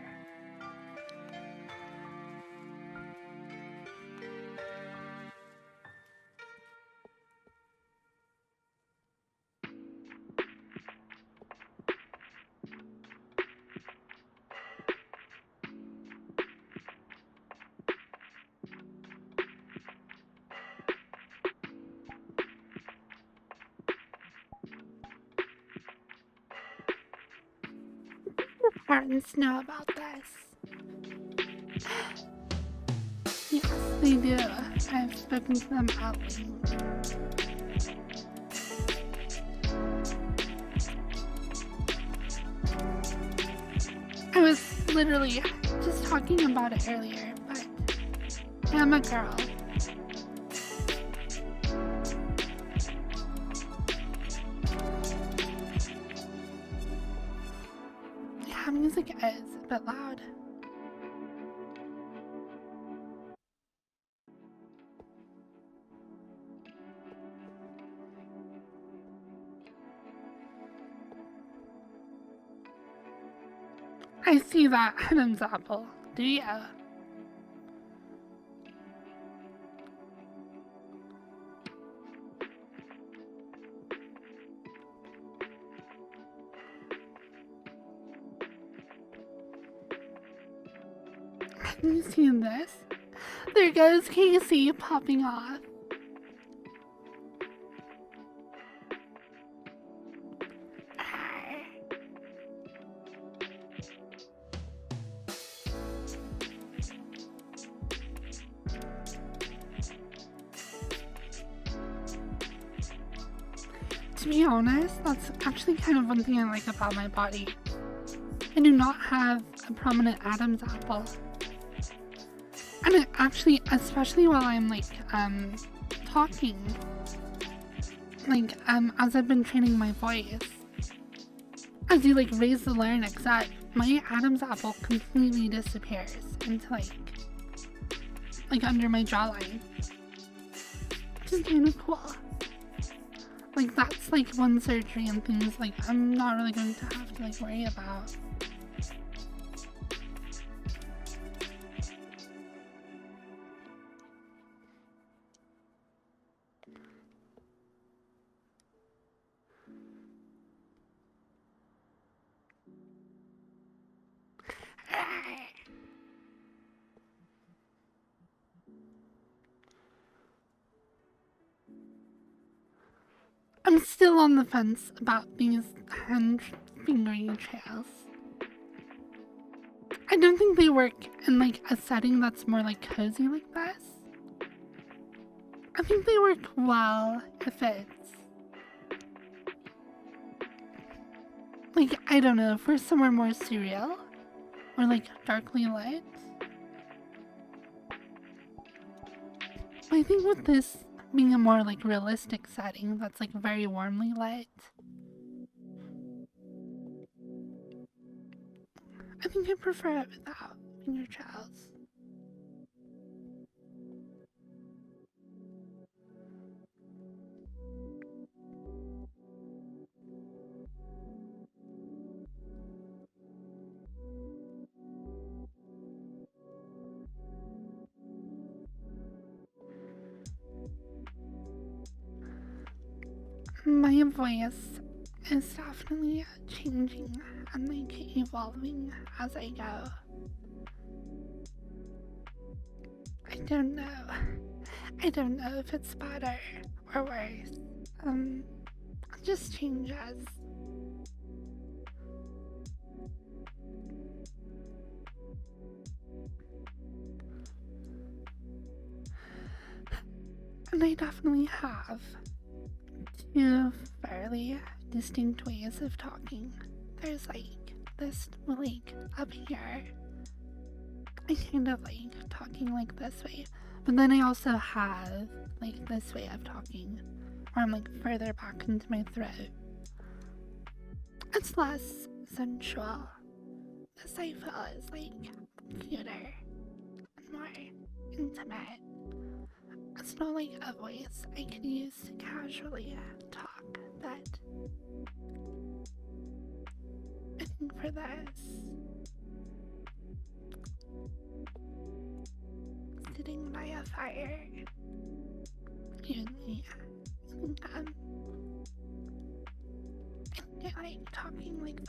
Parents know about this. Yes, they do. I've spoken to them out loud. I was literally just talking about it earlier, but I'm a girl. Music is a bit loud. I see that Adam's apple. Do ya? Have you seen this? There goes Casey popping off. To be honest, that's actually kind of one thing I like about my body. I do not have a prominent Adam's apple. And it actually, especially while I'm like, talking, like, as I've been training my voice, as you like raise the larynx up, my Adam's apple completely disappears into like under my jawline. Which is kind of cool. Like, that's like one surgery and things like I'm not really going to have to like worry about. I'm still on the fence about these hand fingering trails. I don't think they work in like a setting that's more like cozy like this. I think they work well if it's like, I don't know, if we're somewhere more surreal or like darkly lit. But I think with this being a more like realistic setting that's like very warmly lit, I think I prefer it without finger trails. My voice is definitely changing and like evolving as I go. I don't know. I don't know if it's better or worse. It just changes. And I definitely have two fairly distinct ways of talking. There's like this like up here. I kind of like talking like this way. But then I also have like this way of talking where I'm like further back into my throat. It's less sensual. This I feel is like cuter and more intimate. It's not like a voice I could use to casually talk, but I think for this, sitting by a fire, you and me, I think I like talking like this.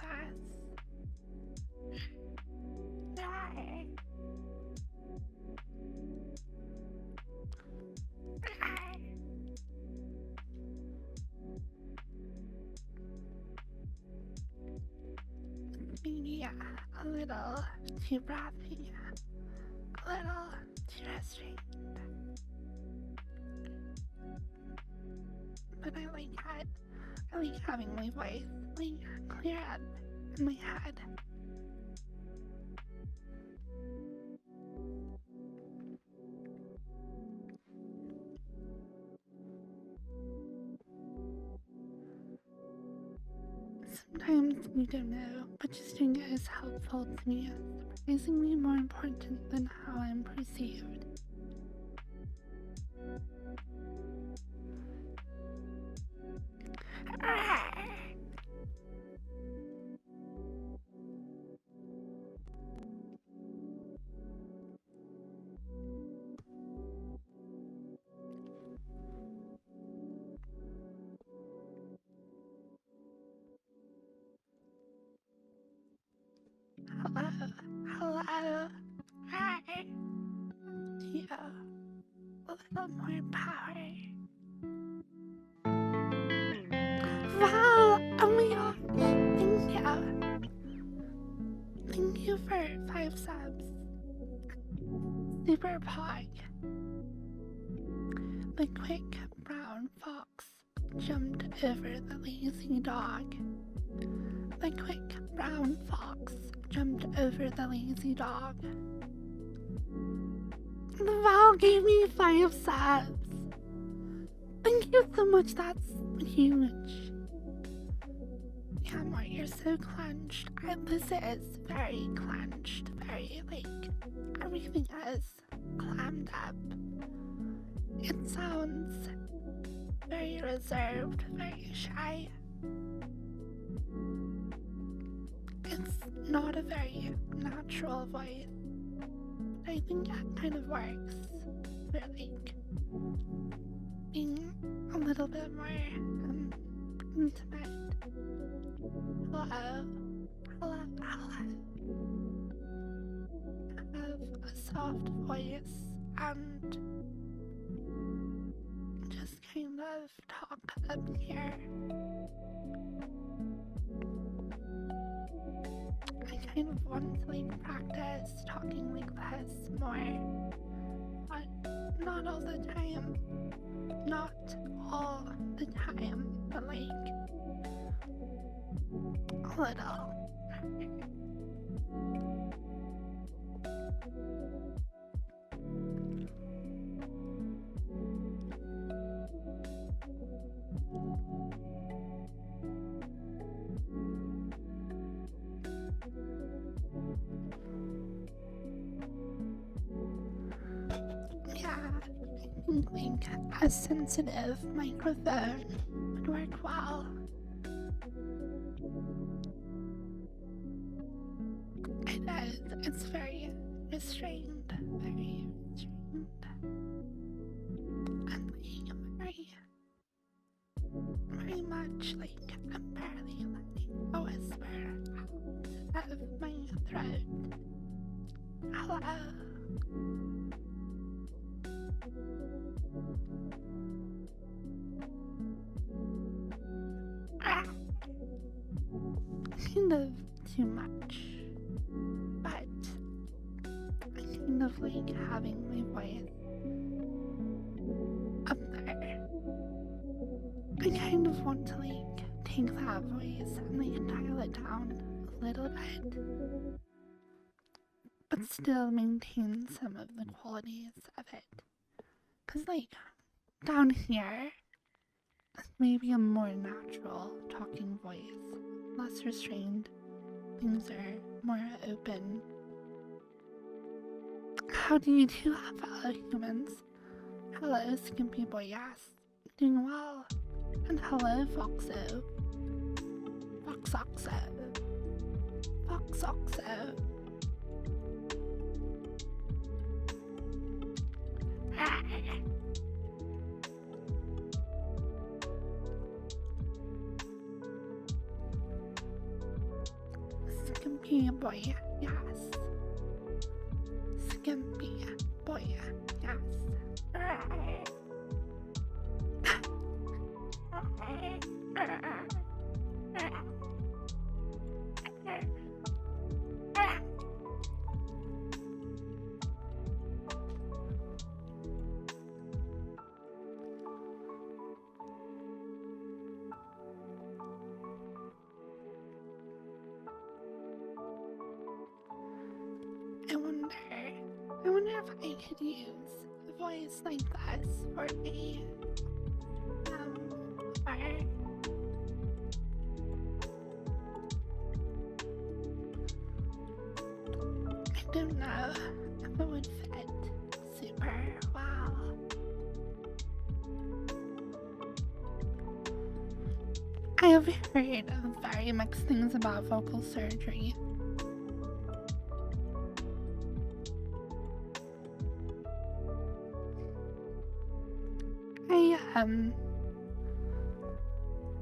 Maybe a little too breathy, a little too restrained. But I like it. I like having my voice like clear up in my head. Sometimes you don't know, but just doing it is helpful to me. It's surprisingly more important than how I'm perceived. Hello, hello, hi. Yeah, a little more power. Wow, oh my gosh, thank you. Thank you for 5 subs. Super Pog. The quick brown fox jumped over the lazy dog. The quick brown fox jumped over the lazy dog. The Val gave me 5 subs. Thank you so much, that's huge. Yeah, Mart, you're so clenched. This is very clenched, very like, everything is clammed up. It sounds very reserved, very shy. It's not a very natural voice, but I think that kind of works for like being a little bit more intimate. Hello, hello, hello. I have a soft voice and just kind of talk up here. I kind of want to like practice talking like this more, but not all the time. Not all the time, but like a little. Yeah, I think like a sensitive microphone would work well. It is. It's very restrained, very restrained, and like very much like I'm barely letting a whisper out of my throat. Hello. Kind of too much, but I kind of like having my voice up there. I kind of want to like take that voice and like dial it down a little bit, but still maintain some of the qualities of it. Cause like down here, maybe a more natural talking voice, less restrained, things are more open. How do you do, fellow humans? Hello, Skimpy Boy, yes, doing well. And hello, Foxo. Foxoxo. Foxoxo. Skimpy Boy, yes. Skimpy Boy, yes. I wonder if I could use a voice like this for a I don't know if it would fit super well. I have heard very mixed things about vocal surgery.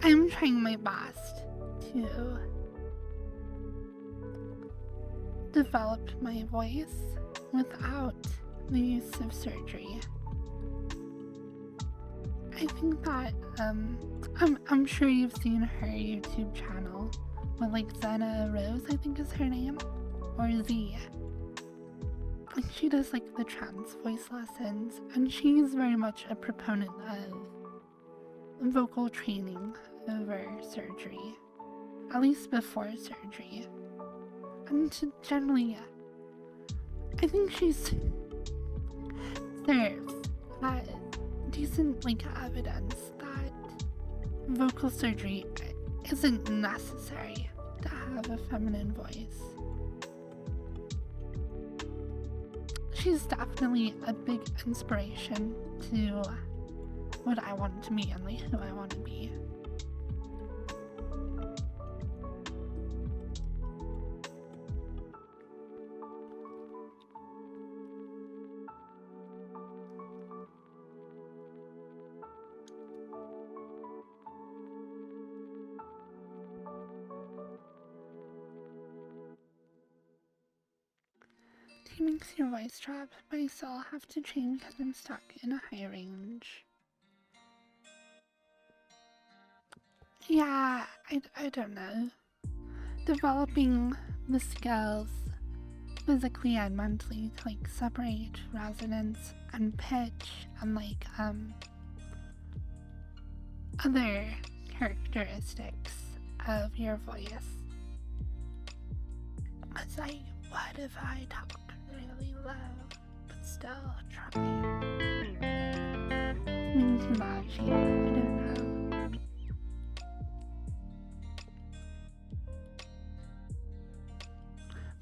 I'm trying my best to develop my voice without the use of surgery. I think that, I'm sure you've seen her YouTube channel with like Zena Rose, I think is her name, or Z. Like she does like the trans voice lessons, and she's very much a proponent of vocal training over surgery, at least before surgery. And to generally, I think she's serves as decent like evidence that vocal surgery isn't necessary to have a feminine voice. She's definitely a big inspiration to what I want to be and like who I want to be. He makes your voice drop, but I still have to train because I'm stuck in a high range. Yeah, I don't know. Developing the skills physically and mentally to like separate resonance and pitch and like other characteristics of your voice. It's like, what if I talk really low but still try? Maybe too much, I don't know.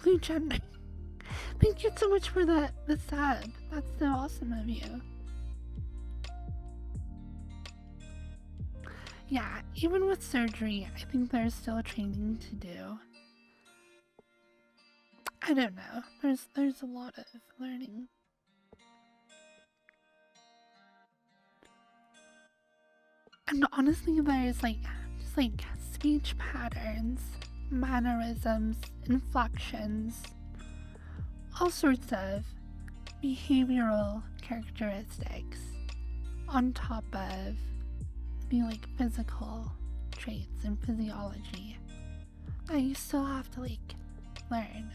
Blue Gender, thank you so much for the sub. That's so awesome of you. Yeah, even with surgery, I think there's still training to do. I don't know. There's a lot of learning. And honestly, there's like just like speech patterns, mannerisms, inflections, all sorts of behavioral characteristics on top of the like physical traits and physiology that you still have to like learn.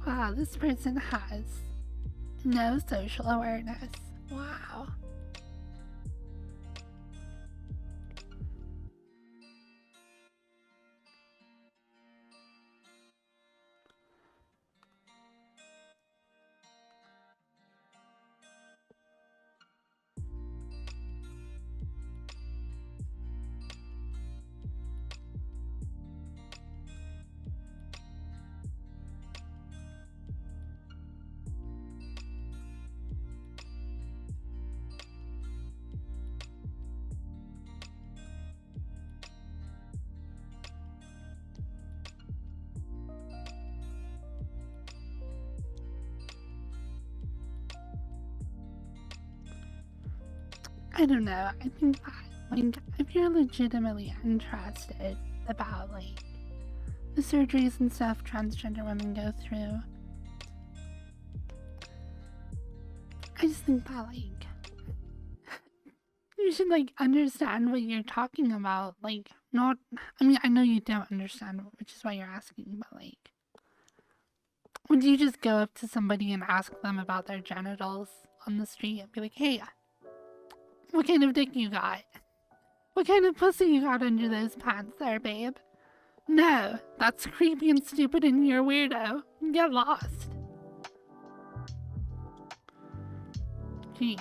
Wow, this person has no social awareness. Wow. I don't know, I think that, like, if you're legitimately interested about, like, the surgeries and stuff transgender women go through, I just think that, like, you should, like, understand what you're talking about, like, not, I mean, I know you don't understand, which is why you're asking, but, like, would you just go up to somebody and ask them about their genitals on the street and be like, hey, what kind of dick you got? What kind of pussy you got under those pants there, babe? No, that's creepy and stupid and you're a weirdo. Get lost. Jeez.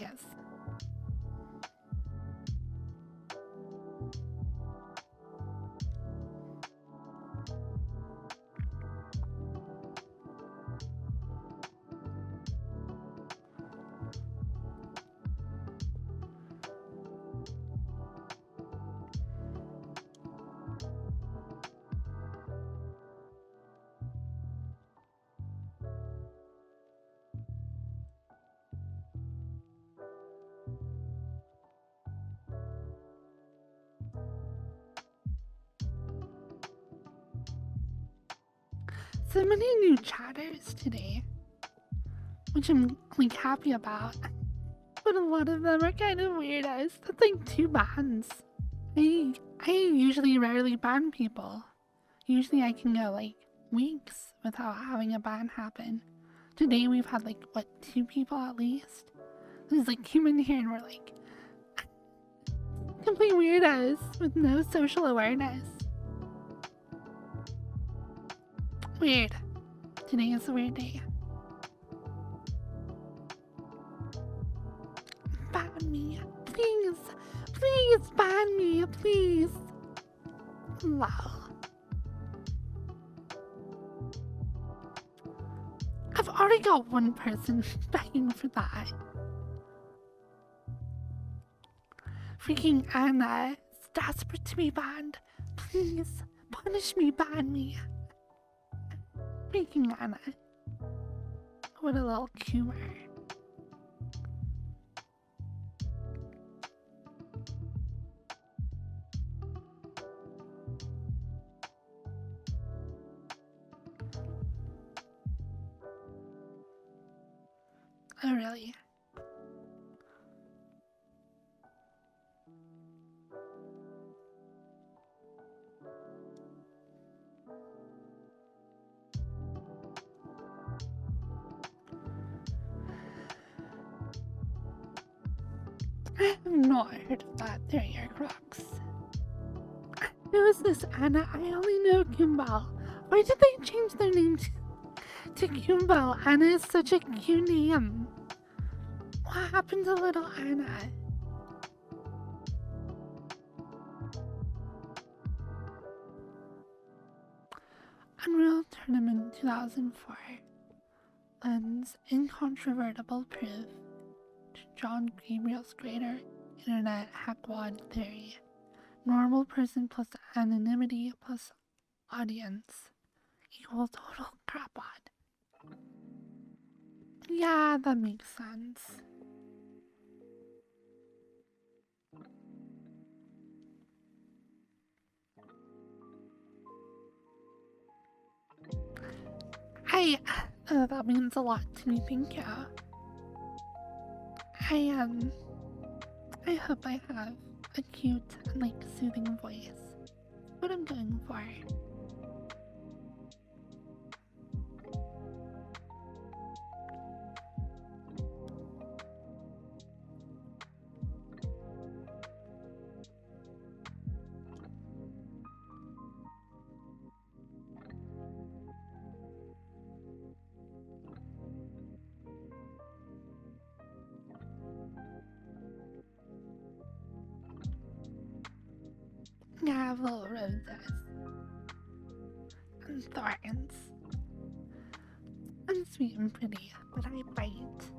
So many new chatters today, which I'm like happy about, but a lot of them are kind of weirdos. That's like 2 bans. I usually rarely ban people. Usually I can go like weeks without having a ban happen. Today we've had like, what, 2 people at least? There's like came in here and we're like complete weirdos with no social awareness. Weird. Today is a weird day. Ban me. Please. Please. ban me, please. Wow. I've already got one person begging for that. Freaking Anna is desperate to be banned. Please, punish me, ban me. Freaking Anna. What a little humor. Oh, really? I have not heard of that. There you are, Crocs. Who is this Anna? I only know Kimball. Why did they change their name to Kimball? Anna is such a cute name. What happened to little Anna? Unreal Tournament 2004 lends incontrovertible proof to John Gabriel's greater internet hackwad theory. Normal person plus anonymity plus audience equals total crapwad. Yeah, that makes sense. That means a lot to me, thank you. I hope I have a cute and soothing voice. What I'm going for. I have little roses and thorns. I'm sweet and pretty, but I bite.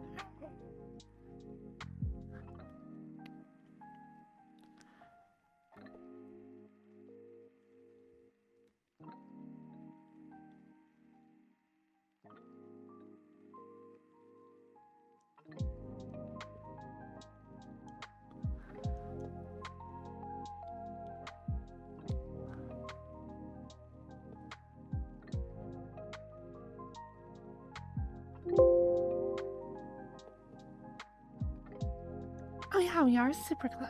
Oh yeah, we are super close.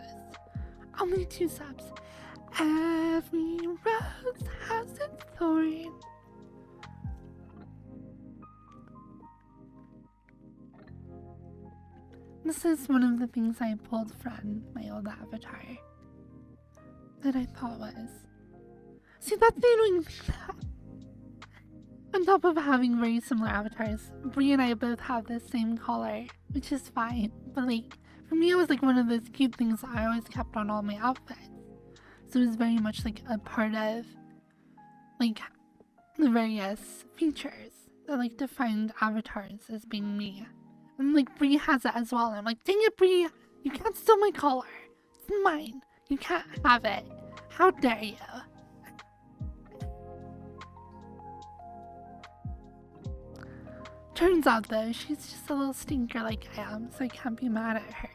Only 2 subs. Every rose has its thorn. This is one of the things I pulled from my old avatar that I thought was... See, that's the annoying thing. On top of having very similar avatars, Brie and I both have the same color, which is fine. But for me, it was one of those cute things I always kept on all my outfits. So it was very much a part of the various features that defined avatars as being me. And Brie has it as well. And I'm like, dang it, Brie, you can't steal my color. It's mine. You can't have it. How dare you? Turns out though, she's just a little stinker like I am, so I can't be mad at her.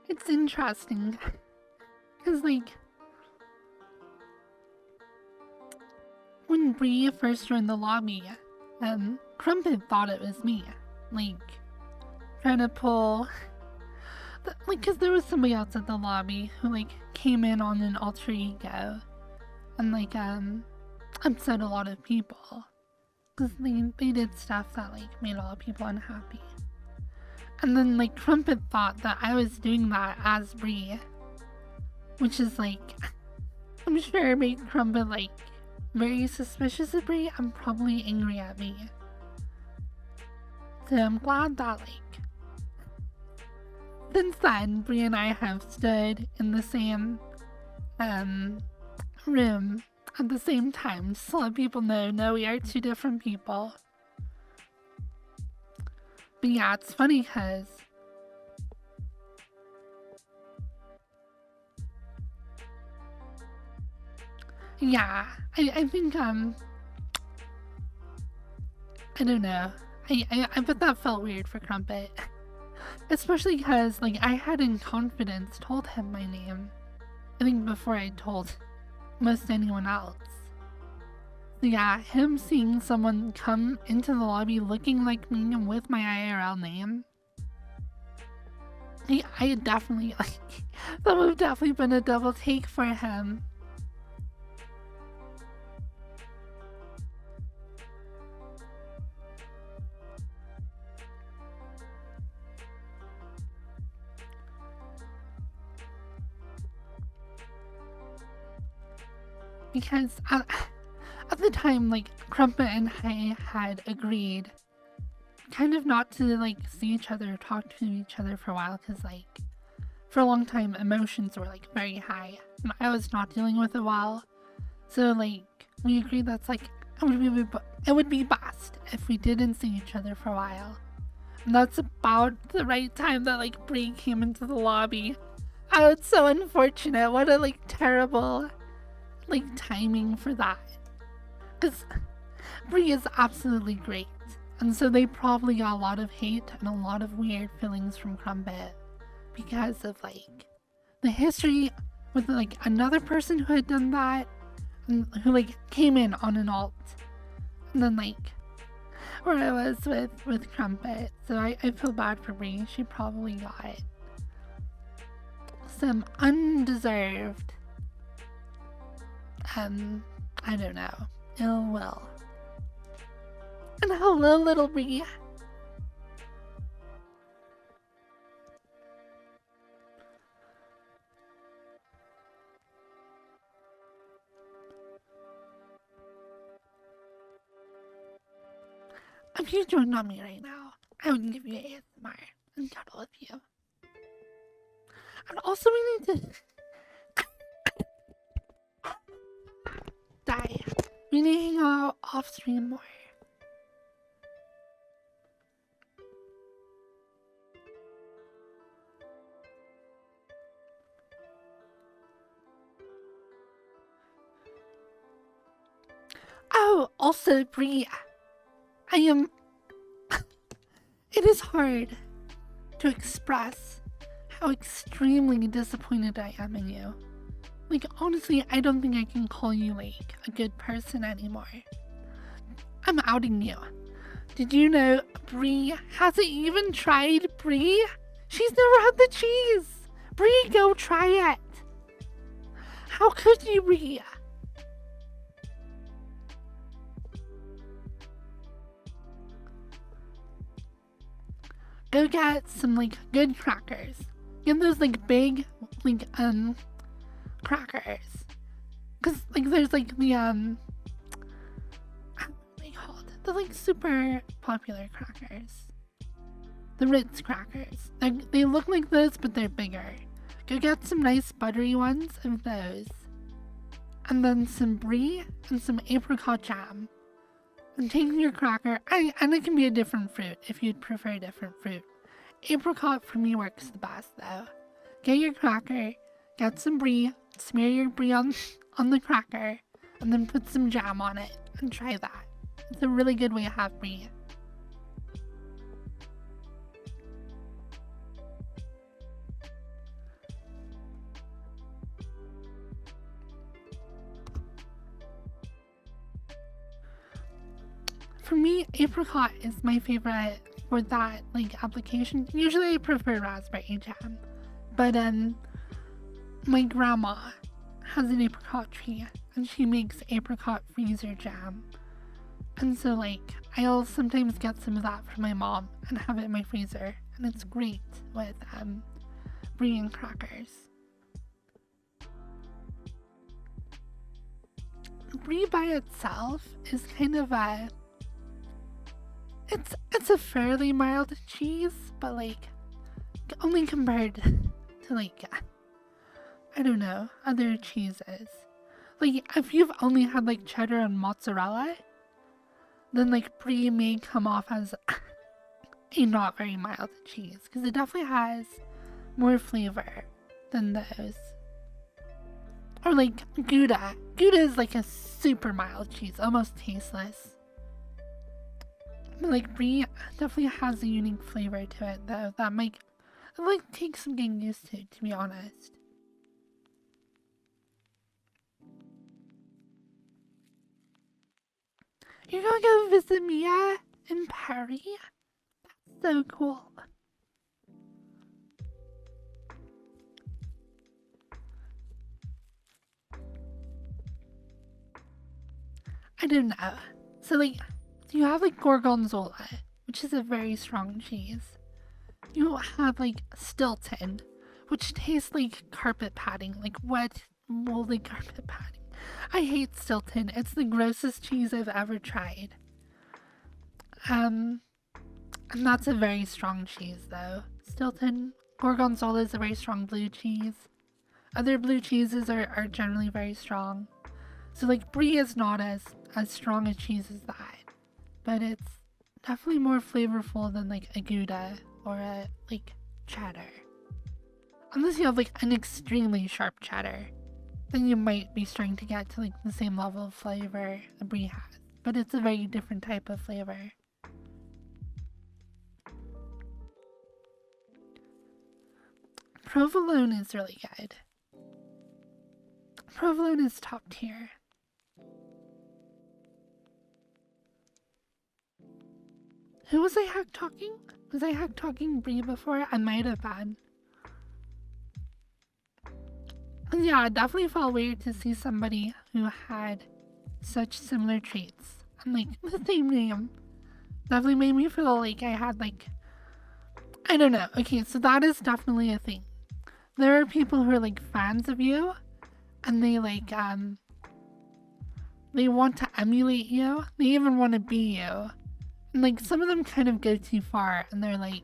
It's interesting, because when Brie first joined the lobby, Crumpet thought it was me, trying to pull like, cause there was somebody else at the lobby who like came in on an alter ego, and like upset a lot of people, cause they did stuff that like made a lot of people unhappy. And then like Crumpet thought that I was doing that as Bree, which is like, I'm sure made Crumpet like very suspicious of Bree and probably angry at me. So I'm glad that like since then Bree and I have stood in the same room at the same time, just to let people know, no, we are two different people. But yeah, it's funny because yeah, I think I don't know. I bet that felt weird for Crumpet. Especially because like I had in confidence told him my name. I think before I told most anyone else. So yeah, him seeing someone come into the lobby looking like me and with my IRL name, I definitely, like, that would have definitely been a double take for him. Because at the time, like, Crumpet and I had agreed kind of not to, like, see each other or talk to each other for a while, because, like, for a long time, emotions were, like, very high, and I was not dealing with it well. So, like, we agreed that's, like, it would be best if we didn't see each other for a while. And that's about the right time that, like, Bree came into the lobby. Oh, it's so unfortunate. What a, like, terrible, like, timing for that. Because Bree is absolutely great. And so they probably got a lot of hate and a lot of weird feelings from Crumpet because of, like, the history with, like, another person who had done that and who, like, came in on an alt. And then, like, where I was with Crumpet. So I feel bad for Bree. She probably got some undeserved, I don't know, ill will. And hello, little Bree. If you joined on me right now, I would give you ASMR and cuddle with you. And also we need to die. We need to hang out off stream more. Oh, also, Bree, it is hard to express how extremely disappointed I am in you. Like, honestly, I don't think I can call you, like, a good person anymore. I'm outing you. Did you know Bree hasn't even tried Bree? She's never had the cheese. Bree, go try it. How could you, Bree? Go get some, like, good crackers. Get those, like, big, like, crackers. Cause, like, there's, like, the, what are they called? The, like, super popular crackers. The Ritz crackers. They look like those, but they're bigger. Go get some nice buttery ones of those. And then some brie and some apricot jam. And take your cracker, and it can be a different fruit if you'd prefer a different fruit. Apricot for me works the best though. Get your cracker, get some brie, smear your brie on the cracker, and then put some jam on it, and try that. It's a really good way to have brie. For me, apricot is my favorite for that, like, application. Usually I prefer raspberry jam, But my grandma has an apricot tree, and she makes apricot freezer jam. And so like I'll sometimes get some of that from my mom and have it in my freezer, and it's great with brie and crackers. Brie by itself is kind of it's a fairly mild cheese, but like only compared to like I don't know, other cheeses. Like if you've only had like cheddar and mozzarella, then like brie may come off as a not very mild cheese, because it definitely has more flavor than those. Or like Gouda. Gouda is like a super mild cheese, almost tasteless. But like brie definitely has a unique flavor to it though that might like take some getting used to be honest. You're gonna go visit Mia in Paris? That's so cool. I don't know. So like, you have like gorgonzola, which is a very strong cheese. You have like Stilton, which tastes like carpet padding, like wet, moldy carpet padding. I hate Stilton. It's the grossest cheese I've ever tried. And that's a very strong cheese though. Stilton. Gorgonzola is a very strong blue cheese. Other blue cheeses are generally very strong. So like brie is not as strong a cheese as that. But it's definitely more flavorful than like a Gouda or a like cheddar. Unless you have like an extremely sharp cheddar, then you might be starting to get to like the same level of flavor a brie has. But it's a very different type of flavor. Provolone is really good. Provolone is top tier. Who was I hack talking? Was I hack talking brie before? I might have been. Yeah, it definitely felt weird to see somebody who had such similar traits and like the same name. Definitely made me feel like I had like, I don't know. Okay, so that is definitely a thing. There are people who are like fans of you and they like they want to emulate you. They even want to be you. And like some of them kind of go too far and they're like,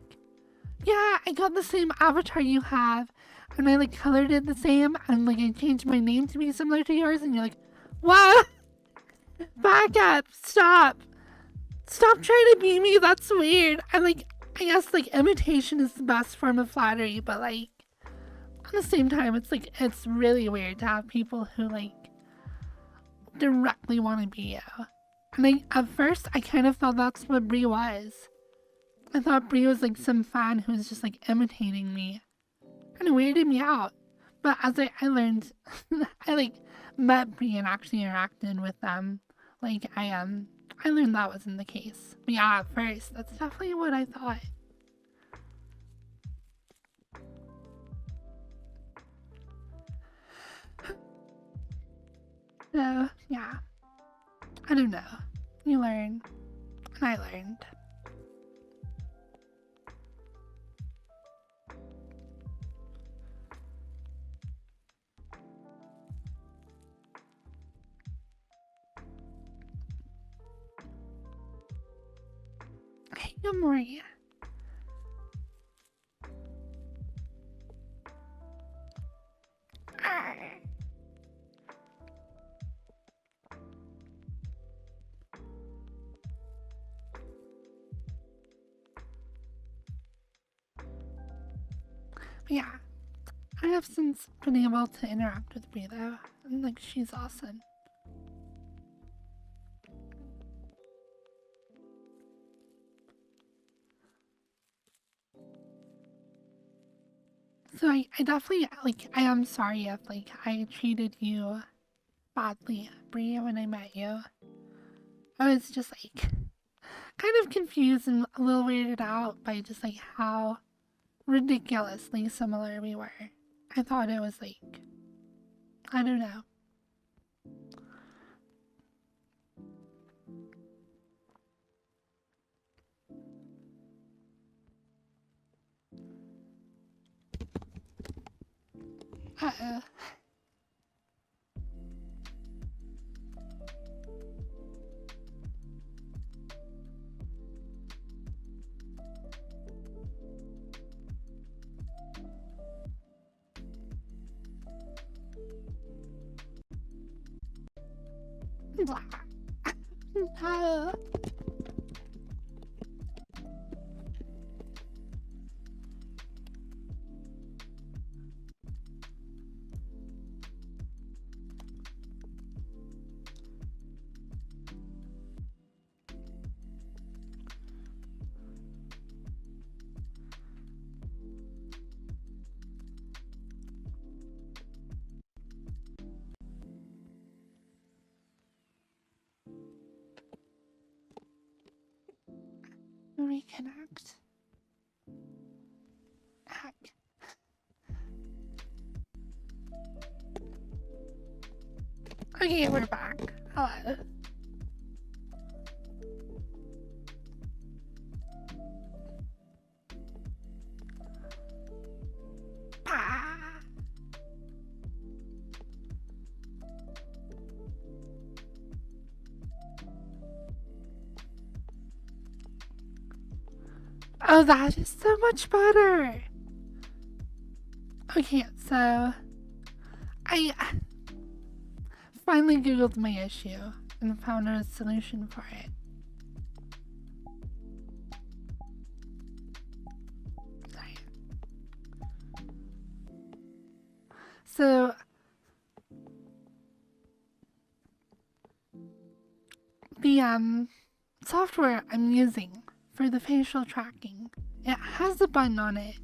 yeah, I got the same avatar you have and I like colored it the same and like I changed my name to be similar to yours, and you're like, what? Back up, stop trying to be me, that's weird. And like I guess like imitation is the best form of flattery, but like at the same time it's like it's really weird to have people who like directly want to be you. And at first I kind of thought that's what brie was. I thought brie was like some fan who was just like imitating me. And it weirded me out. But as I learned, I like met brie and actually interacted with them. Like I learned that wasn't the case. But yeah, at first, that's definitely what I thought. So, yeah. I don't know. You learn. And I learned. Hey, good morning. Yeah, I have since been able to interact with Brie though, and like she's awesome. So I definitely like I am sorry if like I treated you badly, Brie, when I met you. I was just like kind of confused and a little weirded out by just like how ridiculously similar we were. I thought it was like, I don't know. Uh-oh. No. Reconnect. Heck. Okay, we're back. Hello. Ah. Oh, that is so much better. Okay, so I finally Googled my issue and found a solution for it. Sorry. So the software I'm using for the facial tracking, it has a button on it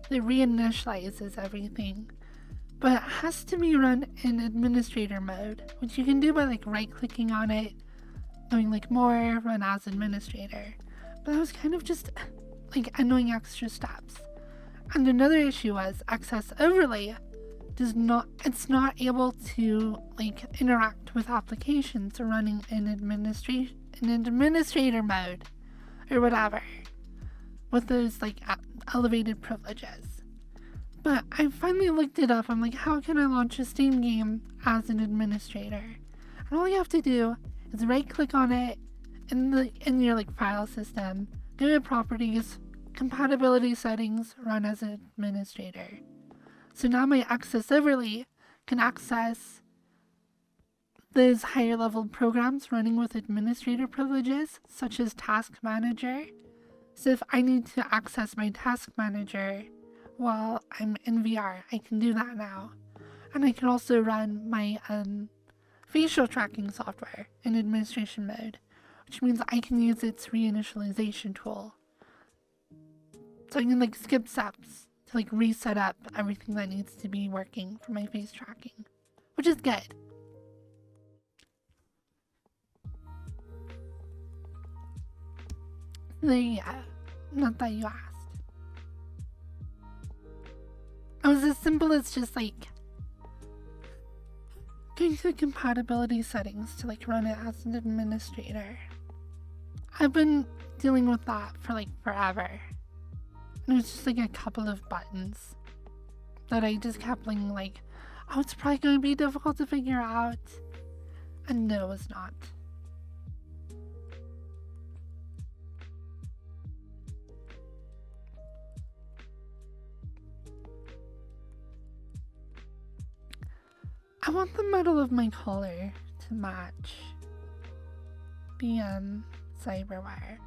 that reinitializes everything, but it has to be run in administrator mode, which you can do by like right-clicking on it, going like more, run as administrator. But that was kind of just like annoying extra steps. And another issue was access overlay it's not able to like interact with applications running in administrator mode or whatever with those like elevated privileges. But I finally looked it up. I'm like, how can I launch a Steam game as an administrator? And all you have to do is right click on it in your like file system, go to properties, compatibility settings, run as an administrator. So now my access overlay can access those higher level programs running with administrator privileges, such as Task Manager. So if I need to access my Task Manager while I'm in VR, I can do that now. And I can also run my facial tracking software in administration mode, which means I can use its reinitialization tool. So I can like skip steps to like reset up everything that needs to be working for my face tracking, which is good. There you go. Not that you asked. It was as simple as just like going to the compatibility settings to like run it as an administrator. I've been dealing with that for like forever. And it was just like a couple of buttons that I just kept being like, oh, it's probably going to be difficult to figure out. And no, it's not. I want the metal of my collar to match BM Cyberwire.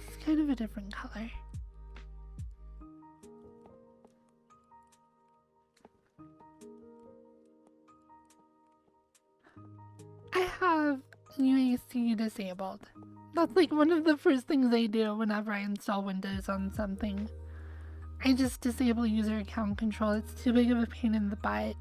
It's kind of a different color. I have UAC disabled. That's like one of the first things I do whenever I install Windows on something. I just disable user account control. It's too big of a pain in the butt.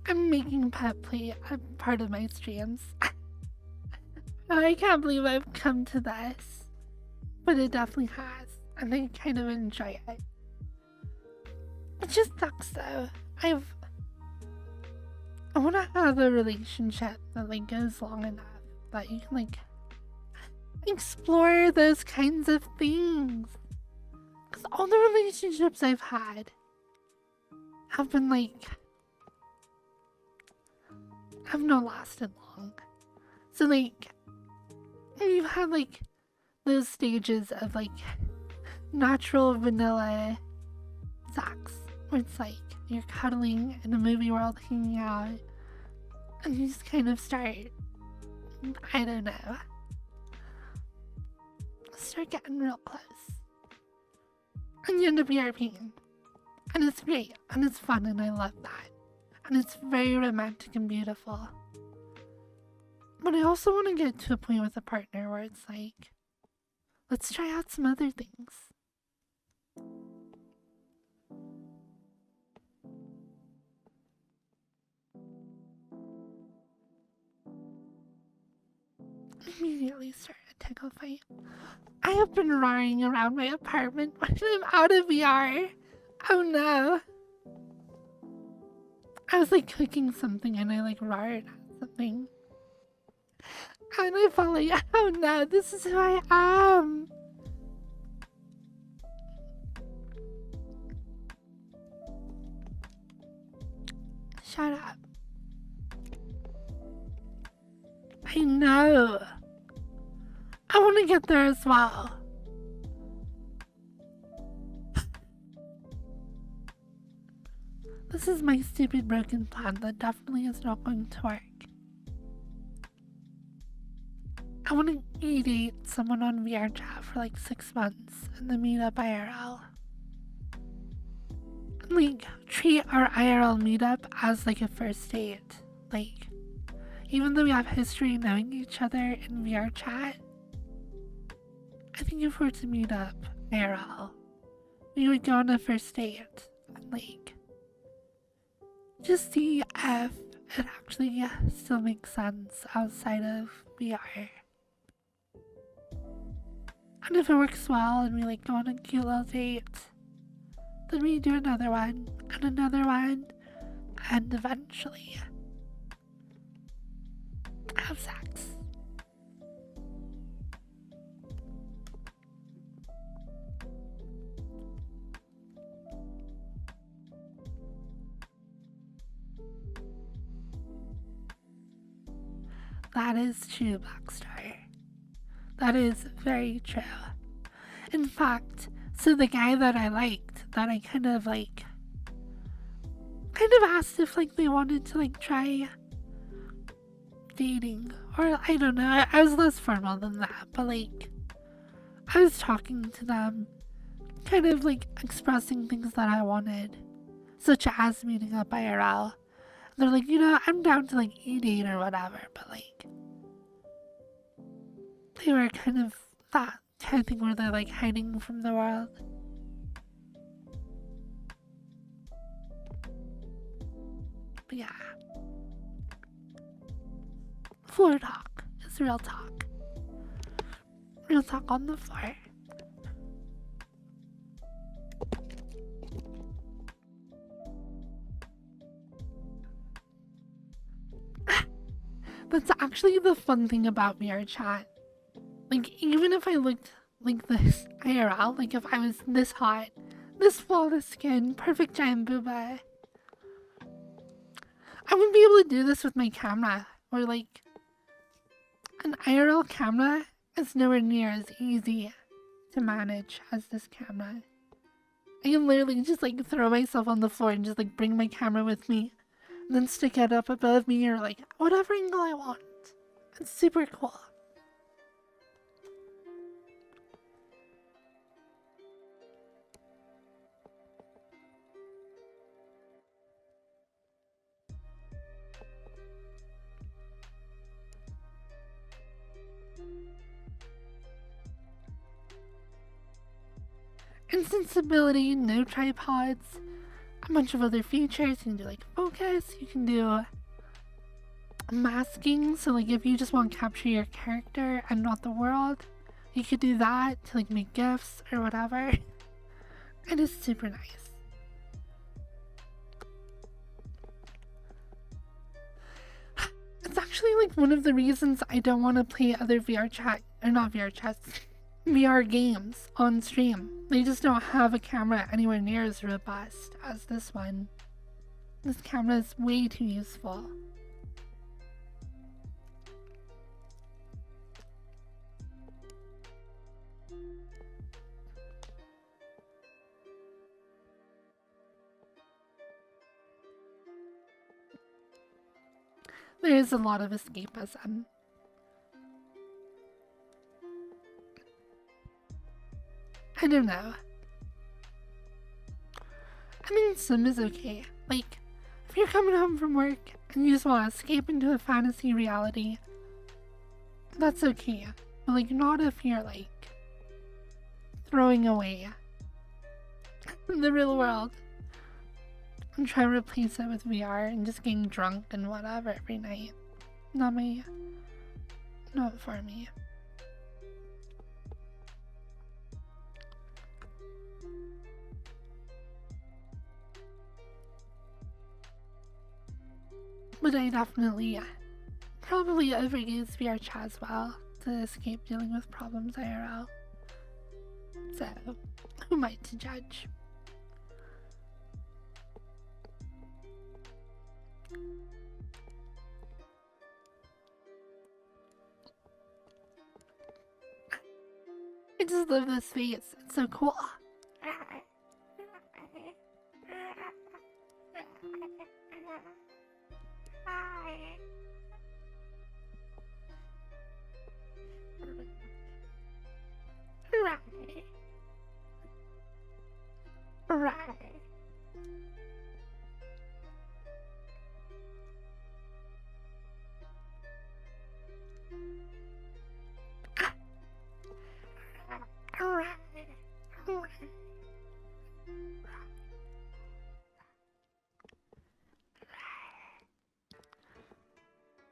I'm making pet play a part of my streams. I can't believe I've come to this, but it definitely has, and I kind of enjoy it. It just sucks though. I want to have a relationship that like goes long enough that you can like explore those kinds of things. Because all the relationships I've had have been like, have not lasted long. So like, you've had like those stages of like natural vanilla sex where it's like you're cuddling in a movie world, hanging out, and you just kind of start, I don't know, start getting real close. And you end up ERPing. And it's great, and it's fun, and I love that. And it's very romantic and beautiful. But I also want to get to a point with a partner where it's like, let's try out some other things. Immediately start a tickle fight. I have been roaring around my apartment when I'm out of VR. Oh no. I was like cooking something and I like roared at something. And I felt like, oh no, this is who I am. Shut up. I know. I want to get there as well. This is my stupid broken plan that definitely is not going to work. I want to e-date someone on VR chat for like 6 months and then meet up IRL. And like treat our IRL meetup as like a first date. Like, even though we have history knowing each other in VR chat, I think if we were to meet up IRL, we would go on a first date and like just see if it actually still makes sense outside of VR. And if it works well and we like go on a cute little date, then we do another one and eventually have sex. That is true, Blackstar. That is very true. In fact, so the guy that I liked, that I kind of asked if like they wanted to like try dating, or I don't know, I was less formal than that, but like I was talking to them, kind of like expressing things that I wanted, such as meeting up IRL. They're like, you know, I'm down to like e-date or whatever, but like they were kind of that kind of thing where they're like hiding from the world. But yeah, floor talk is real talk. Real talk on the floor. That's actually the fun thing about VR chat. Like, even if I looked like this IRL, like if I was this hot, this flawless skin, perfect giant booba, I wouldn't be able to do this with my camera. Or like, an IRL camera is nowhere near as easy to manage as this camera. I can literally just like throw myself on the floor and just like bring my camera with me. And then stick it up above me or like whatever angle I want. It's super cool. Insensibility, no tripods. a bunch of other features. You can do like focus, you can do masking, so like if you just want to capture your character and not the world, you could do that to like make gifs or whatever. It is super nice. It's actually like one of the reasons I don't want to play other VR chat, or not VR chats, VR games on stream. They just don't have a camera anywhere near as robust as this one. This camera is way too useful. There is a lot of escapism. I don't know. I mean, some is okay. Like, if you're coming home from work and you just want to escape into a fantasy reality, that's okay. But like, not if you're like throwing away the real world and trying to replace it with VR and just getting drunk and whatever every night. Not for me. But I definitely probably overuse VR chat as well to escape dealing with problems IRL. So, who am I to judge? I just love this face. It's so cool.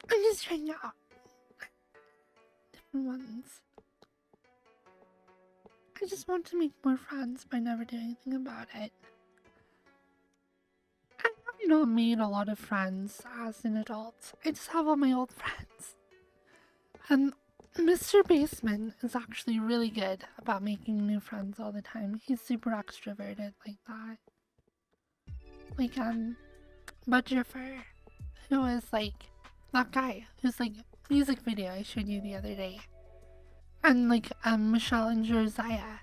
I'm just trying out different ones. I just want to make more friends, but I never do anything about it. I have not made a lot of friends as an adult. I just have all my old friends. And Mr. Basement is actually really good about making new friends all the time. He's super extroverted like that. Like, Budgerfer, who is like, that guy who's like, music video I showed you the other day. And like, Michelle and Josiah.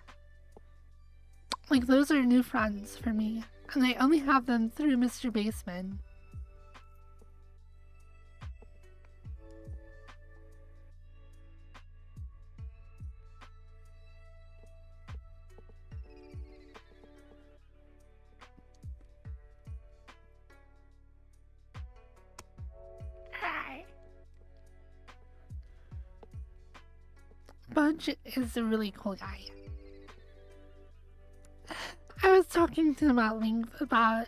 Like, those are new friends for me. And I only have them through Mr. Basement. Budge is a really cool guy. I was talking to him at length about...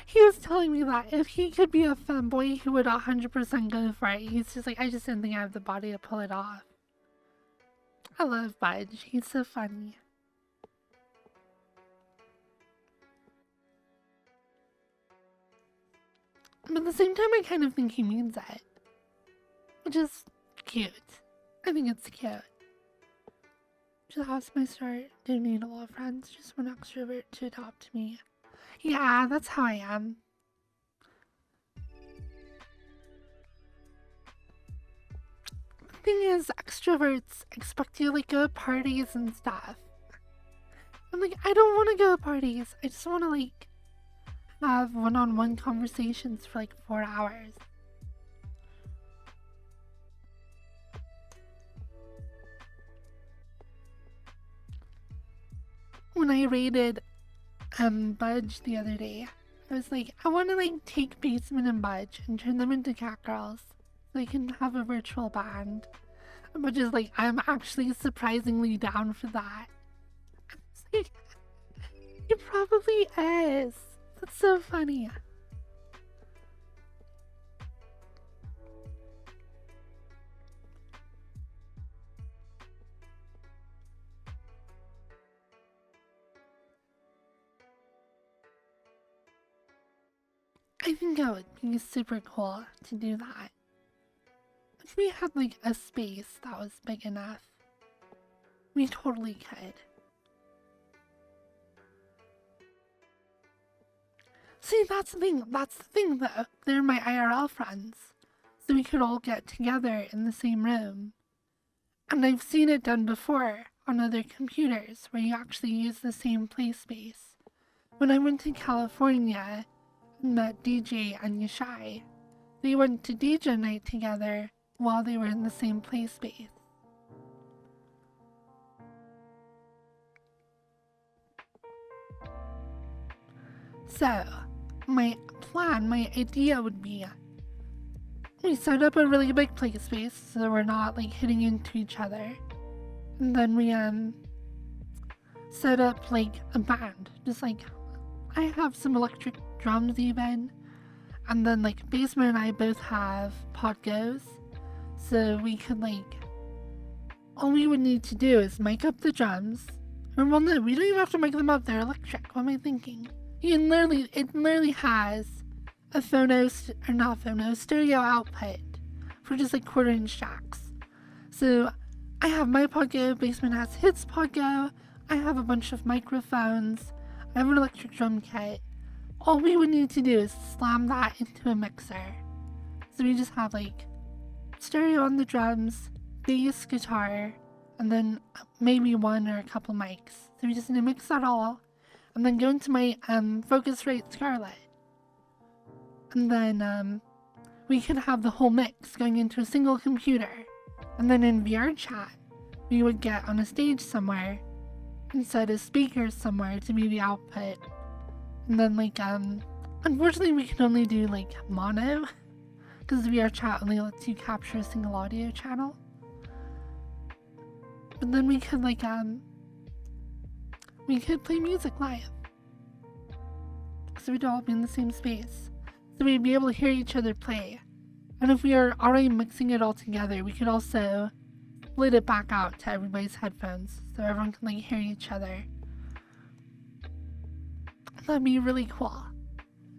He was telling me that if he could be a femboy, he would 100% go for it. He's just like, I just didn't think I have the body to pull it off. I love Budge. He's so funny. But at the same time, I kind of think he means it. Which is cute. I think it's cute. Just as I start, don't need a lot of friends, just one extrovert to adopt me. Yeah, that's how I am. The thing is, extroverts expect you to like go to parties and stuff. I'm like, I don't want to go to parties. I just want to like have one-on-one conversations for like 4 hours. When I raided Budge the other day, I was like, I want to like take Basement and Budge and turn them into cat girls so they can have a virtual band. And Budge is like, I'm actually surprisingly down for that. I was like, It probably is. That's so funny. I think it would be super cool to do that. If we had like a space that was big enough, we totally could. See, that's the thing though. They're my IRL friends. So we could all get together in the same room. And I've seen it done before on other computers where you actually use the same play space. When I went to California and met DJ and Yashai, they went to DJ night together while they were in the same play space. So, my idea would be we set up a really big play space so we're not like hitting into each other. And then we set up like a band. Just like I have some electric drums even. And then like Basement and I both have podgos. So we could like all we would need to do is mic up the drums. Or well no, we don't even have to mic them up, they're electric. What am I thinking? It literally has a stereo output for just like 1/4-inch jacks. So I have my podgo, Basement has his podgo, I have a bunch of microphones, I have an electric drum kit. All we would need to do is slam that into a mixer. So we just have like stereo on the drums, bass, guitar, and then maybe one or a couple mics. So we just need to mix that all and then go into my Focusrite Scarlett. And then we could have the whole mix going into a single computer. And then in VR chat, we would get on a stage somewhere and set a speaker somewhere to be the output. And then like, unfortunately we can only do like mono because VR chat only lets you capture a single audio channel. But then we could like, we could play music live. So we'd all be in the same space. So we'd be able to hear each other play. And if we are already mixing it all together, we could also split it back out to everybody's headphones so everyone can like hear each other. That'd be really cool.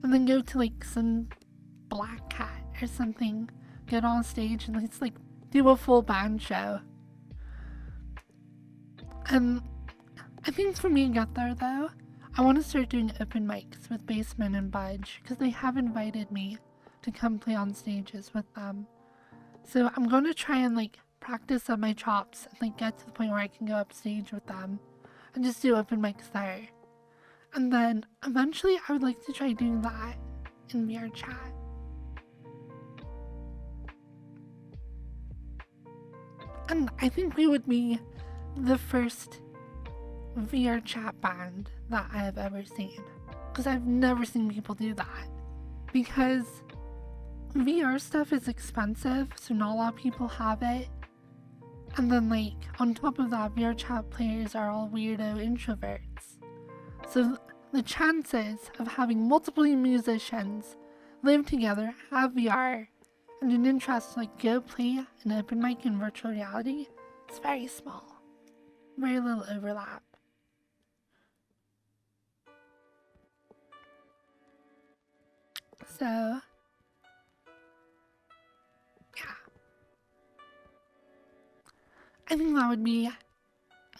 And then go to like some Black Cat or something, get on stage and let's like do a full band show. I think for me and Get There though, I want to start doing open mics with Basement and Budge because they have invited me to come play on stages with them. So I'm going to try and like practice on my chops and like get to the point where I can go up stage with them and just do open mics there. And then eventually I would like to try doing that in VR chat. And I think we would be the first VR chat band that I have ever seen. Because I've never seen people do that. Because VR stuff is expensive, so not a lot of people have it. And then like, on top of that, VR chat players are all weirdo introverts. So the chances of having multiple musicians live together, have VR, and an interest to like go play an open mic in virtual reality is very small. Very little overlap. So, yeah. I think that would be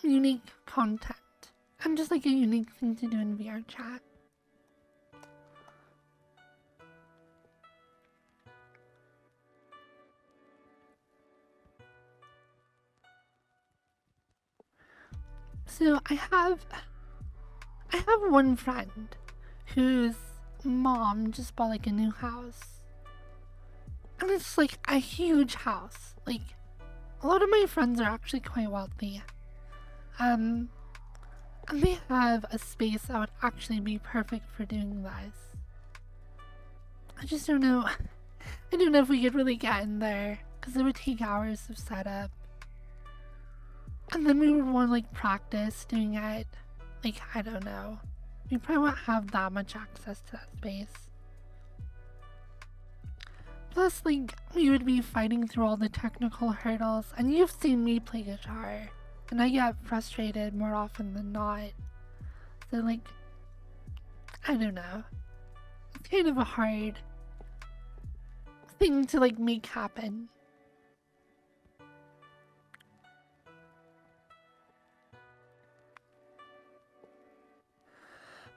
unique content. And just like a unique thing to do in VR chat. So I have one friend whose mom just bought like a new house. And it's like a huge house. Like a lot of my friends are actually quite wealthy. And they have a space that would actually be perfect for doing this. I just don't know. I don't know if we could really get in there because it would take hours of setup. And then we would want to like practice doing it. Like, I don't know. we probably won't have that much access to that space. Plus, like, we would be fighting through all the technical hurdles, and you've seen me play guitar, and I get frustrated more often than not. So, like, I don't know. It's kind of a hard thing to, like, make happen.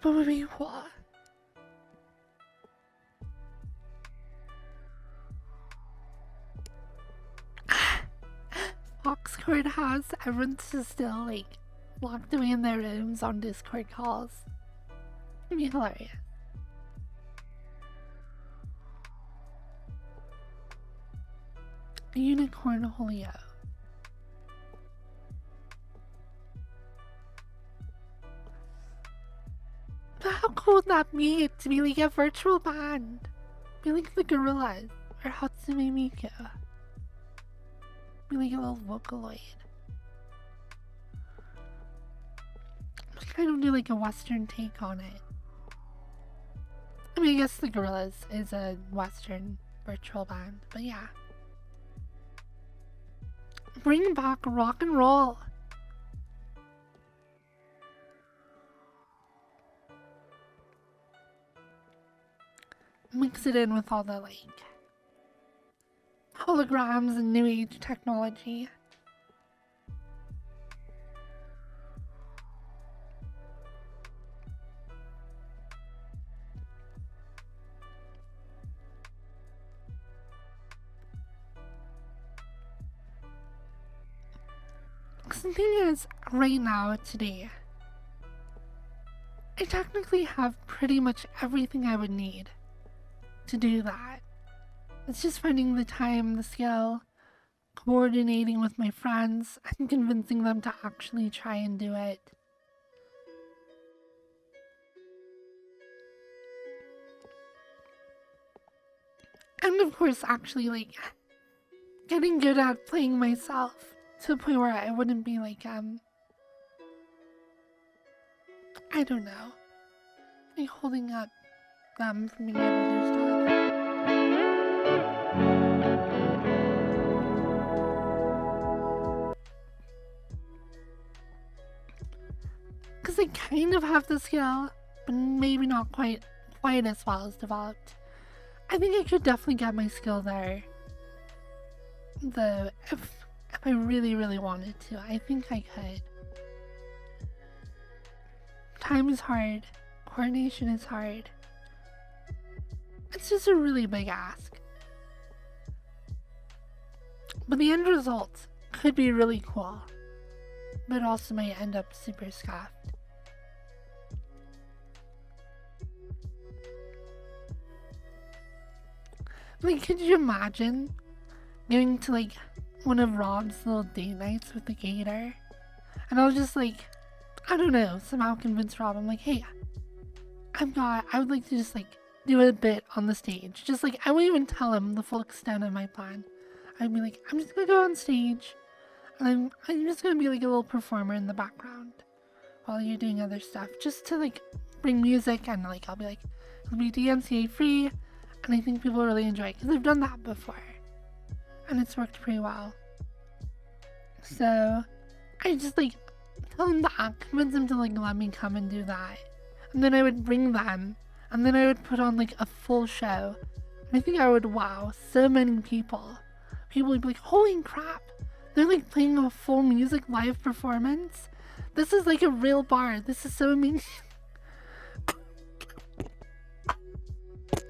But would be what? Foxcord has everyone's still like locked away in their rooms on Discord calls. It'd be hilarious. Unicorn Holio. But how cool would that be to be like a virtual band? Be like the Gorillas or Hatsune Miku. Be like a little Vocaloid. Kind of do like a Western take on it. I mean, I guess the Gorillas is a Western virtual band, but yeah. Bring back rock and roll. Mix it in with all the like holograms and new age technology. The thing is, right now, today, I technically have pretty much everything I would need to do that. It's just finding the time, the skill, coordinating with my friends, and convincing them to actually try and do it. And of course, actually, like, getting good at playing myself to the point where I wouldn't be like, I don't know, like holding up them from being able to do stuff. Because I kind of have the skill, but maybe not quite as well as developed. I think I could definitely get my skill there. Though, if I really, really wanted to, I think I could. Time is hard. Coordination is hard. It's just a really big ask. But the end result could be really cool. But also might end up super scuffed. Like, could you imagine going to like one of Rob's little date nights with the Gator? And I'll just like, I don't know, somehow convince Rob, I'm like, hey, I would like to just like do a bit on the stage. Just like, I won't even tell him the full extent of my plan. I'd be like, I'm just gonna go on stage and I'm just gonna be like a little performer in the background while you're doing other stuff, just to like bring music, and like I'll be like, it'll be DMCA free, and I think people really enjoy it because I've done that before and it's worked pretty well. So I just like tell him that, convince him to like let me come and do that, and then I would bring them, and then I would put on like a full show, and I think I would wow so many people. People would be like, holy crap, they're like playing a full music live performance. This is like a real bar. This is so amazing. I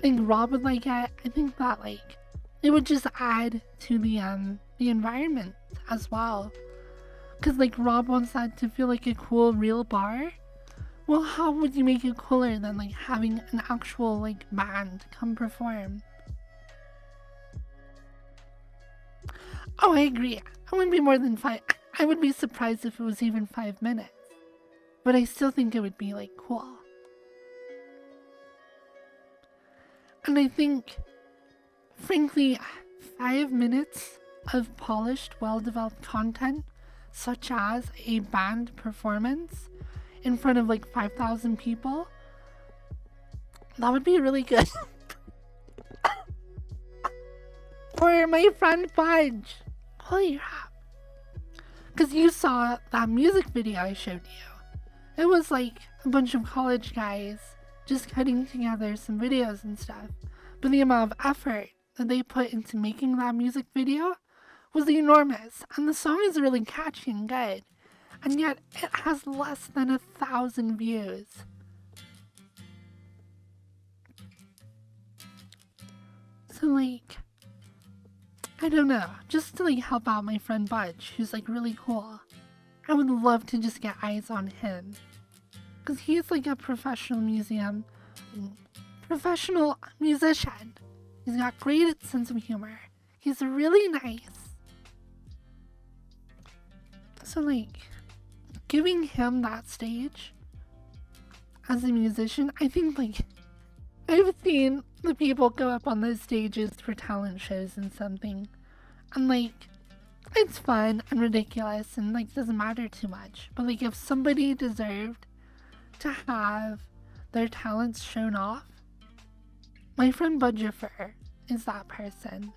think Rob would like it. I think that like it would just add to the environment as well. Cause like Rob wants that to feel like a cool real bar. Well, how would you make it cooler than like having an actual like band come perform? Oh, I agree. I wouldn't be more than 5. I would be surprised if it was even 5 minutes. But I still think it would be like cool. And I think, frankly, 5 minutes of polished, well-developed content, such as a band performance, in front of like 5,000 people. That would be really good. Or my friend Fudge. Holy crap. Because you saw that music video I showed you. It was like a bunch of college guys just cutting together some videos and stuff. But the amount of effort that they put into making that music video was enormous. And the song is really catchy and good. And yet it has less than 1,000 views. So like, I don't know, just to like help out my friend Budge, who's like really cool. I would love to just get eyes on him. Cause he's like a professional musician. He's got great sense of humor. He's really nice. So like, giving him that stage as a musician, I think like, I've seen the people go up on those stages for talent shows and something. And like, it's fun and ridiculous and like doesn't matter too much. But like if somebody deserved to have their talents shown off, my friend Budgifer is that person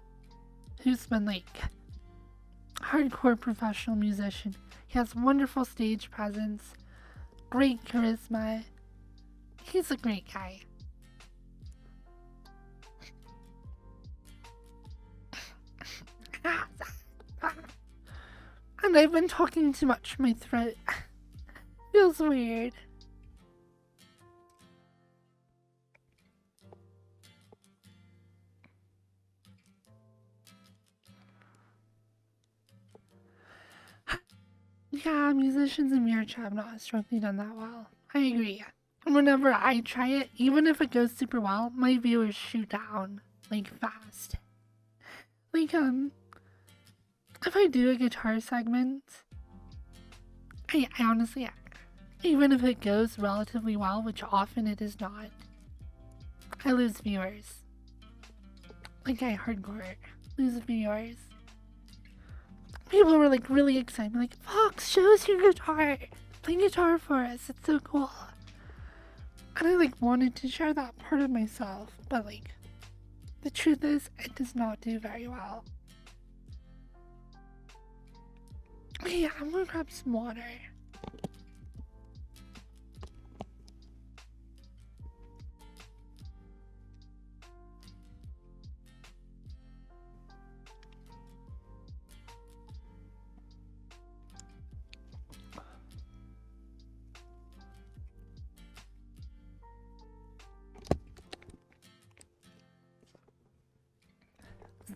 who's been like hardcore professional musician. He has wonderful stage presence, great charisma. He's a great guy. And I've been talking too much. My throat feels weird. Yeah, musicians in mirror chat have not historically done that well. I agree. And whenever I try it, even if it goes super well, my viewers shoot down, like, fast. Like, if I do a guitar segment, I honestly, even if it goes relatively well, which often it is not, I lose viewers. Like, I hardcore lose viewers. People were like really excited, like, Fox, show us your guitar. Play guitar for us, it's so cool. And I like wanted to share that part of myself, but like, the truth is, it does not do very well. Yeah, I'm gonna grab some water.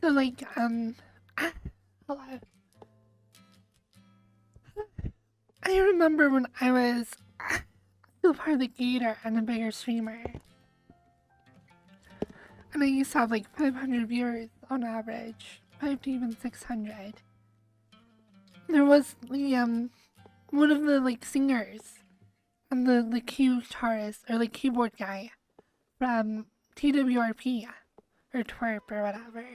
So like, hello. I remember when I was still part of the Gator and a bigger streamer. And I used to have like 500 viewers on average, 5 to even 600. There was the, one of the like singers and the guitarist or like keyboard guy from TWRP or Twerp or whatever.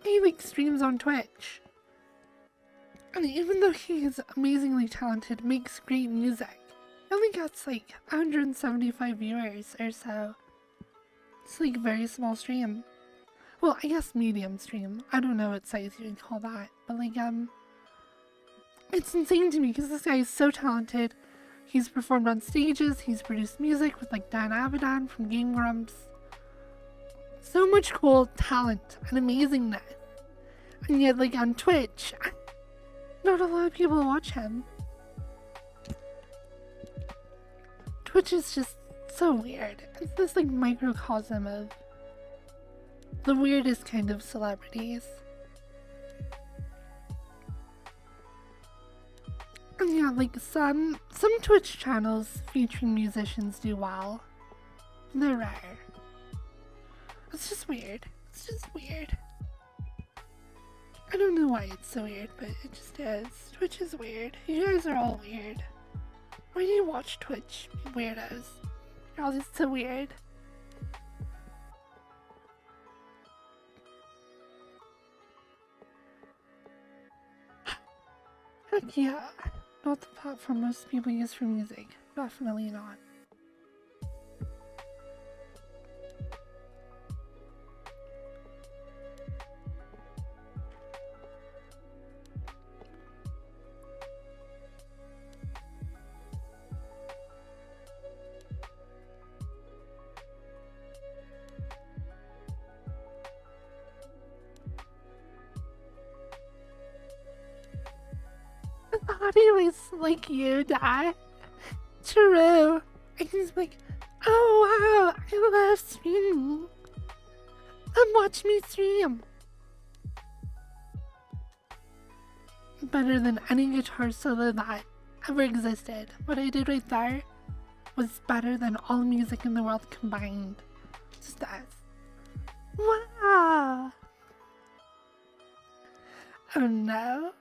He like streams on Twitch. And even though he is amazingly talented, makes great music, he only gets like 175 viewers or so. It's like a very small stream. Well, I guess medium stream. I don't know what size you would call that. But like, it's insane to me because this guy is so talented. He's performed on stages, he's produced music with like Dan Avidan from Game Grumps. So much cool talent and amazingness. And yet like on Twitch, not a lot of people watch him. Twitch is just so weird. It's this like microcosm of the weirdest kind of celebrities. And yeah, like some Twitch channels featuring musicians do well. They're rare. It's just weird. It's just weird. I don't know why it's so weird, but it just is. Twitch is weird. You guys are all weird. Why do you watch Twitch, you weirdos? You're all just so weird. Heck yeah. Not the platform most people use for music. Definitely not. I thought he was like you, Dad. True. And he's like, oh wow, I love streaming. Come watch me stream. Better than any guitar solo that ever existed. What I did right there was better than all music in the world combined. Just as. Wow. Oh no.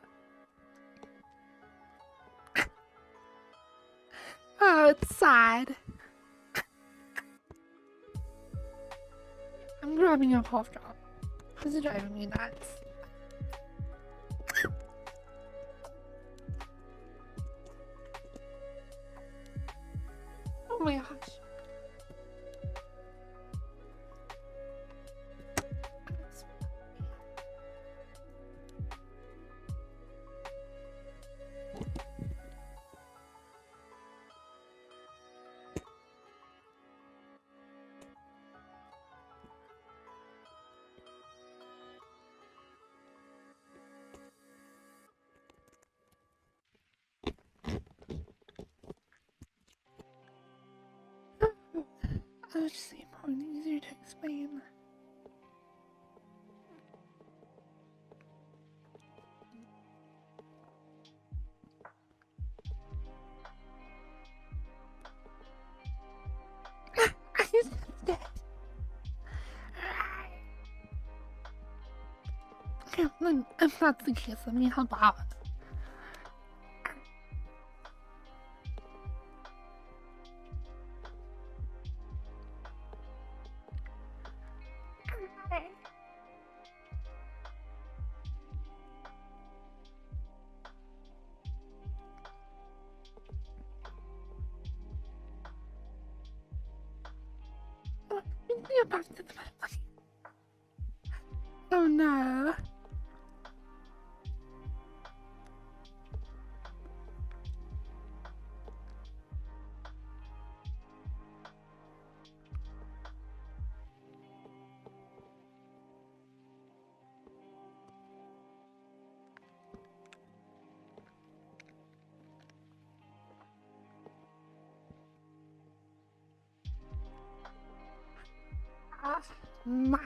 Oh, it's sad. I'm grabbing a cough drop. This is driving me nuts. Oh my gosh. I'll just say more easier to explain. I just dead. Okay, then if that's the case, let me help out. Back to the oh no. Ma.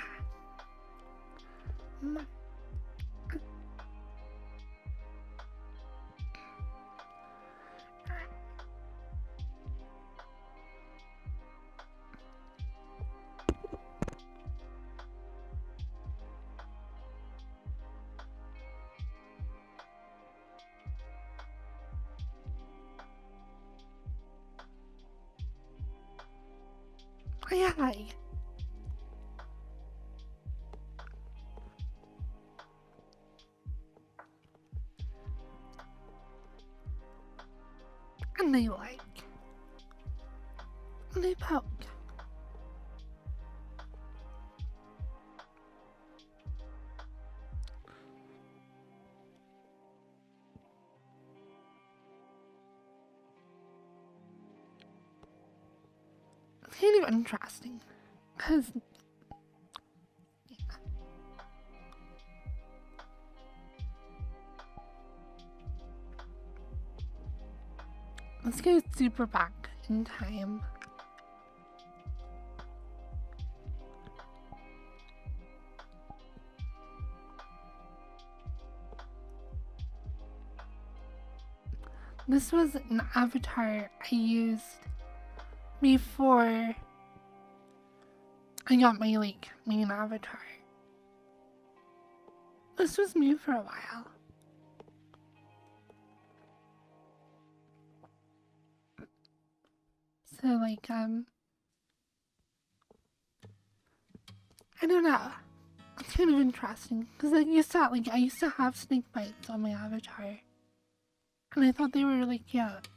Yeah. And they like. And they poke. It's kind of interesting. Because let's go super back in time. This was an avatar I used before I got my main avatar. This was me for a while. So I don't know. It's kind of interesting because I used to have snake bites on my avatar. And I thought they were really cute.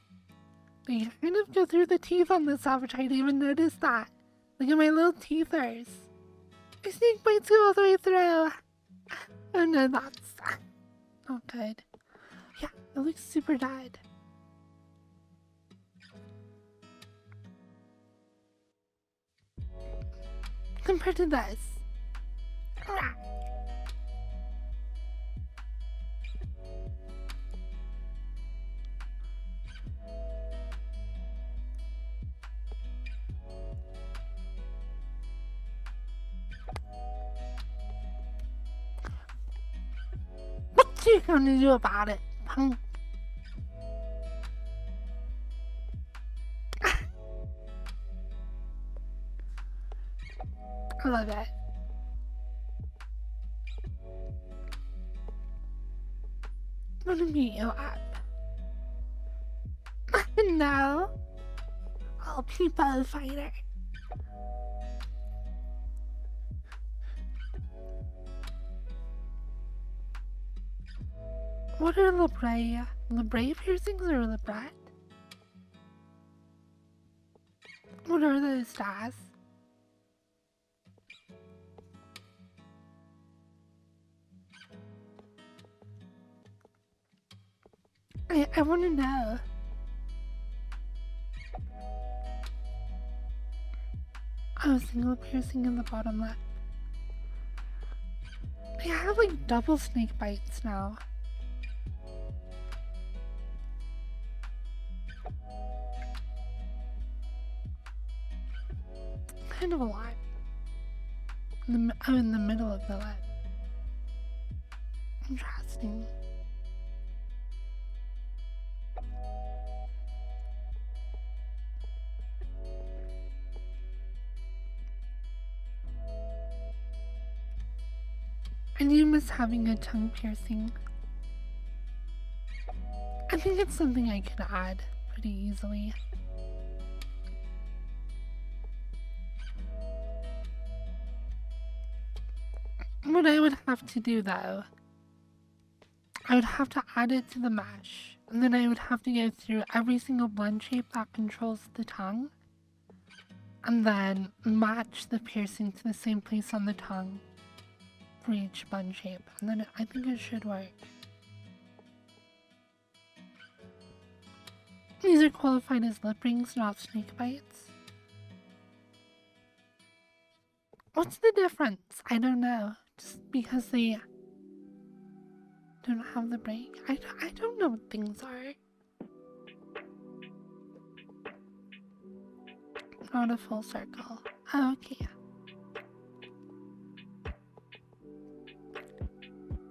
They kind of go through the teeth on this average. I didn't even notice that. Look at my little teethers. My snake bites go all the way through. Oh no, that's not good. Yeah, it looks super dead. Compared to this. What you gonna do about it, punk? I love it. I'm gonna beat you up. No. I'll people fighter. What are labret? Labret piercings or labret? What are those, Daz? I want to know. Oh, single piercing in the bottom lip. I have like double snake bites now. Kind of a lot. I'm in the middle of the lip. Interesting. I do miss having a tongue piercing. I think it's something I could add pretty easily. What I would have to do though, I would have to add it to the mesh, and then I would have to go through every single blend shape that controls the tongue, and then match the piercing to the same place on the tongue for each blend shape, and then I think it should work. These are qualified as lip rings, not snake bites. What's the difference? I don't know. Just because they don't have the break. I don't know what things are. Not a full circle. Oh, okay.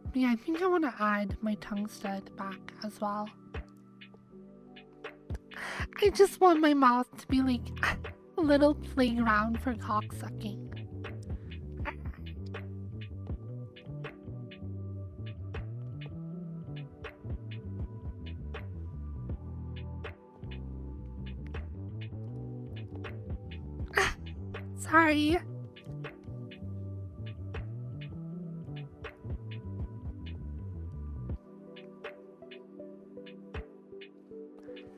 But yeah, I think I want to add my tongue stud back as well. I just want my mouth to be like a little playground for cocksucking. Sorry.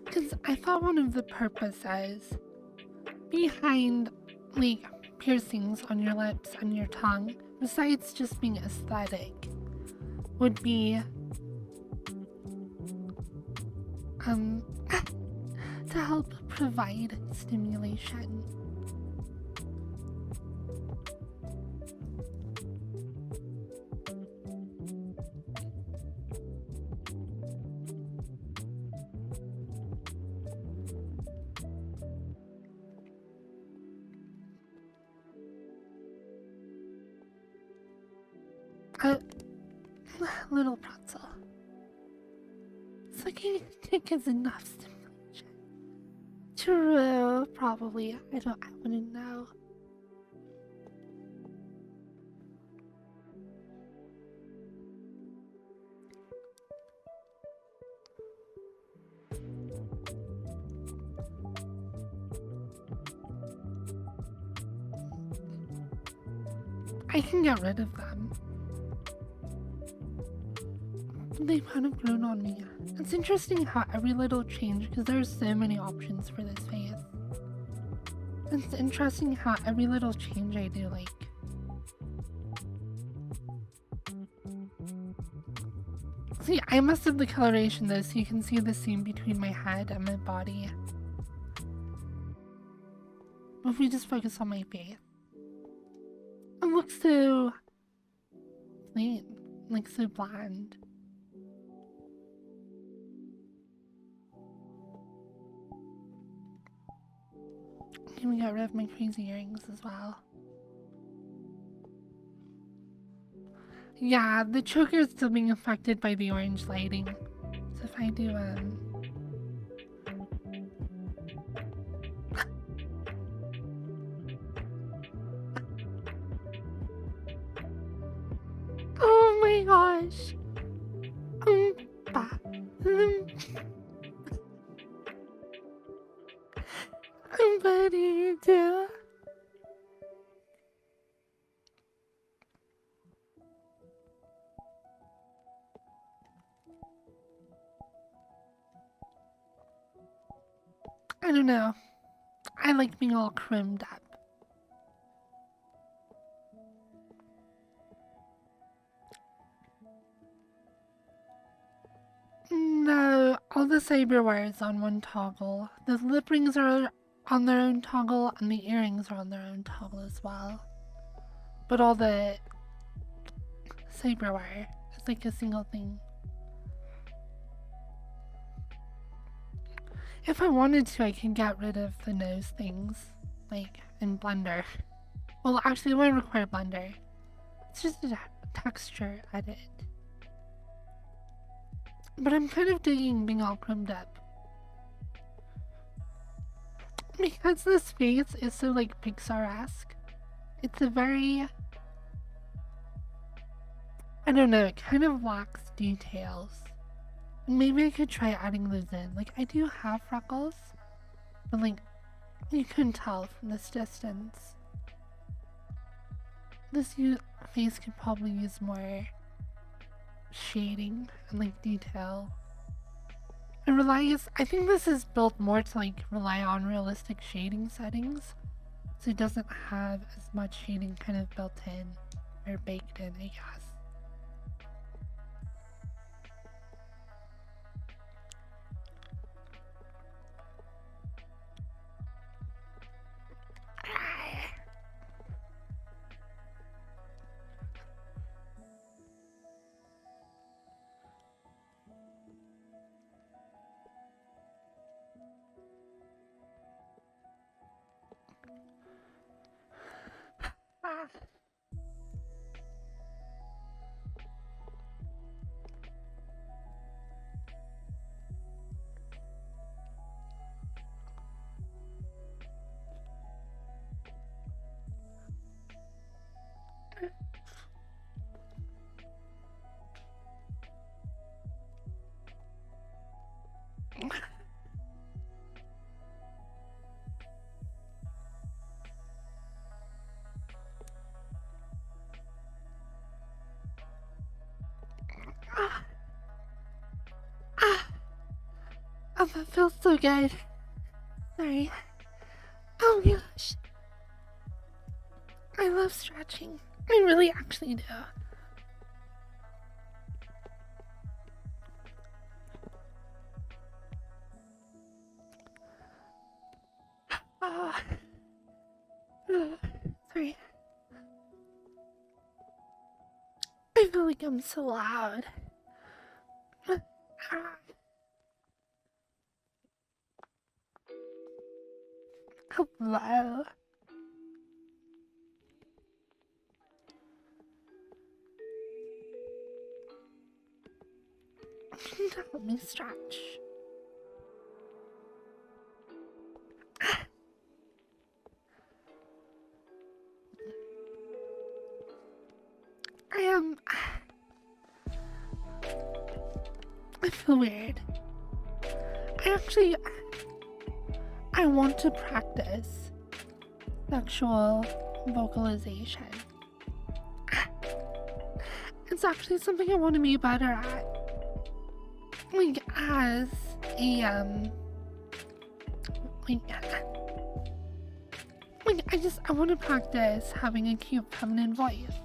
Because I thought one of the purposes behind, like, piercings on your lips and your tongue, besides just being aesthetic, would be to help provide stimulation. Little pretzel. Sucking a dick is enough stimulation. True, probably. I wouldn't know. I can get rid of them. they've kind of grown on me. It's interesting how every little change, because there's so many options for this face. It's interesting how every little change I do, like, see, I messed up the coloration though, so you can see the seam between my head and my body. But if we just focus on my face, it looks so plain, like so bland. Can we get rid of my crazy earrings as well? Yeah, the choker is still being affected by the orange lighting. So if I do, oh my gosh! Bah. What do you do? I don't know. I like being all crimmed up. No, all the cyberware is on one toggle. The lip rings are on their own toggle, and the earrings are on their own toggle as well. But all the cyberware is like a single thing. If I wanted to, I can get rid of the nose things, like in Blender. Well, actually, it won't require Blender. It's just a texture edit. But I'm kind of digging being all chrommed up. Because this face is so like Pixar-esque. It's a very... I don't know, it kind of lacks details. Maybe I could try adding those in. Like, I do have freckles, but like, you couldn't tell from this distance. This face could probably use more shading and like detail. And I think this is built more to like rely on realistic shading settings, so it doesn't have as much shading kind of built in or baked in, I guess. Oh, that feels so good. Sorry. Oh my gosh. I love stretching. I really actually do. Sorry. I feel like I'm so loud. Hello. Let me stretch. I feel weird. I want to practice sexual vocalization. It's actually something I want to be better at. like, as a, I want to practice having a cute feminine voice.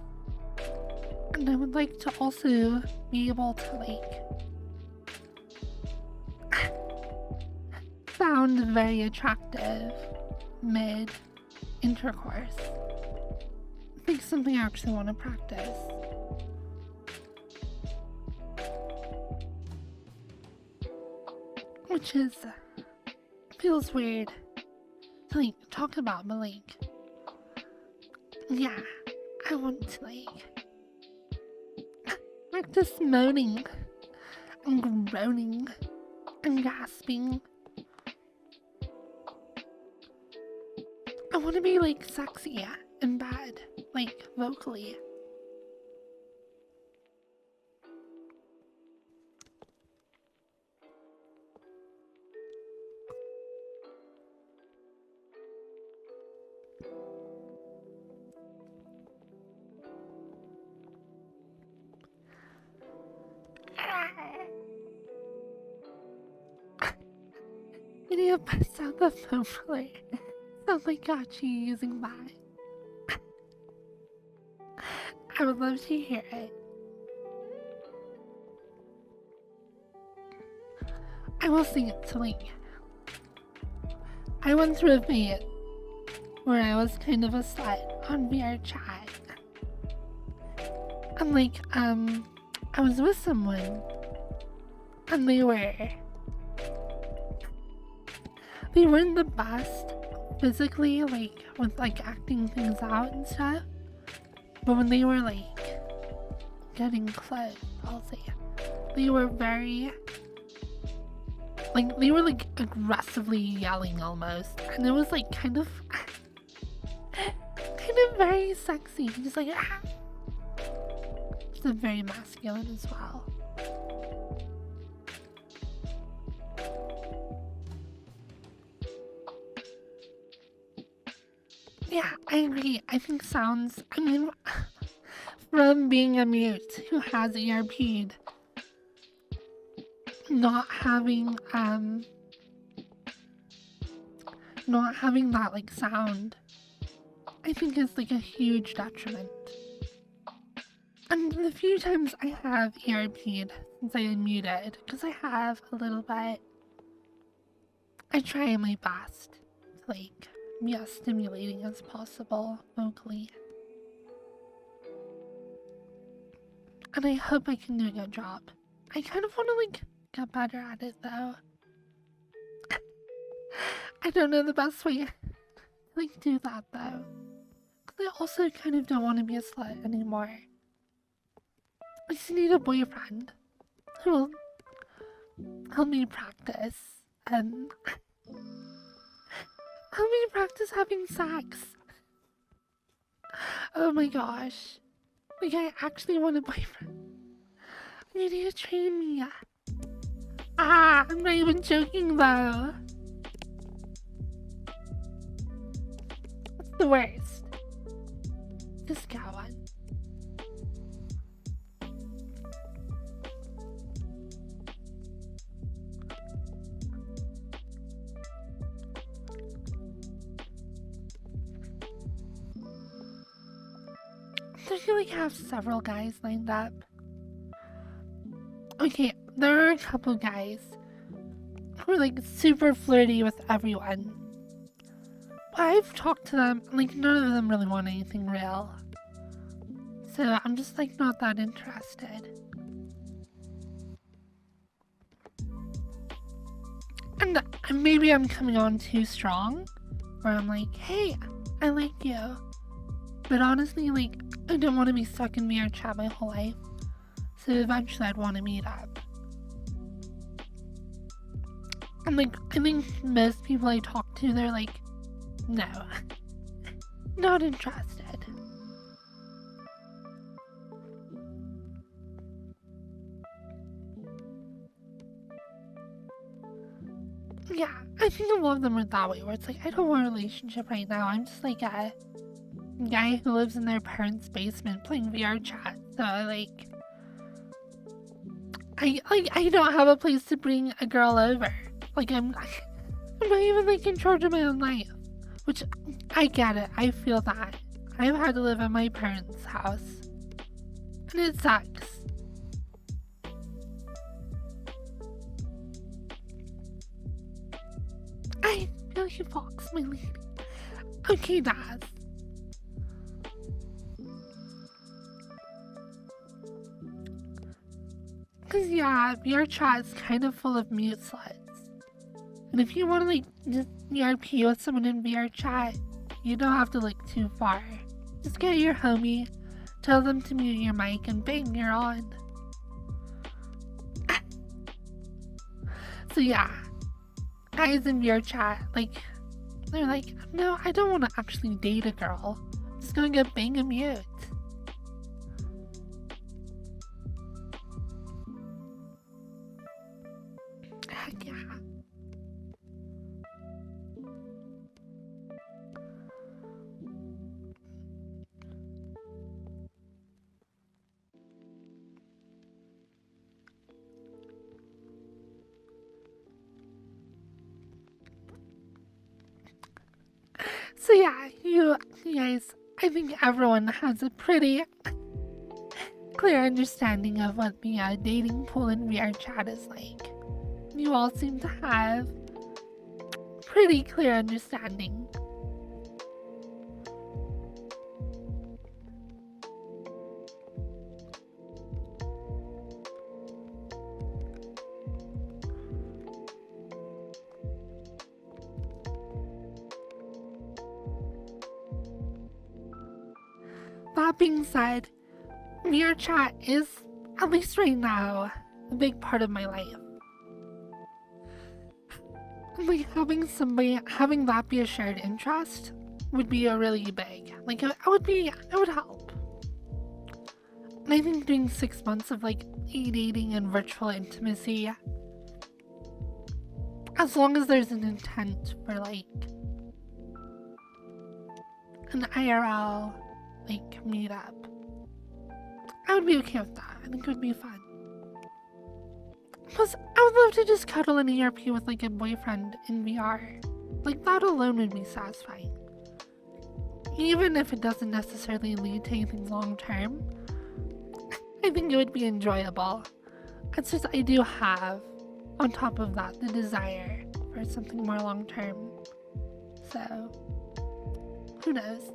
And I would like to also be able to, like, sound very attractive mid-intercourse. I think something I actually want to practice. Which is, feels weird to, like, talk about, but, like, yeah, I want to, like, practice moaning and groaning and gasping. I want to be, like, sexy and bad, like, vocally. You need to bust out the phone player. Sounds like Gachi using that. I would love to hear it. I will sing it to Link. I went through a phase where I was kind of a slut on VR chat. And like, I was with someone and they weren't the best physically, like, with, like, acting things out and stuff. But when they were, like, getting close, I'll say, they were very, like, they were, like, aggressively yelling almost. And it was, like, kind of very sexy. Just, like, it's very masculine as well. Yeah, I agree. I think sounds, I mean, from being a mute who has ERP'd, not having that, like, sound, I think is, like, a huge detriment. And the few times I have ERP'd since I unmuted, because I have a little bit, I try my best to, like, be as stimulating as possible vocally. And I hope I can do a good job. I kind of want to, like, get better at it though. I don't know the best way to, like, do that though. Because I also kind of don't want to be a slut anymore. I just need a boyfriend who will help me practice and help me practice having sex. Oh my gosh. Like, I actually want a boyfriend. You need to train me. I'm not even joking though. What's the worst? This guy one. I feel like I have several guys lined up. Okay, there are a couple guys who are, like, super flirty with everyone. But I've talked to them, and, like, none of them really want anything real. So I'm just, like, not that interested. And maybe I'm coming on too strong, where I'm like, hey, I like you. But honestly, like, I don't want to be stuck in VR chat my whole life. So eventually I'd want to meet up. And, like, I think most people I talk to, they're like, no, not interested. Yeah, I think a lot of them are that way, where it's like, I don't want a relationship right now. I'm just like a guy who lives in their parents' basement playing VR chat. So I I don't have a place to bring a girl over. Like I'm not even like in charge of my own life. Which I get it. I feel that. I've had to live in my parents' house. And it sucks. I feel you, Fox, my lady. Okay, Dad. Cause yeah, VR chat's kind of full of mute sluts. And if you want to like just ERP with someone in VR chat, you don't have to look too far. Just get your homie, tell them to mute your mic, and bang, you're on. So yeah, guys in VR chat, like, they're like, no, I don't want to actually date a girl. I'm just gonna go bang a mute. Heck yeah. So yeah, you guys, I think everyone has a pretty clear understanding of what the dating pool in VR chat is like. You all seem to have pretty clear understanding. That being said, VR chat is, at least right now, a big part of my life. Like having that be a shared interest would be a really big, like it would help. And I think doing 6 months of like dating and virtual intimacy, as long as there's an intent for like an IRL like meetup, I would be okay with that. I think it would be fun. Plus, I would love to just cuddle an ERP with like a boyfriend in VR. Like that alone would be satisfying. Even if it doesn't necessarily lead to anything long term, I think it would be enjoyable. It's just I do have, on top of that, the desire for something more long term. So, who knows?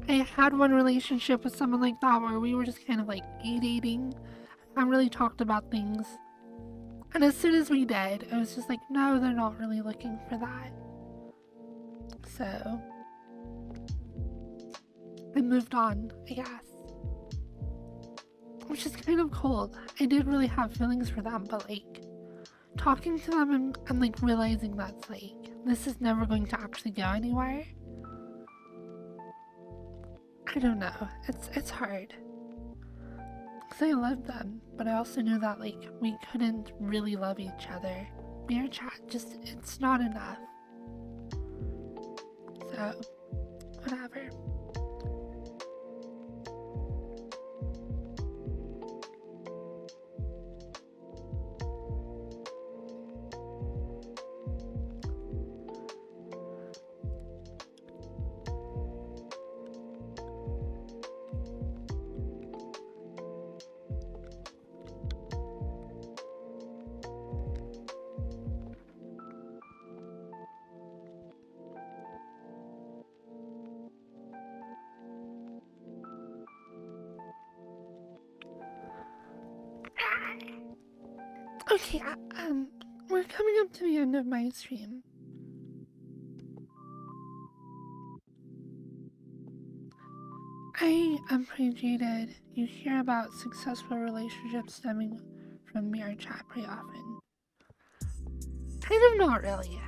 I had one relationship with someone like that where we were just kind of like dating and really talked about things. And as soon as we did, it was just like, no, they're not really looking for that. So, I moved on, I guess. Which is kind of cold. I did really have feelings for them, but like, talking to them and like realizing that's like, this is never going to actually go anywhere. I don't know. It's hard. Because I loved them, but I also knew that like we couldn't really love each other. Mere chat just it's not enough. So whatever. Okay, we're coming up to the end of my stream. I am pretty jaded. You hear about successful relationships stemming from mere chat pretty often. Kind of not really.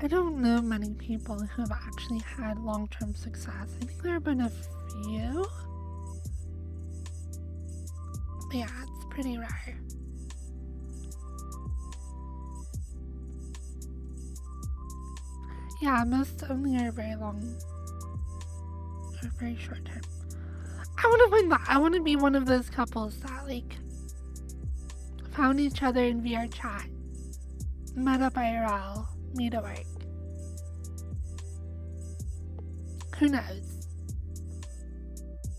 I don't know many people who have actually had long-term success. I think there have been a few. But yeah, it's pretty rare. Yeah, most only are very long or very short term. I want to find that. I want to be one of those couples that like found each other in VR chat, met up IRL, meet at work. Who knows?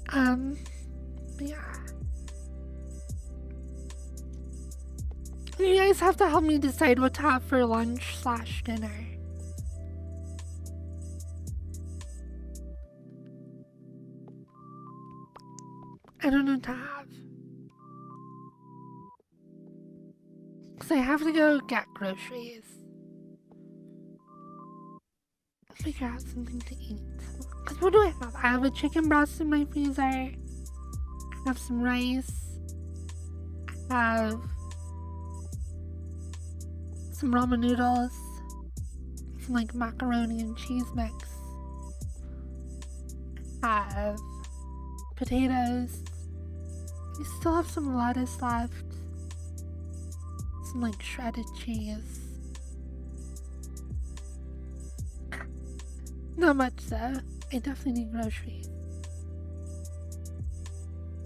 But yeah. You guys have to help me decide what to have for lunch/dinner. I don't know what to have. Because I have to go get groceries. Figure out something to eat. Because what do I have? I have a chicken breast in my freezer. I have some rice. I have some ramen noodles. Some like macaroni and cheese mix. I have potatoes. I still have some lettuce left. Some like shredded cheese. Not much though. I definitely need groceries.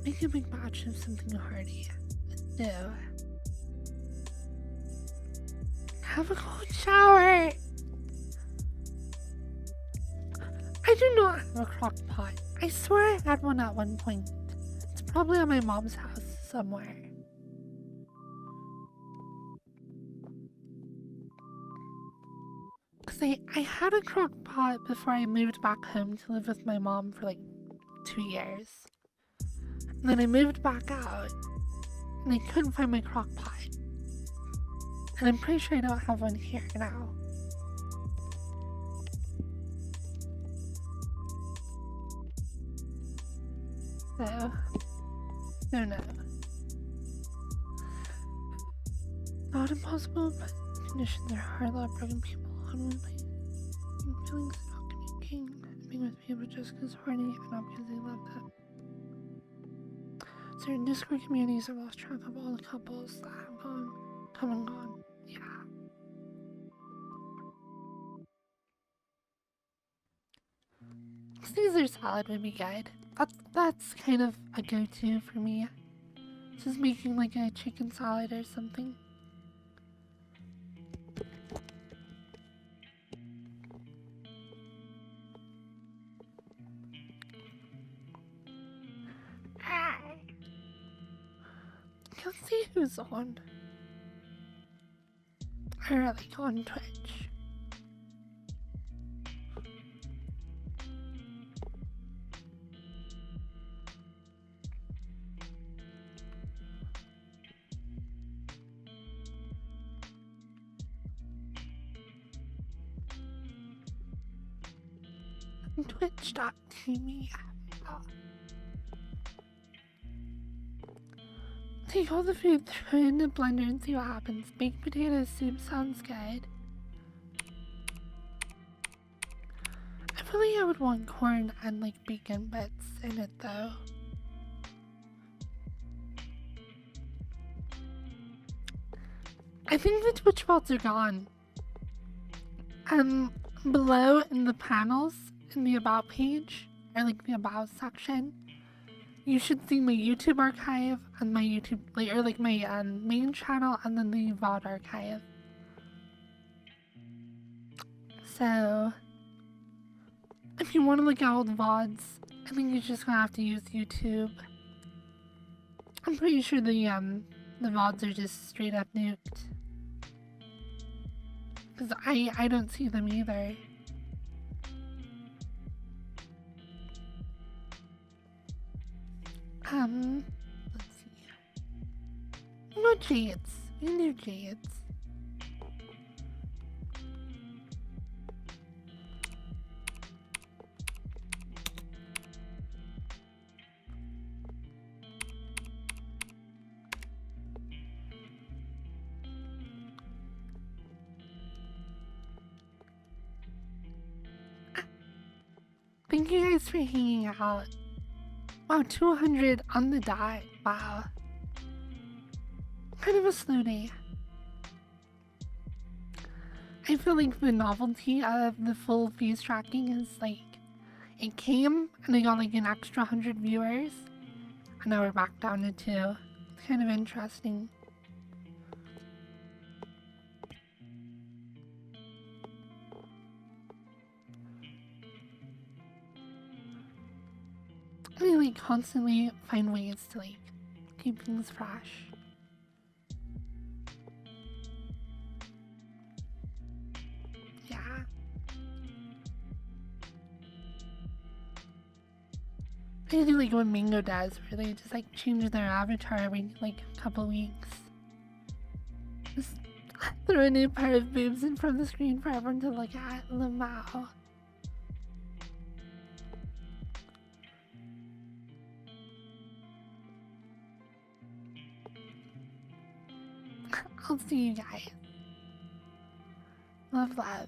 Make a big batch of something hearty. Let's do. Have a cold shower. I do not have a crock pot. I swear I had one at one point. It's probably at my mom's house somewhere. Cause I had a crock pot before I moved back home to live with my mom for like 2 years. And then I moved back out and I couldn't find my crock pot. And I'm pretty sure I don't have one here now. So, no. Not impossible, but conditions are hard. A lot of broken people on one place. Feelings of not communicating, being with people just because horny and not because they love them. Certain Discord communities have lost track of all the couples that have come and gone. Yeah. Caesar salad would be good. That's kind of a go-to for me. Just making like a chicken salad or something. Let's see who's on. Or like on Twitch. Twitch.tv. Take all the food, throw it in the blender and see what happens. Baked potato soup sounds good. I feel like I would want corn and like bacon bits in it though. I think the Twitch bots are gone. Below in the panels, in the about page, or like the about section, you should see my YouTube archive and my YouTube, or like my main channel and then the VOD archive. So, if you want to look at old VODs, I think you're just gonna have to use YouTube. I'm pretty sure the VODs are just straight up nuked. Because I don't see them either. Let's see. No Jades. We can do Jades. Thank you guys for hanging out. Wow, 200 on the dot. Wow. Kind of a slow day. I feel like the novelty of the full face tracking is like, it came and I got like an extra 100 viewers, and now we're back down to 2. It's kind of interesting. I like constantly find ways to like keep things fresh. Yeah. I do like what Mango does, where they just like change their avatar every like couple weeks. Just throw a new pair of boobs in front of the screen for everyone to look at. Lamau. I'll see you guys. Love, love.